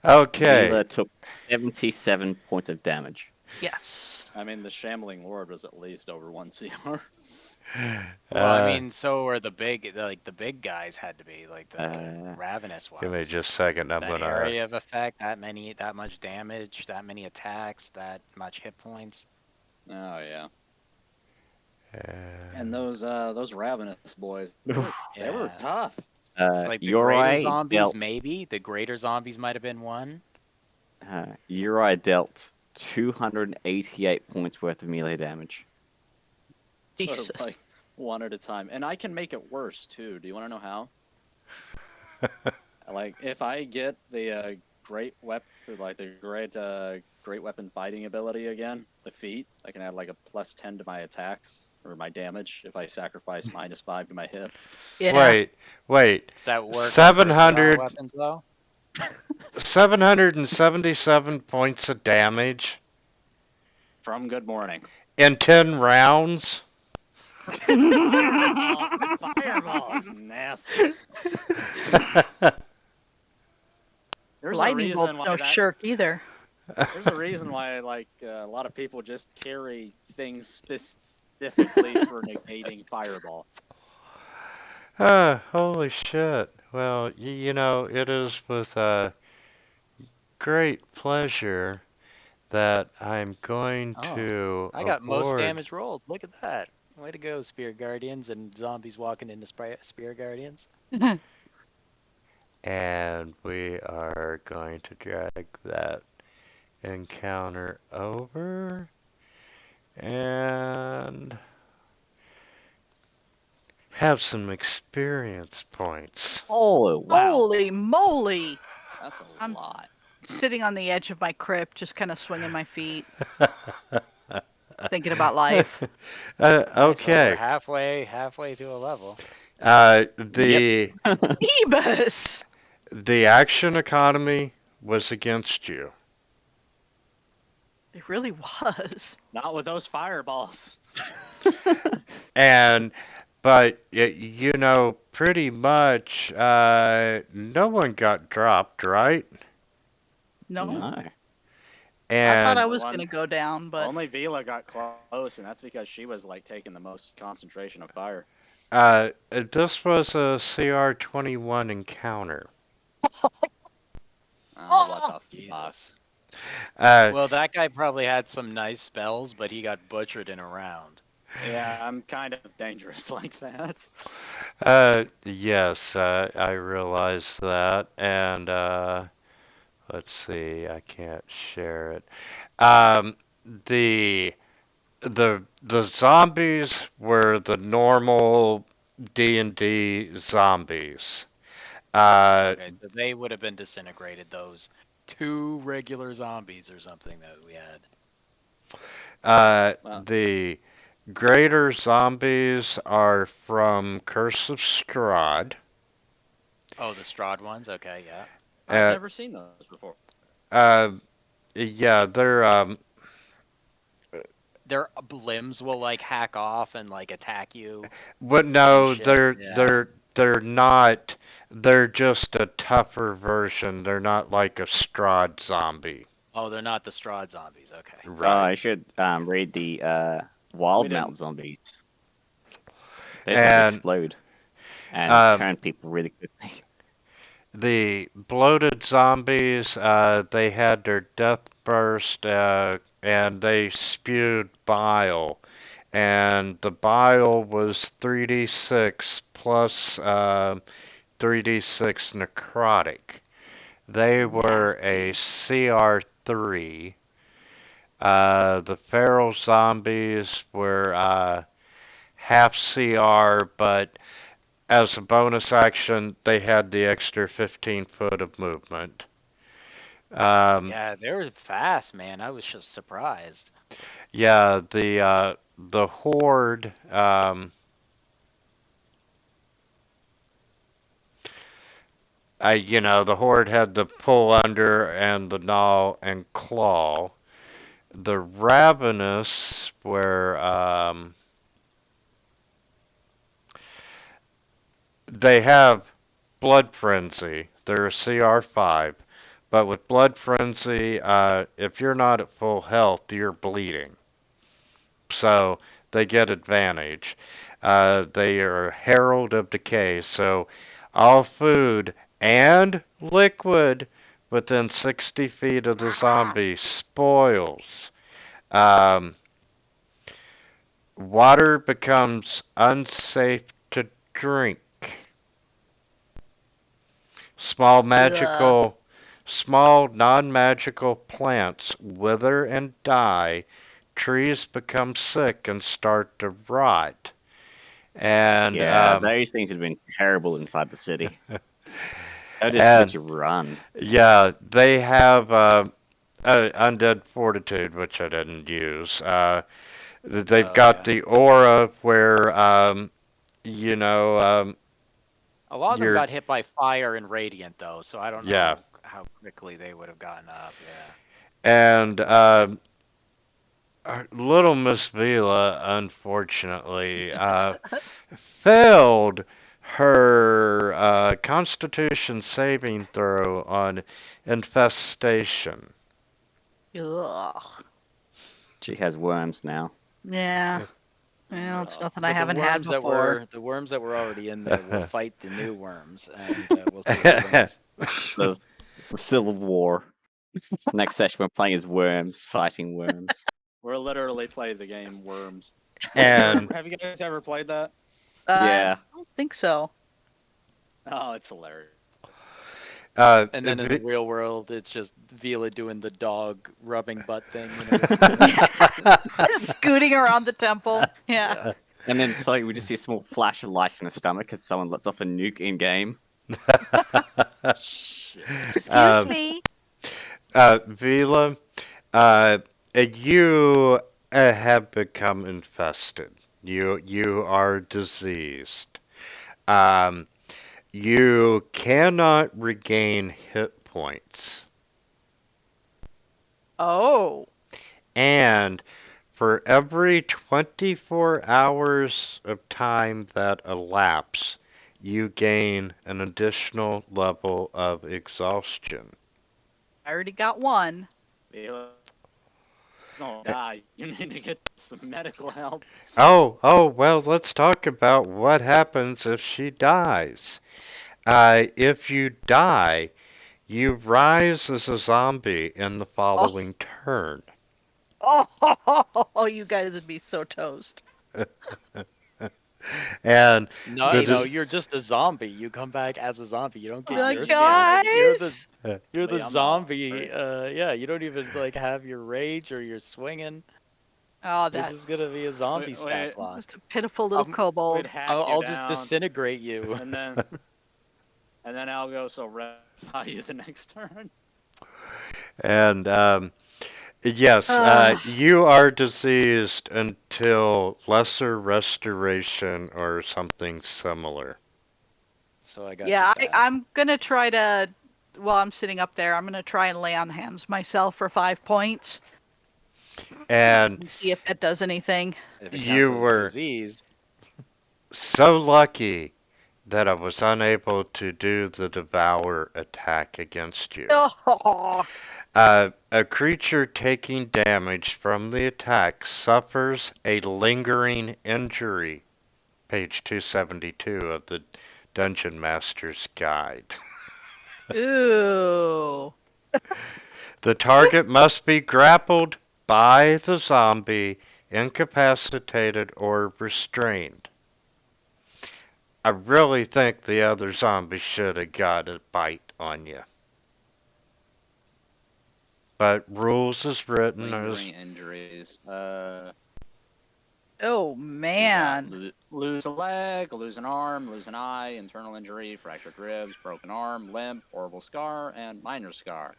Okay. Mila took 77 points of damage. Yes. I mean, the Shambling Lord was at least over 1 CR. Well, I mean, so were the big guys had to be like the ravenous ones. Give me just a second. I'm that gonna. area of effect, that much damage, that many attacks, that much hit points. Oh yeah. And those ravenous boys, they were tough. Like the greater zombies, maybe the greater zombies might have been one. Uri dealt 288 points worth of melee damage. Sort of like one at a time, and I can make it worse too. Do you want to know how? Like if I get the great weapon, like the great weapon fighting ability again, the feat, I can add like a +10 to my attacks or my damage if I sacrifice -5 to my hit. Yeah. Wait. Does that work 700 on weapons though? 777 points of damage From Good Morning. in 10 rounds. Fireball is nasty. There's Lightning a bolt reason why no that's, shirk either. There's a reason why like a lot of people just carry things specifically for negating fireball. Holy shit. Well, you know, it is with great pleasure that I'm going to I got most award damage rolled. Look at that. Way to go, Spear Guardians, and zombies walking into Spear Guardians. And we are going to drag that encounter over and have some experience points. Oh, wow. Holy moly! That's a I'm- lot. Sitting on the edge of my crypt, just kind of swinging my feet, thinking about life. Nice, well, Okay. we're halfway to a level. The Phoebus! the action economy was against you. It really was. Not with those fireballs. But you know, pretty much no one got dropped, right? No. No. I And thought I The was one- gonna go down, but Only Vila got close, and that's because she was like taking the most concentration of fire. this was a CR-21 encounter. Oh, what the fuck? Jesus. Uh, Well, that guy probably had some nice spells, but he got butchered in a round. Yeah, I'm kind of dangerous like that. yes, I realize that, and let's see, I can't share it. Um, the the zombies were the normal D&D zombies. Okay, so they would have been disintegrated, those 2 regular zombies or something that we had. Wow. The greater zombies are from Curse of Strahd. Oh, the Strahd ones? Okay, yeah. I've Uh, never seen those before. yeah, Their limbs will, like, hack off and, like, attack you. but no, shit, they're not. They're just a tougher version. They're not like a Strahd zombie. Oh, they're not the Strahd zombies, okay. Oh, Right. I should read the wild We didn't- mount zombies. Those ones explode and turn people really quickly. The bloated zombies, they had their death burst, and they spewed bile. And the bile was 3d6 plus 3d6 necrotic. They were a CR3. The feral zombies were half CR, but as a bonus action, they had the extra 15 foot of movement. Yeah, they were fast, man. I was just surprised. Yeah, the horde. The horde had the pull under and the gnaw and claw. The ravenous were they have blood frenzy. They're a CR5. But with blood frenzy, if you're not at full health, you're bleeding. So they get advantage. They are herald of decay. So all food and liquid within 60 feet of the zombie spoils. Water becomes unsafe to drink. Small non-magical plants wither and die. Trees become sick and start to rot. And Yeah, those things would have been terrible inside the city. They'll just and let you run. yeah, they have undead fortitude, which I didn't use. They've got the aura where A lot of them you're got hit by fire and radiant, though, so I don't know Yeah. how quickly they would have gotten up. Yeah. and little Miss Vila, unfortunately, failed her Constitution saving throw on infestation. ugh. She has worms now. Yeah. Well, it's nothing I But haven't had before. The worms that were already in there will fight the new worms, and we'll see who wins. It's a civil war. Next session we're playing is worms fighting worms. We're literally playing the game Worms. And Have you guys ever played that? Yeah. I don't think so. Oh, it's hilarious. And then in the real world, it's just Vila doing the dog rubbing butt thing. Scooting around the temple. Yeah. And then suddenly we just see a small flash of light in his stomach as someone lets off a nuke in game. Shit. Excuse me. Vila, you have become infested. You are diseased. Um, you cannot regain hit points. Oh. And for every 24 hours of time that elapse, you gain an additional level of exhaustion. I already got one. Don't die. You need to get some medical help. Well, let's talk about what happens if she dies. If you die, you rise as a zombie in the following turn. Oh, you guys would be so toast. And No, you're just a zombie. You come back as a zombie. You don't get Like, your guys. skin. You're the Lee, I'm zombie. not Yeah, you don't even like have your rage or your swinging. Oh, You're that just gonna be a zombie stat block. just a pitiful little kobold. We'd hack I'll you just down, disintegrate you. and then I'll go so rectify you the next turn. And yes, you are diseased until lesser restoration or something similar. So I got Yeah, you back. I'm gonna try to. While I'm sitting up there, I'm gonna try and lay on hands myself for 5 points And and see if that does anything. If it you counts as were disease. so lucky that I was unable to do the devour attack against you. Oh, A creature taking damage from the attack suffers a lingering injury. Page 272 of the Dungeon Master's Guide. ooh. The target must be grappled by the zombie, incapacitated, or restrained. I really think the other zombie should have got a bite on you. But rules is written as Lingering injuries. Oh We got man. lose a leg, lose an arm, lose an eye, internal injury, fractured ribs, broken arm, limp, horrible scar, and minor scar.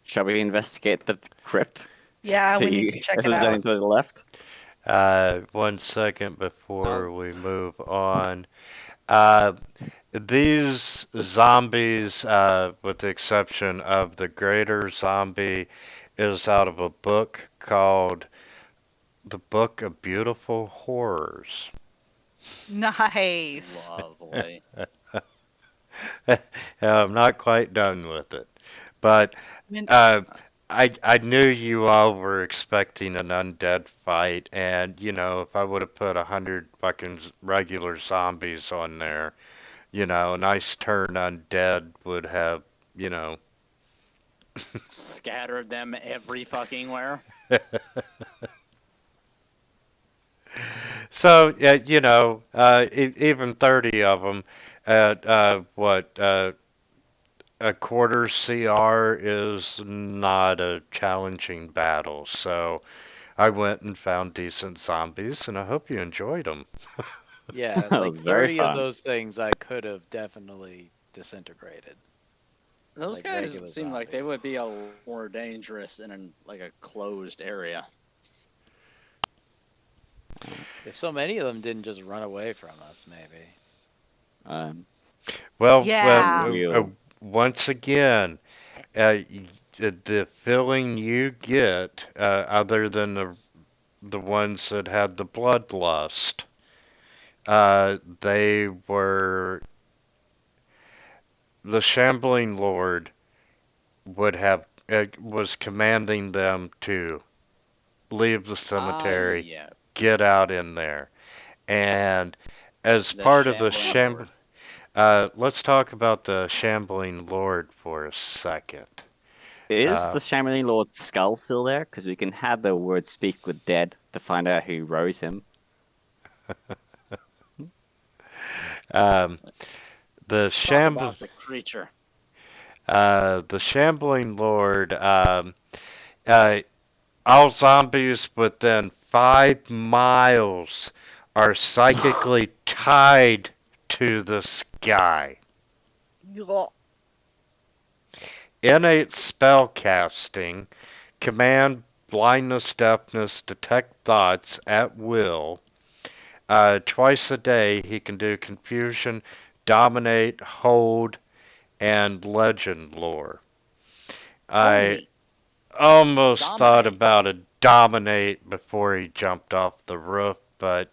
Shall we investigate the crypt? Yeah, we need to See check if it there's out. anything to the left? 1 second before Oh. we move on. These zombies, with the exception of the greater zombie, is out of a book called The Book of Beautiful Horrors. Nice. Lovely. I'm not quite done with it. But mean- I knew you all were expecting an undead fight, and you know, if I would have put 100 fucking regular zombies on there, you know, a nice turn undead would have, you know. Scattered them every fucking where. So, you know, even 30 of them at a quarter CR is not a challenging battle. So I went and found decent zombies, and I hope you enjoyed them. Yeah, That like was very 30 of fun. those things I could have definitely disintegrated. Those Like guys regular seem like zombie. they would be a more dangerous in like a closed area. If so many of them didn't just run away from us, maybe. Well, Yeah. once again, the feeling you get, other than the ones that had the bloodlust, they were the shambling lord would have was commanding them to leave the cemetery, Yes. get out in there, and as The part of the shambling let's talk about the shambling lord for a second. Is the Shambling Lord's skull still there? Because we can have the word speak with dead to find out who rose him. The Let's talk about the creature. the Shambling Lord, all zombies within 5 miles are psychically tied to this guy. Innate spell casting, command, blindness, deafness, detect thoughts at will. Twice a day he can do confusion, dominate, hold, and legend lore. I almost thought Dominate. about a dominate before he jumped off the roof, but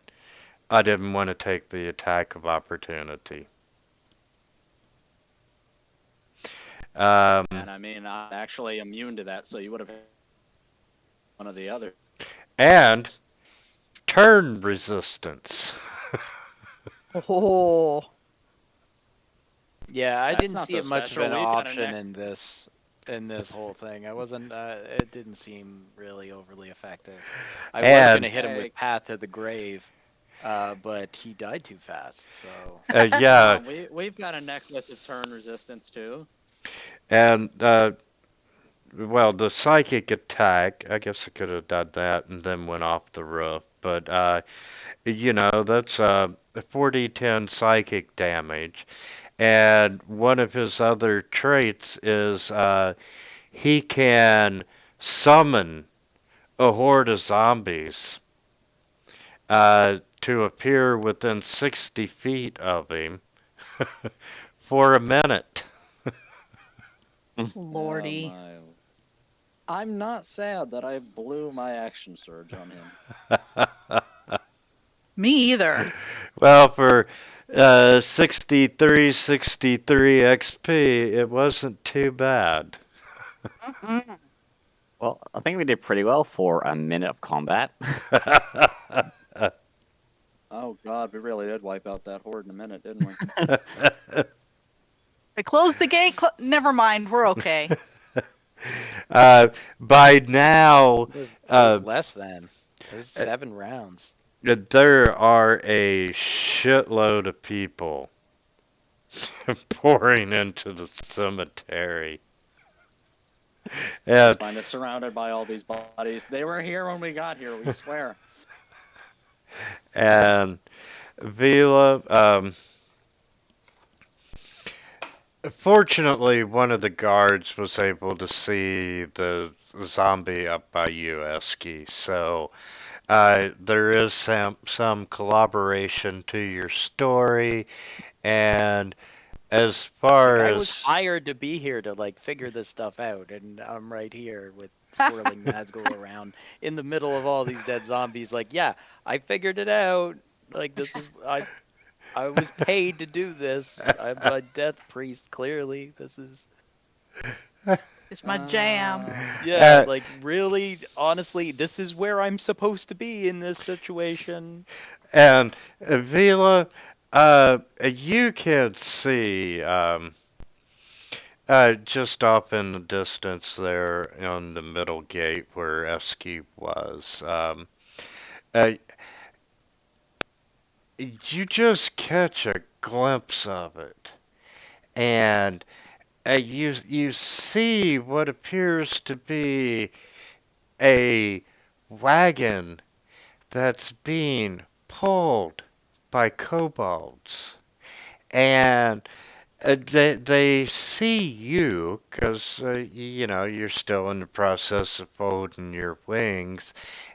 I didn't want to take the attack of opportunity. And I mean, I'm actually immune to that, so you would have one of the other. And turn resistance. Oh. Yeah, I That's didn't not see so it much special. of an We've got a option neck- in this whole thing. I wasn't. It didn't seem really overly effective. I was And gonna hit him with Path to the Grave, but he died too fast. So yeah, we've got a necklace of turn resistance too. and well, the psychic attack, I guess I could have done that and then went off the roof, but that's 4d10 psychic damage. And one of his other traits is he can summon a horde of zombies to appear within 60 feet of him for a minute. Lordy. I'm not sad that I blew my action surge on him. Me either. Well, for 63 XP, it wasn't too bad. Well, I think we did pretty well for a minute of combat. Oh god, we really did wipe out that horde in a minute, didn't we? I closed the gate. Never mind. We're okay. By now, it was less than. There's 7 rounds. There are a shitload of people pouring into the cemetery. Just find us surrounded by all these bodies. They were here when we got here, we swear. And Vila, fortunately, one of the guards was able to see the zombie up by you, Esky. So there is some collaboration to your story, and as far I as was hired to be here to figure this stuff out, and I'm right here with swirling Nazgul around in the middle of all these dead zombies. Yeah, I figured it out. This is I was paid to do this. I'm a death priest. Clearly, this is. It's my jam. Yeah, really, honestly, this is where I'm supposed to be in this situation. And Vila, you can see just off in the distance there on the middle gate where Esky was. You just catch a glimpse of it, and you see what appears to be a wagon that's being pulled by kobolds. And they see you because you're still in the process of folding your wings,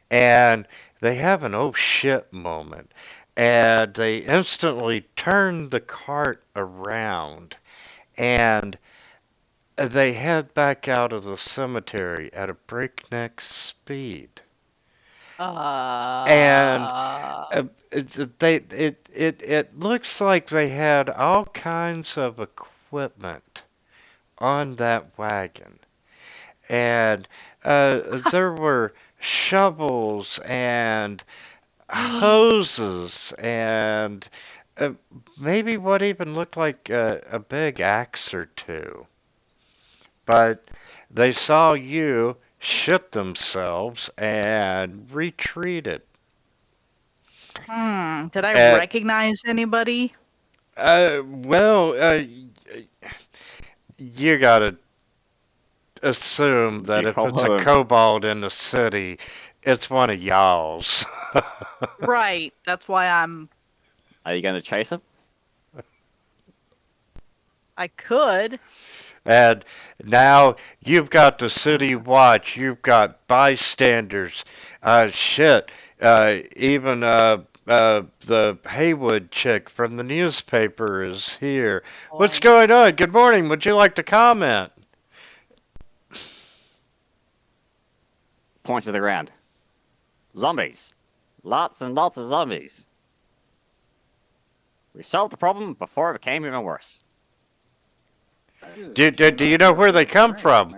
and they have an oh shit moment, and they instantly turn the cart around, and they head back out of the cemetery at a breakneck speed. And it looks like they had all kinds of equipment on that wagon, and there were shovels and hoses and maybe what even looked like a big axe or two. But They saw you shit themselves and retreated. Did I And, recognize anybody? well, you gotta assume that You if it's a follow him. kobold in the city, it's one of y'all's. Right. That's why Are you going to chase him? I could. And now you've got the city watch, you've got bystanders, shit, even the Haywood chick from the newspaper is here. What's Boy. going on? Good morning. Would you like to comment? Point to the ground. Zombies. Lots and lots of zombies. We solved the problem before it became even worse. Do you know where they come from?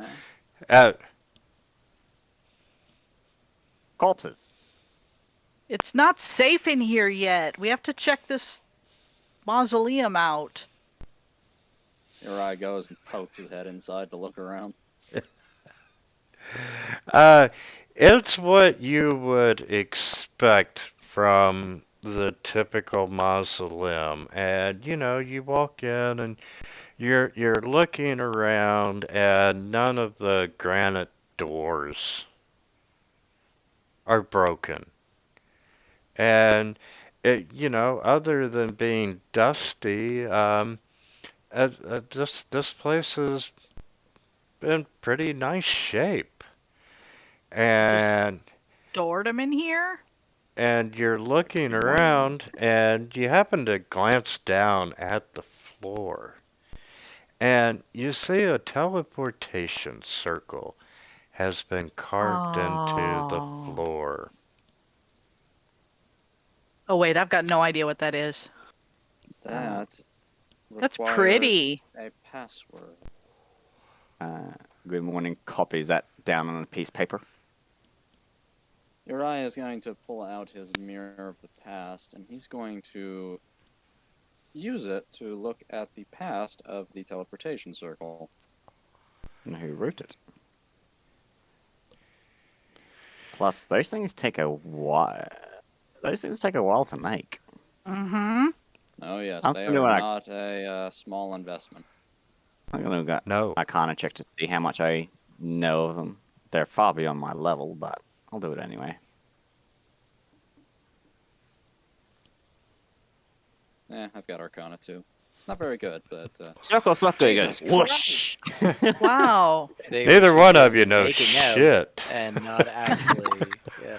Corpses. It's not safe in here yet. We have to check this mausoleum out. Uri goes and pokes his head inside to look around. It's what you would expect from the typical mausoleum. And you walk in and you're looking around and none of the granite doors are broken. And other than being dusty, this place is in pretty nice shape. And Stored them in here? and you're looking around and you happen to glance down at the floor. And you see a teleportation circle has been carved into the floor. Oh wait, I've got no idea what that is. That That's requires pretty. a password. Good morning. Copies that down on a piece of paper. Uriah is going to pull out his mirror of the past, and he's going to use it to look at the past of the teleportation circle. And who wrote it? Plus, those things take a while. Those things take a while to make. Mm-hmm. Oh yes, I'm they gonna are do not a small investment. I'm gonna go. No. I can't check to see how much I know of them. They're far beyond my level, but I'll do it anyway. I've got Arcana too. Not very good, but Circle's not good. Jesus Whoosh! Wow. They Neither were too one of busy you know making out shit. and not actually. Yeah.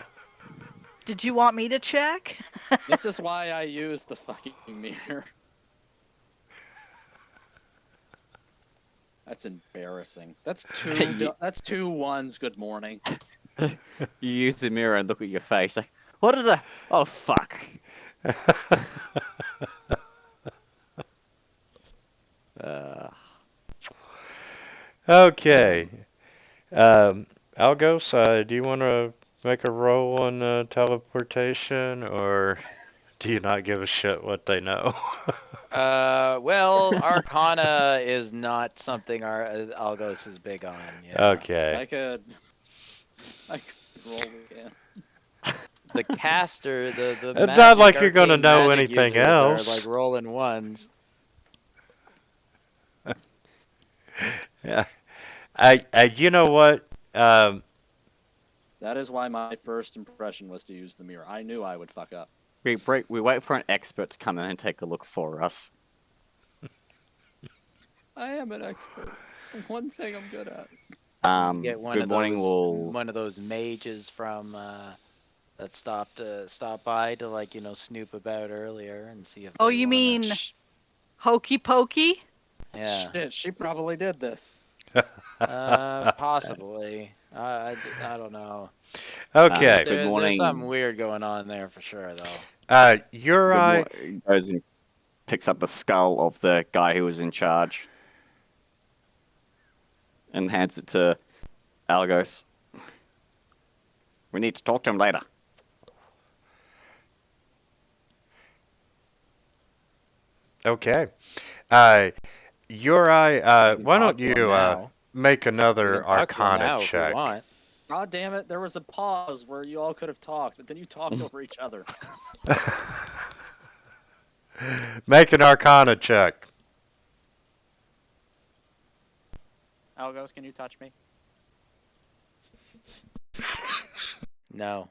Did you want me to check? this is why I use the fucking mirror. That's embarrassing. That's that's 2 ones. Good morning. You use the mirror and look at your face. Like, what did I? Oh fuck! Okay. Algos, do you want to make a roll on teleportation, or do you not give a shit what they know? Well, Arcana is not something Algos is big on. Yeah. Okay. I could roll again. The caster, the It's magic, not like you're gonna arcane know magic anything users else. are like rolling ones. Yeah. You know what? That is why my first impression was to use the mirror. I knew I would fuck up. We wait for an expert to come in and take a look for us. I am an expert. It's the one thing I'm good at. Get Good morning. one of those mages from that stopped by to snoop about earlier and see if. Oh, they you wanna- mean Hokey Pokey? Yeah. Shit, she probably did this. Possibly. I don't know. Okay. Good morning. There's something weird going on there for sure, though. Uri. Goes and picks up the skull of the guy who was in charge and hands it to Algos. We need to talk to him later. Okay. Uri, why don't you make We another can talk to him Arcana now if we check. want. God damn it! There was a pause where you all could have talked, but then you talked over each other. Make an Arcana check. Algos, can you touch me? No.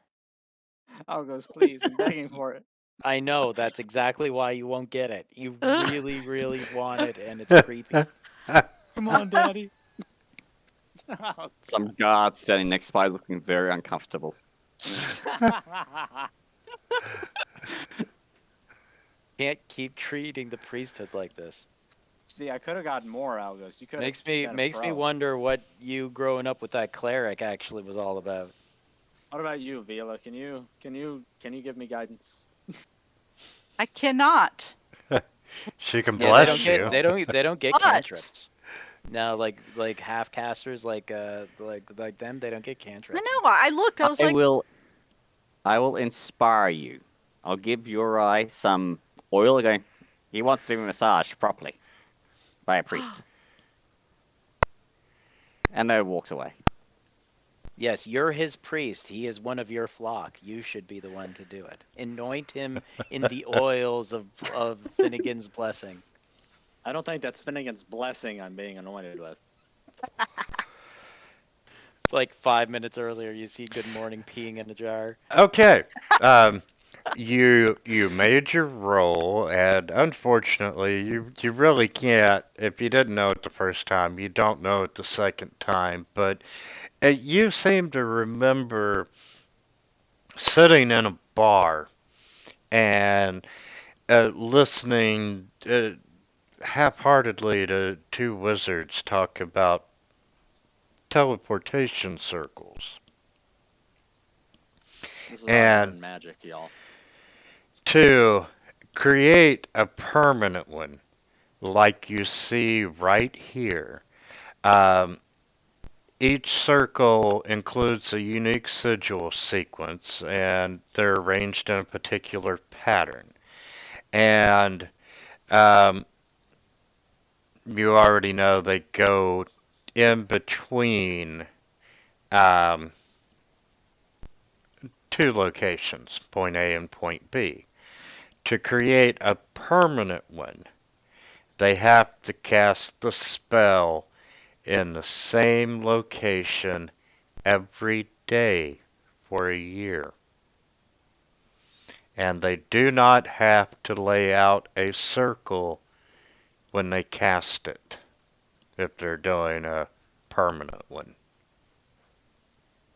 Algos, please, I'm begging for it. I know, that's exactly why you won't get it. You really, really want it, and it's creepy. Come on, Daddy. Oh, Some guard standing next by looking very uncomfortable. God. Can't keep treating the priesthood like this. See, I could have gotten more Algos. You could have Makes me wonder what you growing up with that cleric actually was all about. What about you, Vila? Can you give me guidance? I cannot. She can Yeah, bless you. they don't get But- cantrips. No, like half casters like them, they don't get cantrips. I know. I looked. I was like, I will inspire you. I'll give your eye some oil. Going, he wants to be massaged properly by a priest, and then walks away. Yes, you're his priest. He is one of your flock. You should be the one to do it. Anoint him in the oils of Finnegan's blessing. I don't think that's Finnegan's blessing I'm being anointed with. Like 5 minutes earlier, you see Good Morning peeing in a jar. Okay. You made your roll, and unfortunately, you really can't. If you didn't know it the first time, you don't know it the second time. But you seem to remember sitting in a bar and listening half-heartedly to two wizards talk about teleportation circles. This is how I And learn magic, y'all. to create a permanent one, like you see right here, um, each circle includes a unique sigil sequence, and they're arranged in a particular pattern. And you already know they go in between um, two locations, point A and point B. To create a permanent one, they have to cast the spell in the same location every day for a year. And they do not have to lay out a circle when they cast it if they're doing a permanent one.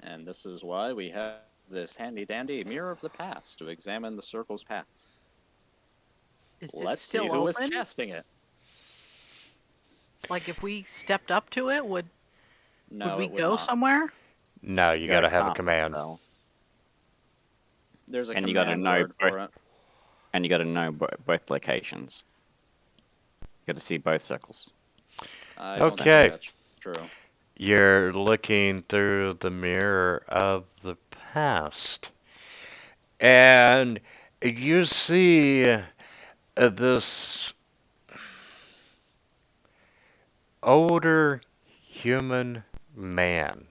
And this is why we have this handy-dandy mirror of the past to examine the circle's past. is it Let's still see who is open? casting it. Like, if we stepped up to it, would No, we it would go not. somewhere? No, you gotta gotta have a cast the command. spell. There's a And you gotta command know word for it. And you got to know both locations. You got to see both circles. I don't think Okay. that's true. You're looking through the mirror of the past. And you see this older human man.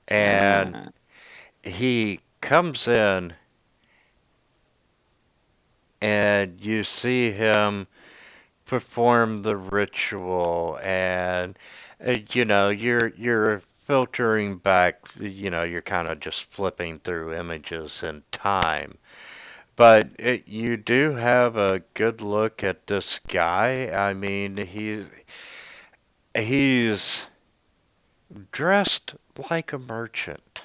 And Ah. he comes in and you see him perform the ritual, and you're filtering back, you're kind of just flipping through images in time. But you do have a good look at this guy. I mean, he's dressed like a merchant.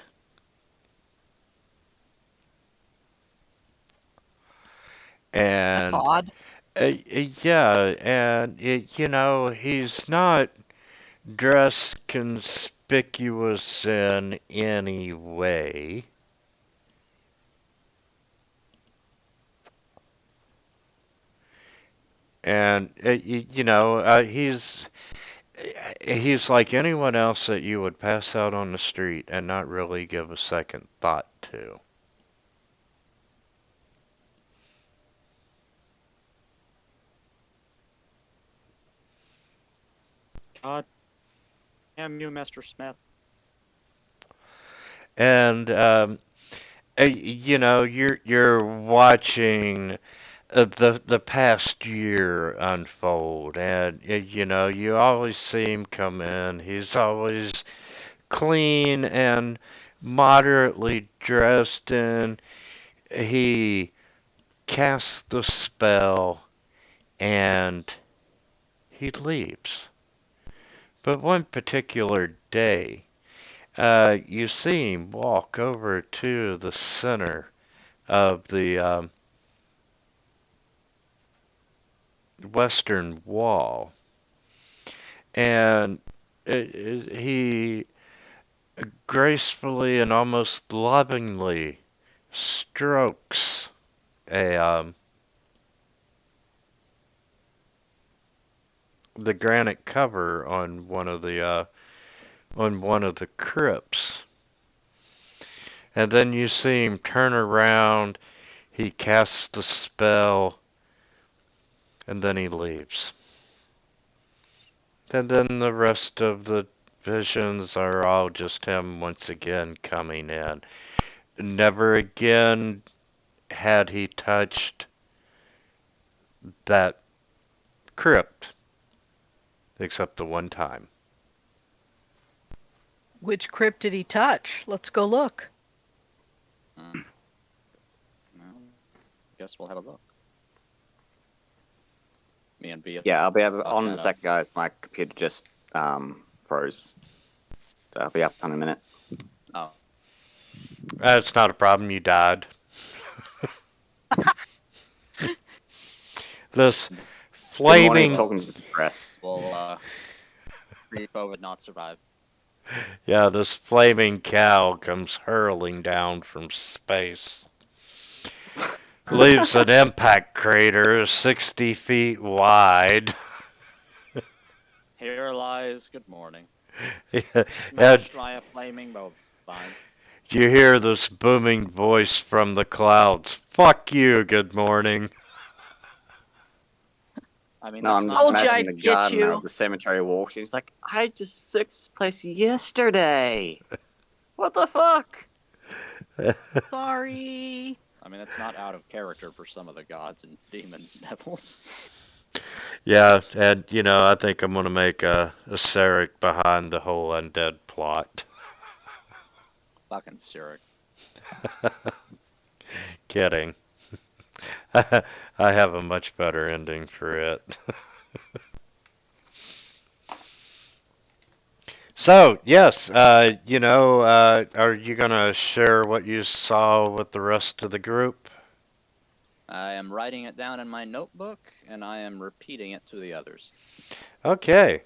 That's And odd. yeah, and he's not dressed conspicuous in any way. And he's like anyone else that you would pass out on the street and not really give a second thought to. God Damn you, Mr. Smith. And you know, you're watching the past year unfold, and you know, you always see him come in. He's always clean and moderately dressed, and he casts the spell, and he leaves. But one particular day, you see him walk over to the center of the western wall, and he gracefully and almost lovingly strokes a the granite cover on one of the crypts. And then you see him turn around, he casts the spell, and then he leaves. And then the rest of the visions are all just him once again coming in. Never again had he touched that crypt, except the one time. Which crypt did he touch? Let's go look. Well, guess we'll have a look. Me and B. Yeah, I'll be able Fuck on that in a up. sec, guys. My computer just froze. So I'll be up in a minute. Oh, That's not a problem, you died. This Good morning, flaming, he's talking to the press. we'll creep over, not survive. yeah, this flaming cow comes hurling down from space. Leaves an impact crater 60 feet wide. Here lies good morning. And Smashed by a flaming bovine. you hear this booming voice from the clouds. Fuck you, good morning. I mean, No, that's I'm not just Told you imagining I'd the get gardener you. of the cemetery walks in. He's like, I just fixed this place yesterday. What the fuck? Sorry. I mean, that's not out of character for some of the gods and demons and devils. Yeah, and you know, I think I'm gonna make a Sarek behind the whole undead plot. Fucking Sirik. Kidding. I have a much better ending for it. So, yes, you know, are you gonna share what you saw with the rest of the group? I am writing it down in my notebook, and I am repeating it to the others. Okay,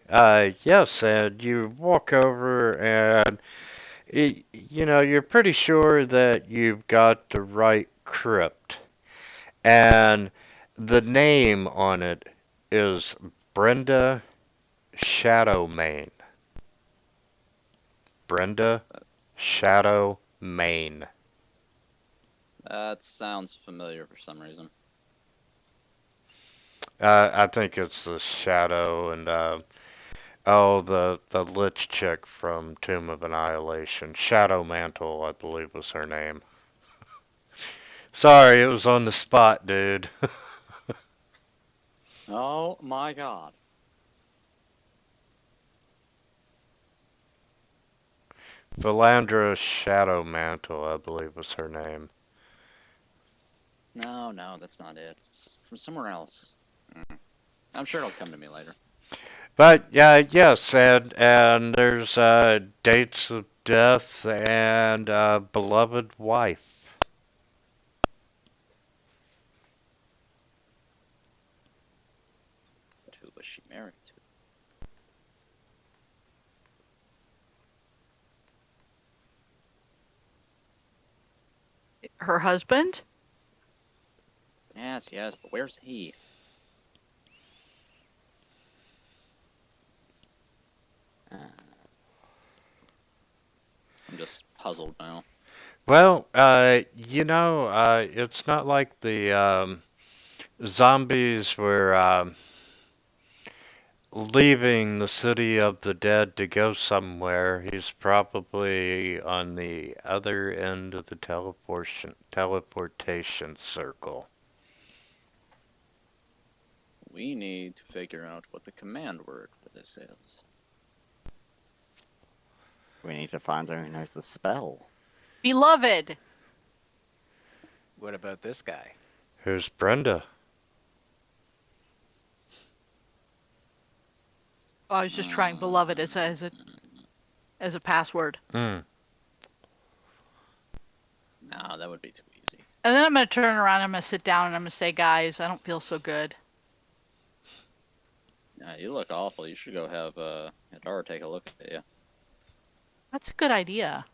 yes, and you walk over and you know, you're pretty sure that you've got the right crypt. And the name on it is Brenda Shadowmane. Brenda Shadowmane. That sounds familiar for some reason. I think it's the Shadow and oh, the Lich chick from Tomb of Annihilation. Shadow Mantle, I believe was her name. Sorry, it was on the spot, dude. Oh my god. Valandra Shadow Mantle, I believe was her name. No, that's not it. It's from somewhere else. I'm sure it'll come to me later. But yeah, yes, and there's dates of death and beloved wife. Who was she married to? Her husband? Yes, but where's he? I'm just puzzled now. Well, you know, it's not like the zombies were leaving the city of the dead to go somewhere. He's probably on the other end of the teleportation circle. We need to figure out what the command word for this is. We need to find someone who knows the spell. Beloved. What about this guy? Who's Brenda? Oh, I was just trying beloved as a password. Mm. No, that would be too easy. And then I'm gonna turn around, I'm gonna sit down, and I'm gonna say, guys, I don't feel so good. Yeah, you look awful. You should go have Adara take a look at you. That's a good idea.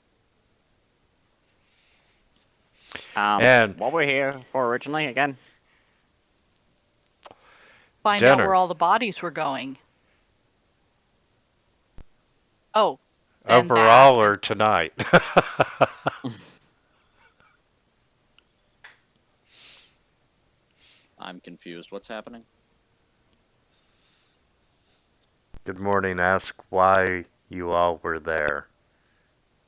And what we're here for originally, again? Find out dinner. where all the bodies were going. Oh. Then Overall that. or tonight? I'm confused. What's happening? Good morning. Ask why you all were there.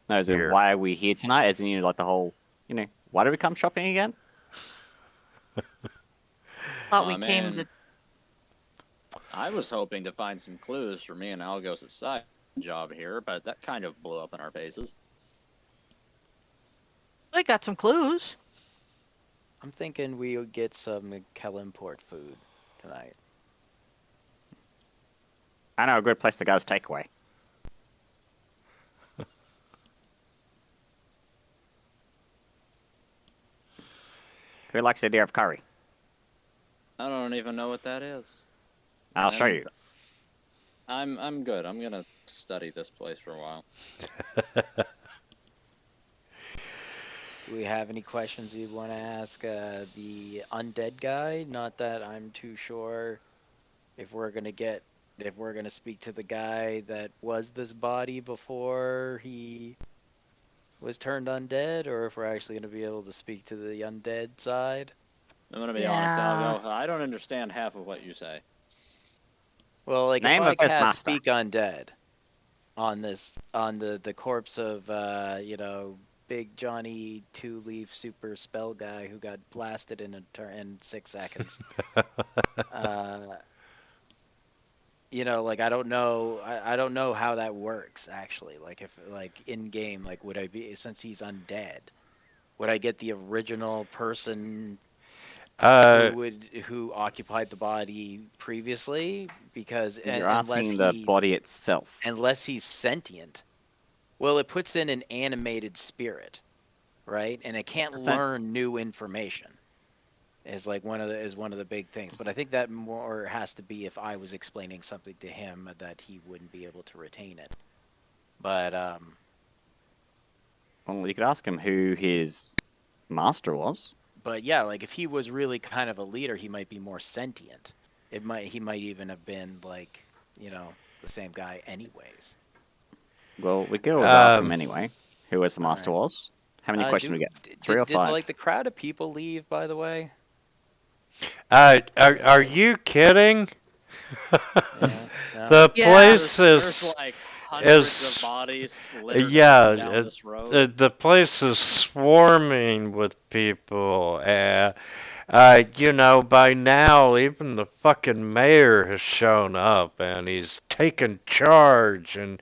No, as in, Here. why are we here tonight? As in, you know, like the whole, you know, why did we come shopping again? Thought we came to. I was hoping to find some clues for me and Algos' side job here, but that kind of blew up in our faces. I got some clues. I'm thinking we'll get some Kellenport food tonight. I know a good place to go is takeaway. Who likes the idea of curry? I don't even know what that is. I'll show you. I'm good. I'm gonna study this place for a while. Do we have any questions you'd want to ask the undead guy? Not that I'm too sure if we're gonna speak to the guy that was this body before he was turned undead, or if we're actually gonna be able to speak to the undead side. I'm gonna be honest, Algo. I don't understand half of what you say. Well, like Name if I of this cast master. speak undead on the corpse of you know, Big Johnny 2-leaf super spell guy who got blasted in in 6 seconds. You know, like I don't know how that works actually. Like if like in game, like would I be, since he's undead, would I get the original person who occupied the body previously? Because You're asking the body itself. Unless he's sentient. Well, it puts in an animated spirit, right? And it can't learn new information. Is like one of the big things. But I think that more has to be if I was explaining something to him that he wouldn't be able to retain it. But well, you could ask him who his master was. But yeah, like if he was really kind of a leader, he might be more sentient. He might even have been like, you know, the same guy anyways. Well, we could always ask him anyway, who his master was. How many questions we get? 3 or 5? Did like the crowd of people leave, by the way? Are you kidding? The place there's like hundreds of bodies littered down this road. The place is swarming with people. You know, by now even the fucking mayor has shown up and he's taken charge, and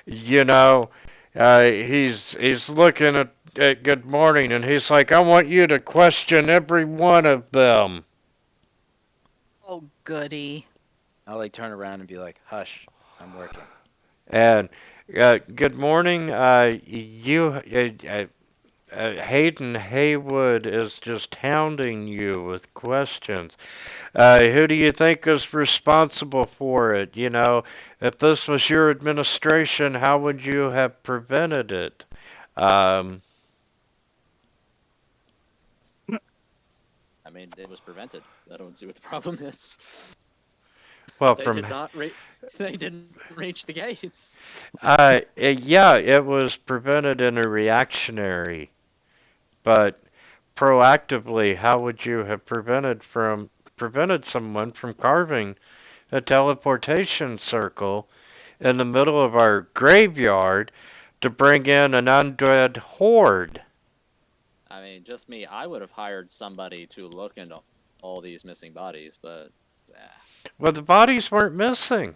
you know, he's looking at Good Morning and he's like, I want you to question every one of them. Oh, goody. I'll like turn around and be like, hush, I'm working. And Good Morning, Hayden Haywood is just hounding you with questions. Who do you think is responsible for it? You know, if this was your administration, how would you have prevented it? I mean, it was prevented. I don't see what the problem is. Well, they didn't reach the gates. Yeah, it was prevented in a reactionary. But proactively, how would you have prevented someone from carving a teleportation circle in the middle of our graveyard to bring in an undead horde. I mean, just me. I would have hired somebody to look into all these missing bodies, but Well, the bodies weren't missing.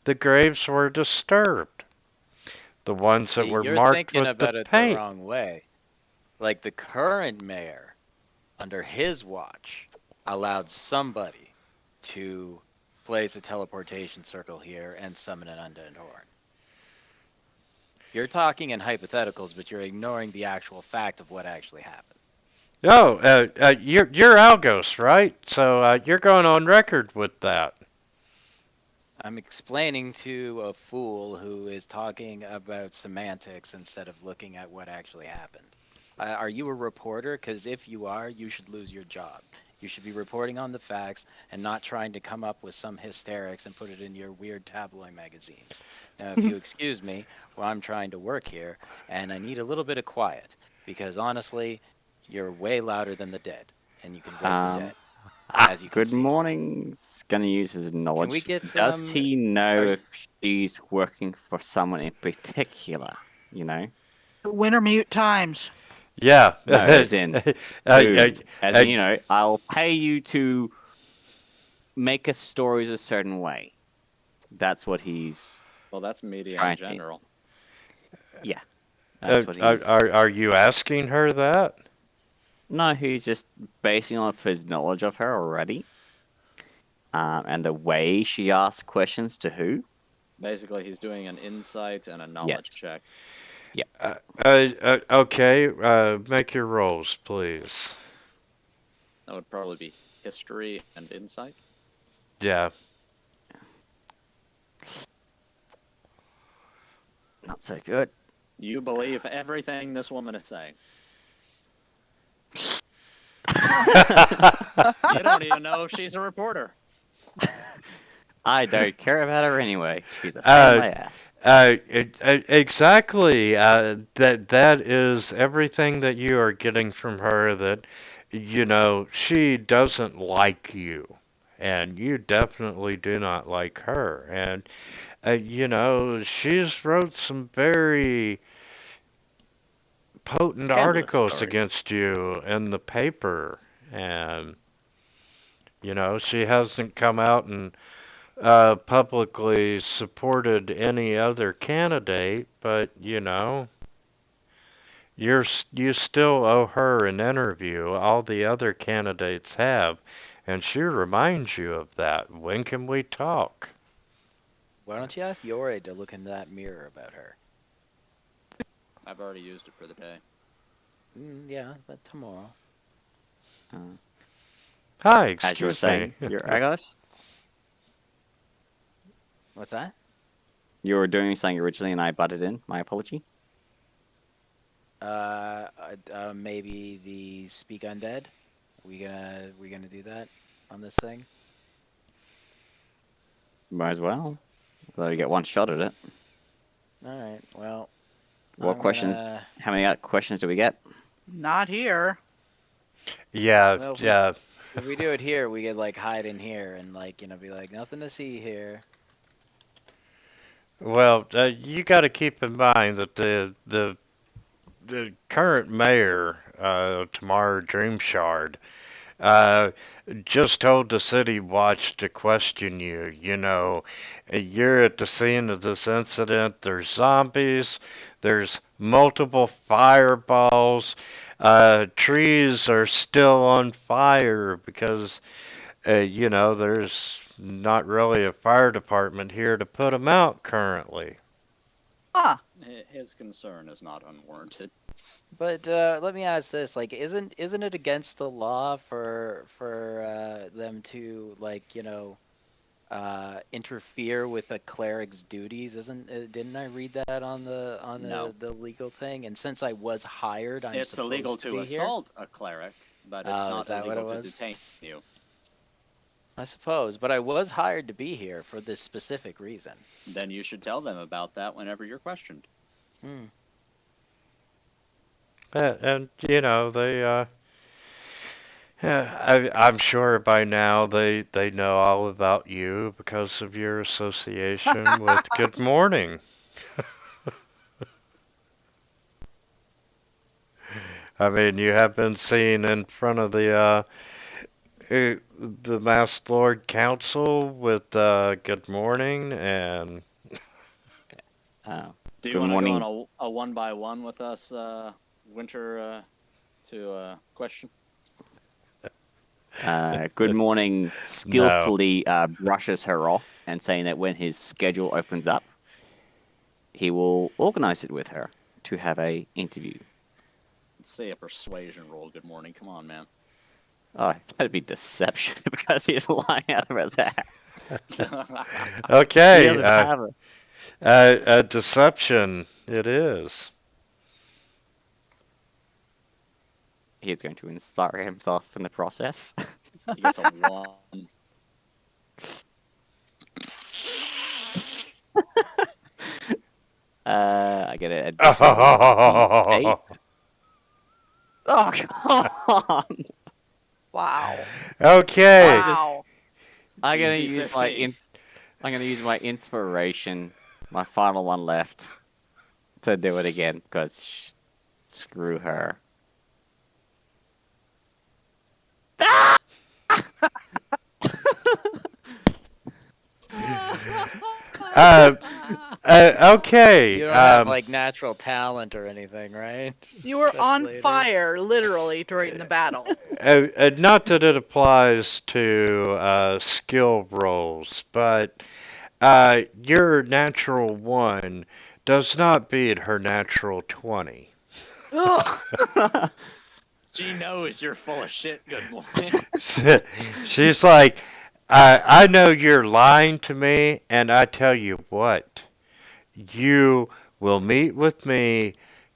The graves were disturbed. The ones that See, were you're marked thinking with the about it the paint. wrong way. Like the current mayor, under his watch, allowed somebody to place a teleportation circle here and summon an undead horde. You're talking in hypotheticals, but you're ignoring the actual fact of what actually happened. Oh, you're Algos, right? So you're going on record with that. I'm explaining to a fool who is talking about semantics instead of looking at what actually happened. Are you a reporter? Because if you are, you should lose your job. You should be reporting on the facts and not trying to come up with some hysterics and put it in your weird tabloid magazines. Now, if you excuse me, well, I'm trying to work here, and I need a little bit of quiet, because honestly, you're way louder than the dead, and you can break the dead, as you can Good see. morning's gonna use his knowledge. Can we get Does some? he know are- if she's working for someone in particular? You know? Winter mute times. Yeah. No, as in who? As uh, in, you know, I'll pay you to make us stories a certain way. That's what he's well, that's media trying in to. general. Yeah, that's what he's. are you asking her that? No, he's just basing off his knowledge of her already, and the way she asks questions to who. Basically, he's doing an insight and a knowledge check. Okay. Make your rolls, please. That would probably be history and insight. Yeah. Not so good. You believe everything this woman is saying. You don't even know if she's a reporter. I don't care about her anyway. She's a pain in my ass. Exactly. That is everything that you are getting from her. That she doesn't like you, and you definitely do not like her. And she's wrote some very potent Scandalous articles story. against you in the paper, and she hasn't come out and publicly supported any other candidate, but you still owe her an interview. All the other candidates have, and she reminds you of that. When can we talk? Why don't you ask Yore to look in that mirror about her? I've already used it for the day. Yeah, but tomorrow. Hi, As you were excuse saying, me. you're Agos? What's that? You were doing something originally and I butted in. My apology. Maybe the Speak Undead. We gonna do that on this thing? Might as well. Let you get one shot at it. All right. Well. What questions? How many questions do we get? Not here. Yeah, Well, yeah. If we do it here, we could like hide in here and be like nothing to see here. Well, you got to keep in mind that the current mayor, Tamara Dreamshard, just told the City Watch to question you. You're at the scene of this incident. There's zombies. There's multiple fireballs. Trees are still on fire because, there's not really a fire department here to put them out currently. Huh. His concern is not unwarranted. But let me ask this: like, isn't it against the law for them to interfere with a cleric's duties? Didn't I read that on No. the legal thing? And since I was hired, I'm It's supposed illegal to to be here? assault a cleric, but it's Oh, not is that what illegal it to was? detain you. I suppose, but I was hired to be here for this specific reason. Then you should tell them about that whenever you're questioned. And they I'm sure by now they know all about you because of your association with Good Morning. I mean, you have been seen in front of the Masked Lord Council with Good Morning and Do you Good want to go morning. on a one by one with us, Winter, to question? Good morning. no. Skillfully brushes her off and saying that when his schedule opens up, he will organize it with her to have a interview. Let's say a persuasion roll. Good morning. Come on, man. Oh, that'd be deception because he's lying out of his ass. He Okay, doesn't have it. deception it is. He's going to inspire himself in the process. He gets a 1. I get an additional 8. Oh, come on. Wow. Okay. Wow. I'm gonna DC use 15. I'm gonna use my inspiration, my final one left, to do it again because screw her. Uh, okay. You don't have like natural talent or anything, right? You were on Later. fire, literally, during the battle. Not that it applies to skill rolls, but your natural 1 does not beat her natural 20. Ugh. She knows you're full of shit. Good morning. She's like, I know you're lying to me, and I tell you what, you will meet with me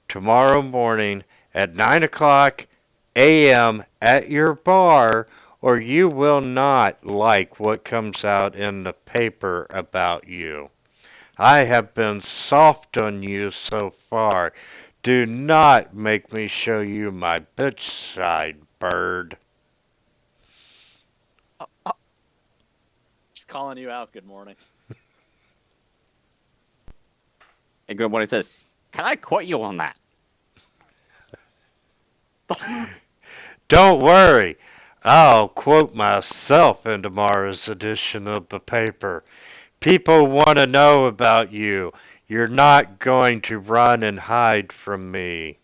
tomorrow morning at 9 o'clock a.m. at your bar, or you will not like what comes out in the paper about you. I have been soft on you so far. Do not make me show you my bitch side, bird. Just calling you out. Good morning. And good morning says, "Can I quote you on that?" Don't worry, I'll quote myself in tomorrow's edition of the paper. People want to know about you. You're not going to run and hide from me.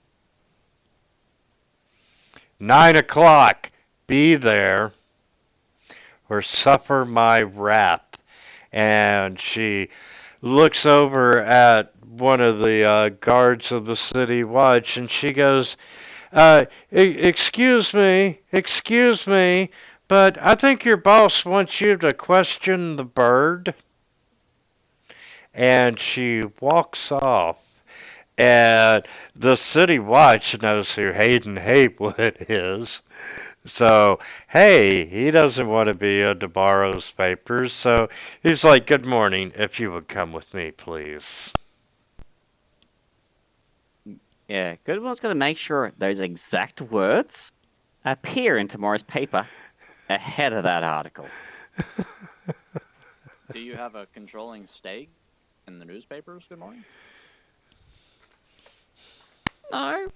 9 o'clock, be there, or suffer my wrath. And she looks over at one of the guards of the city watch and she goes, excuse me, but I think your boss wants you to question the bird. And she walks off. And the city watch knows who Hayden Haywood is. So, hey, he doesn't want to be in tomorrow's papers. So he's like, good morning, if you would come with me, please. Yeah, Goodwill's going to make sure those exact words appear in tomorrow's paper ahead of that article. Do you have a controlling stake in the newspapers? Good morning. No.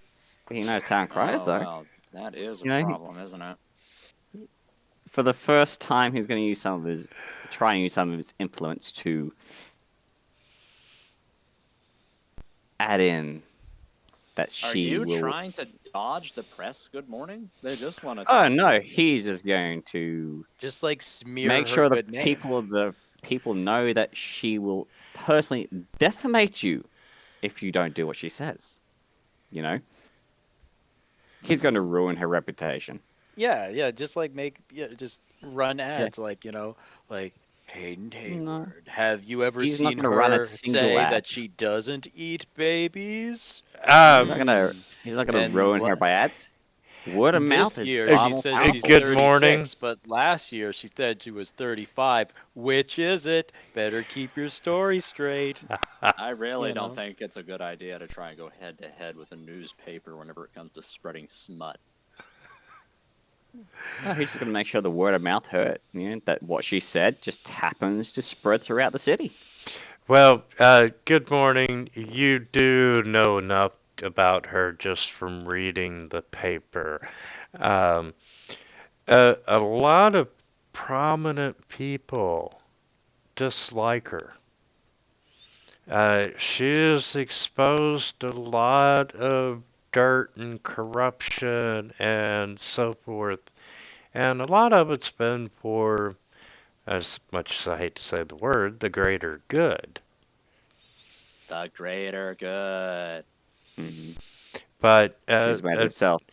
He knows town criers, though. Well, that is a You know, problem, isn't it? For the first time, he's going to use try and use some of his influence to add in that Are she you will. trying to dodge the press? Good morning. They just want to. Oh no, he's just going to Just like smear make her sure the good name. people know that she will personally defamate you if you don't do what she says. You know, he's going to ruin her reputation. Yeah, just like just run ads like, like Hayden Hayward. No. Have you ever He's not seen gonna run a her single say ad. that she doesn't eat babies? He's not gonna And ruin her by ads. Word of mouth This is year far she more said she's powerful. Good 36, morning. but last year she said she was 35. Which is it? Better keep your story straight. I really don't know. think it's a good idea to try and go head to head with a newspaper whenever it comes to spreading smut. No, he's just going to make sure the word of mouth hurt. That what she said just happens to spread throughout the city. Well, good morning. You do know enough about her just from reading the paper. Um, a lot of prominent people dislike her. She has exposed a lot of dirt and corruption and so forth. And a lot of it's been for, as much as I hate to say the word, the greater good. The greater good. Mm-hmm. But She's made herself.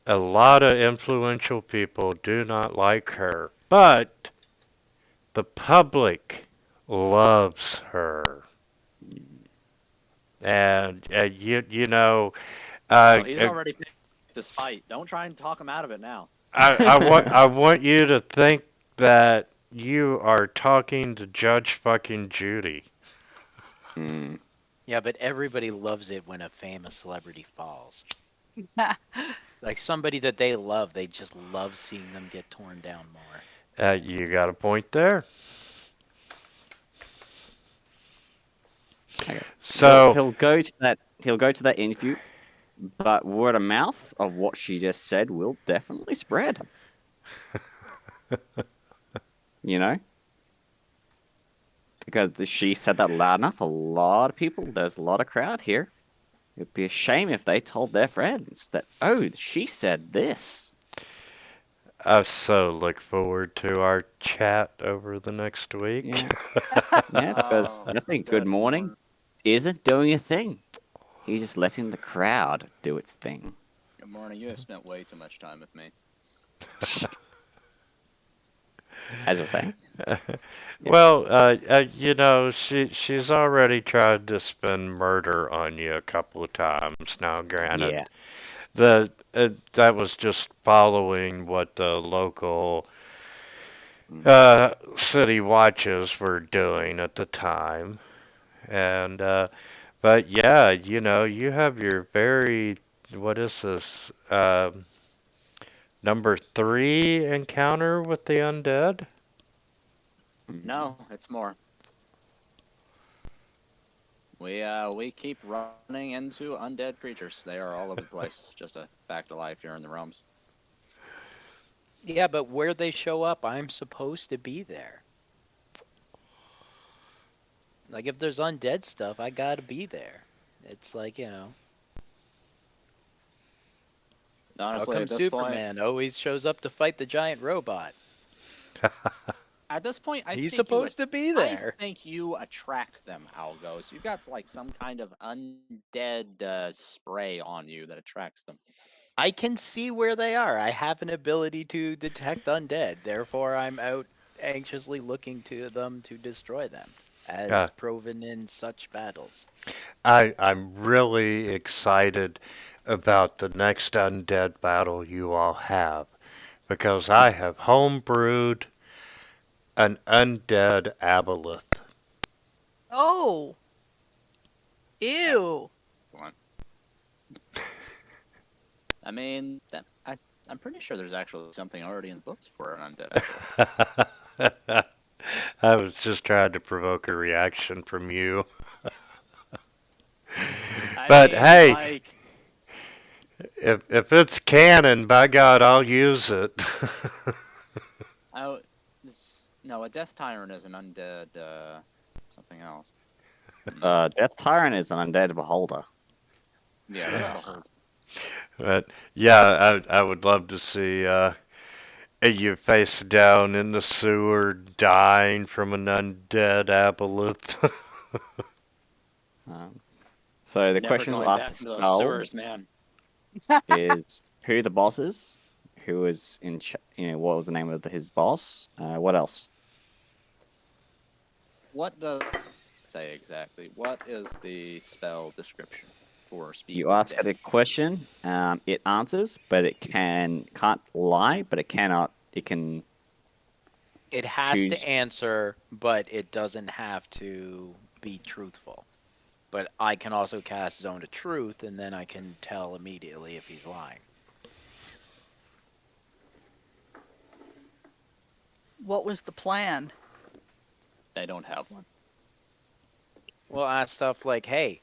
a lot of influential people do not like her. But the public loves her. And you know, Well, he's uh, already picked the spite. Don't try and talk him out of it now. I want you to think that you are talking to Judge fucking Judy. Mm. Yeah, but everybody loves it when a famous celebrity falls. Like somebody that they love, they just love seeing them get torn down more. You got a point there. Okay. So He'll go to that. He'll go to that interview, but word of mouth of what she just said will definitely spread. You know, because she said that loud enough. A lot of people. There's a lot of crowd here. It'd be a shame if they told their friends that, oh, she said this. I so look forward to our chat over the next week. Yeah. Yeah, because I think Good Morning isn't doing a thing. He's just letting the crowd do its thing. Good morning. You have spent way too much time with me. As you're saying. Well, you know, she's already tried to spin murder on you a couple of times. Now, granted, Yeah. that was just following what the local city watches were doing at the time, and but yeah, you know, you have your very what is this number 3 encounter with the undead? No, it's more. We keep running into undead creatures. They are all over the place. Just a fact of life here in the realms. Yeah, but where they show up, I'm supposed to be there. Like, if there's undead stuff, I gotta be there. It's like, you know. Honestly, How come at this point, Superman always shows up to fight the giant robot? at this point, I He's think supposed to be there. I think you attract them, Algos. You've got like some kind of undead spray on you that attracts them. I can see where they are. I have an ability to detect undead. Therefore, I'm out anxiously looking to them to destroy them, as proven in such battles. I'm really excited about the next undead battle you all have because I have homebrewed an undead aboleth. Oh. Ew. I mean, I'm pretty sure there's actually something already in the books for an undead aboleth. I was just trying to provoke a reaction from you. But hey, like, if it's canon, by God, I'll use it. no, a death tyrant is an undead something else. Death Tyrant is an undead beholder. Yeah, that's beholder. But yeah, I would love to see you face down in the sewer, dying from an undead aboleth. So the Never question going last back into those spell sewers, man. is who the boss is, who is in, what was the name of his boss? What else? What does it say exactly? What is the spell description for speak? You with ask it dead? a question, it answers, but it can't lie, but it cannot. It can. It has choose. to answer, but it doesn't have to be truthful. But I can also cast Zone of Truth, and then I can tell immediately if he's lying. What was the plan? They don't have one. Well, ask stuff like, hey,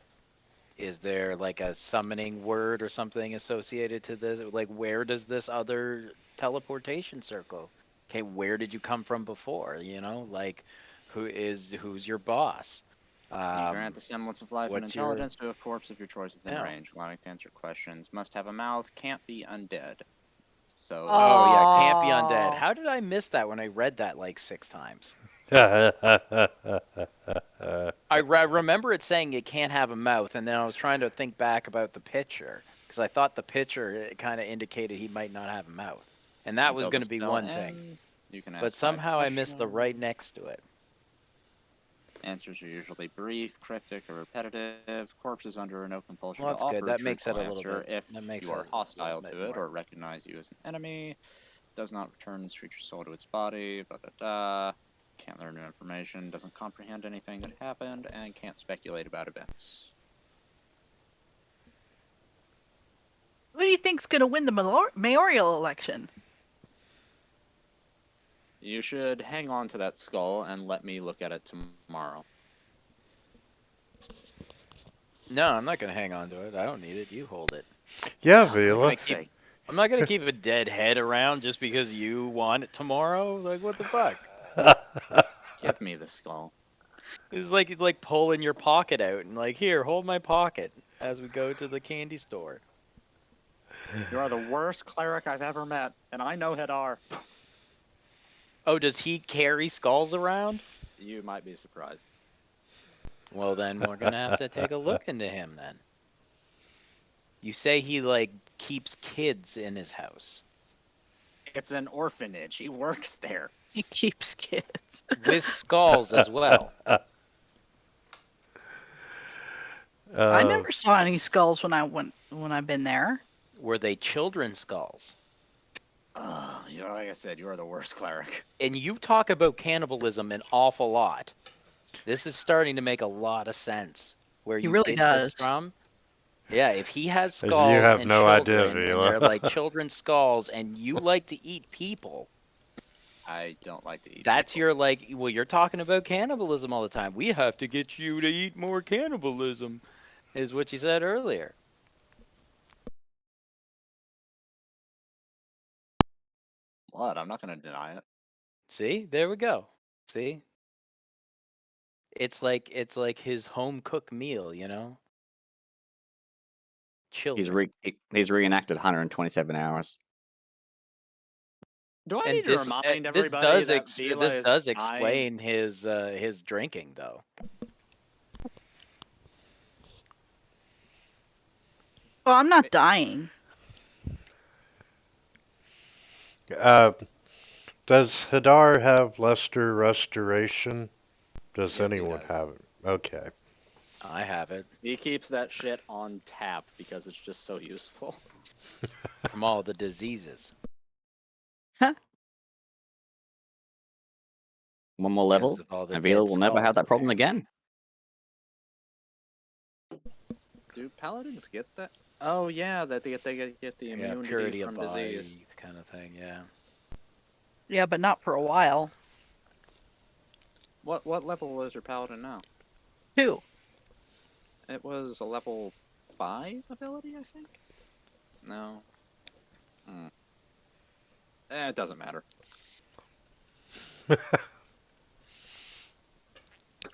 is there like a summoning word or something associated to this? Like, where does this other teleportation circle? Okay, where did you come from before? You know, like, who's your boss? You grant the semblance of life and what's your- intelligence to a corpse of your choice within Yeah. range. Allowing to answer questions. Must have a mouth. Can't be undead. So. Oh yeah, can't be Oh. undead. How did I miss that when I read that like 6 times? I remember it saying it can't have a mouth, and then I was trying to think back about the picture because I thought the picture kind of indicated he might not have a mouth, and that was Until going the to be spell one thing. ends, you can ask But 5 somehow I missed the right questions. next to it. Answers are usually brief, cryptic, or repetitive. Corpses under no compulsion Well, to that's offer good. a That makes it truthful a little answer. bit. If That makes you it are a little hostile bit to it more. or recognize you as an enemy, does not return its creature's soul to its body. Blah, blah, blah. Can't learn new information. Doesn't comprehend anything that happened, and can't speculate about events. Who do you think's going to win the mayoral election? You should hang on to that skull and let me look at it tomorrow. No, I'm not going to hang on to it. I don't need it. You hold it. Yeah, Oh, for Vila. fuck's sake. I'm not going to keep a dead head around just because you want it tomorrow. Like, what the fuck? Give me the skull. It's like pulling your pocket out and like, here, hold my pocket as we go to the candy store. You are the worst cleric I've ever met, and I know Hadar. Oh, does he carry skulls around? You might be surprised. Well, then we're gonna have to take a look into him then. You say he like keeps kids in his house It's an orphanage. He works there. He keeps kids. with skulls as well. I never saw any skulls when I've been there. Were they children's skulls? You know, like I said, you are the worst cleric. And you talk about cannibalism an awful lot. This is starting to make a lot of sense. Where He you really get does. this from? Yeah, if he has You skulls have and no idea, children, and Vila. they're like children's skulls, and you like to eat people, I don't like to eat. that's people. your like. Well, you're talking about cannibalism all the time. We have to get you to eat more cannibalism, is what you said earlier. Blood. I'm not going to deny it. See, there we go. See, it's like his home cooked meal, you know. Children. He's reenacted 127 hours. Do I And need to remind this everybody does that Vila this is does dying? explain his drinking though. Well, I'm not dying. Does Hadar have Luster Restoration? Does Yes, he anyone does. have it? Okay. I have it He keeps that shit on tap because it's just so useful. from all the diseases. One more level, Because of all the and Vila dead will never have skulls, that problem apparently. again. Do paladins get that? Oh yeah, that they get the Yeah, immunity purity from of body disease. kind of thing. Yeah. Yeah, but not for a while. What level was your paladin now? 2. It was a level 5 ability, I think. No. It doesn't matter.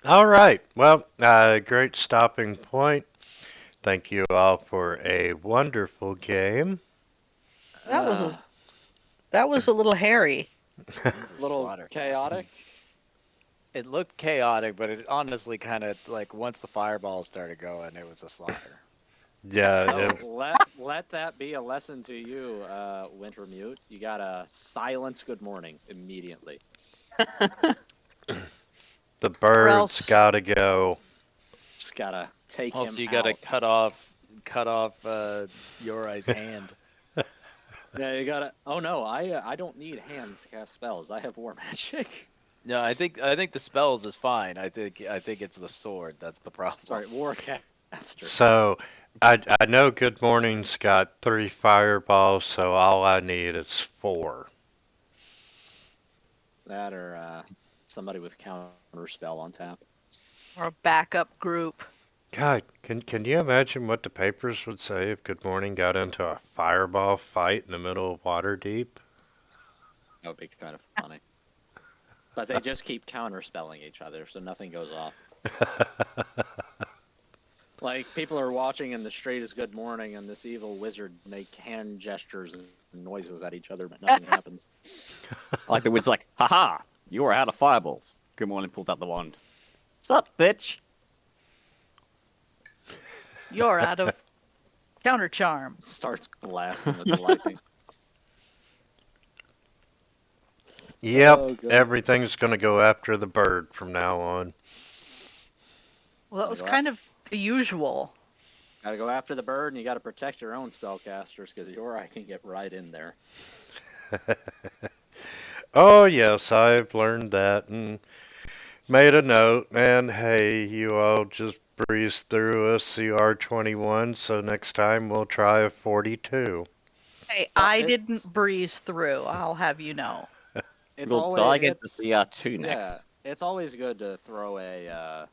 All right. Well, great stopping point. Thank you all for a wonderful game. That was a little hairy. It was a Little slaughter fest. chaotic. It looked chaotic, but it honestly kind of like once the fireballs started going, it was a slaughter. Yeah. Oh, let that be a lesson to you, Wintermute. You gotta silence good morning immediately. The birds else- gotta go. Just gotta take Also, him you gotta out. cut off Yorai's hand. Yeah, you gotta. Oh no, I don't need hands to cast spells. I have war magic. No, I think the spells is fine. I think it's the sword that's the problem. Sorry, warcaster. So, I know Good Morning's got 3 fireballs, so all I need is 4. That or somebody with counter spell on tap. Or a backup group. God, can you imagine what the papers would say if Good Morning got into a fireball fight in the middle of Waterdeep? That would be kind of funny. But they just keep counter spelling each other, so nothing goes off. Like, people are watching in the street as Good Morning, and this evil wizard make hand gestures and noises at each other, but nothing happens. Like the wizard's like, haha, you are out of fireballs. Good Morning pulls out the wand. Sup, bitch? You're out of counter charm. Starts blasting with the lightning. Yep, Oh, God. everything's gonna go after the bird from now on. Well, that was kind of the usual. Gotta go after the bird, and you gotta protect your own spellcasters, because Yori can get right in there. Oh yes, I've learned that and made a note. And hey, you all just breeze through a CR21, so next time we'll try a 42. Hey, I didn't breeze through, I'll have you know. We'll try against the CR2 next. Yeah, it's always good to throw a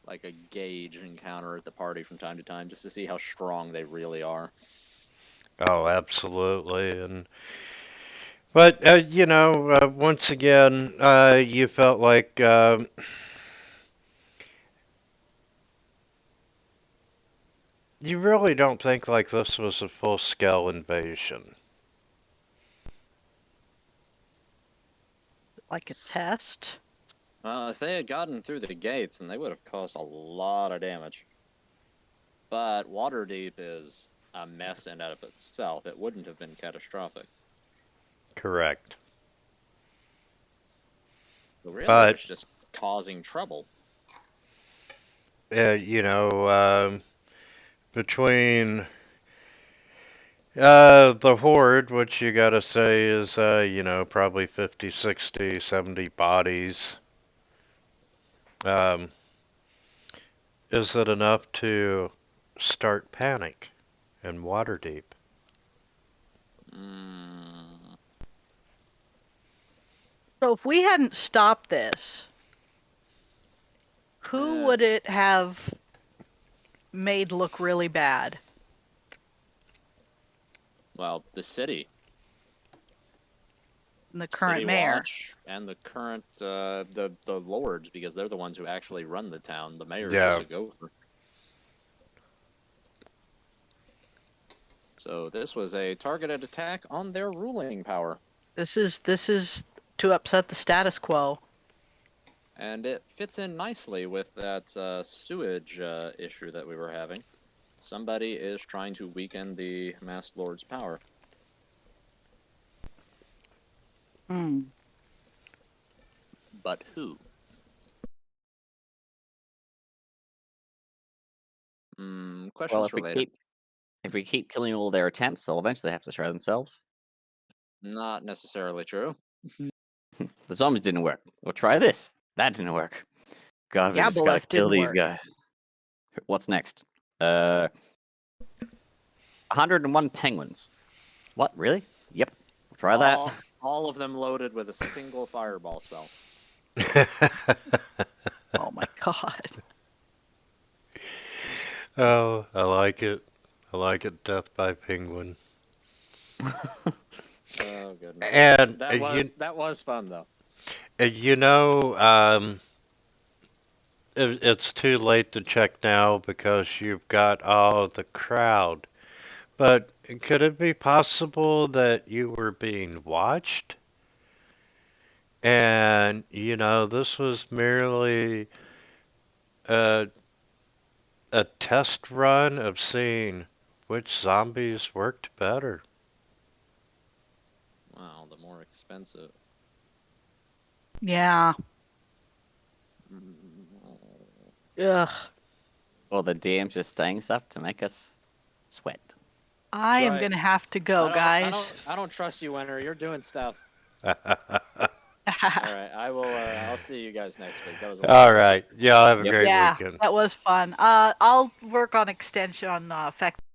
like a gauge encounter at the party from time to time, just to see how strong they really are. Oh, absolutely. But once again, you felt like you really don't think like this was a full-scale invasion. Like a test? If they had gotten through the gates, then they would have caused a lot of damage. But Waterdeep is a mess in and of itself. It wouldn't have been catastrophic. Correct. But really, But it's just causing trouble. Between the horde, which you gotta say is probably 50, 60, 70 bodies. Is it enough to start panic in Waterdeep? So if we hadn't stopped this, who would it have made look really bad? Well, the city. And the current City mayor. Watch and the current the lords, because they're the ones who actually run the town. The mayor's Yeah. just a gopher. So this was a targeted attack on their ruling power. This is to upset the status quo. And it fits in nicely with that sewage issue that we were having. Somebody is trying to weaken the Masked Lord's power. But who? Questions Well, for later. if we keep killing all their attempts, they'll eventually have to show themselves. Not necessarily true. The zombies didn't work. We'll try this. That didn't work. God, we just gotta Yaboleth kill didn't these work. guys. What's next? 101 penguins. What, really? Yep. We'll try that. All of them loaded with a single fireball spell. Oh my god. Oh, I like it. I like it. Death by penguin. Oh goodness. And that was fun though. It's too late to check now because you've got all the crowd. But could it be possible that you were being watched? And, this was merely a test run of seeing which zombies worked better. Wow, the more expensive. Yeah. Ugh. Well, the DM's just saying stuff to make us sweat. I am gonna have to go, guys. I don't trust you, Winter. You're doing stuff. All Alright, I'll see you guys next week. That was right. Y'all have a great yeah, weekend. that was fun. I'll work on extension on effect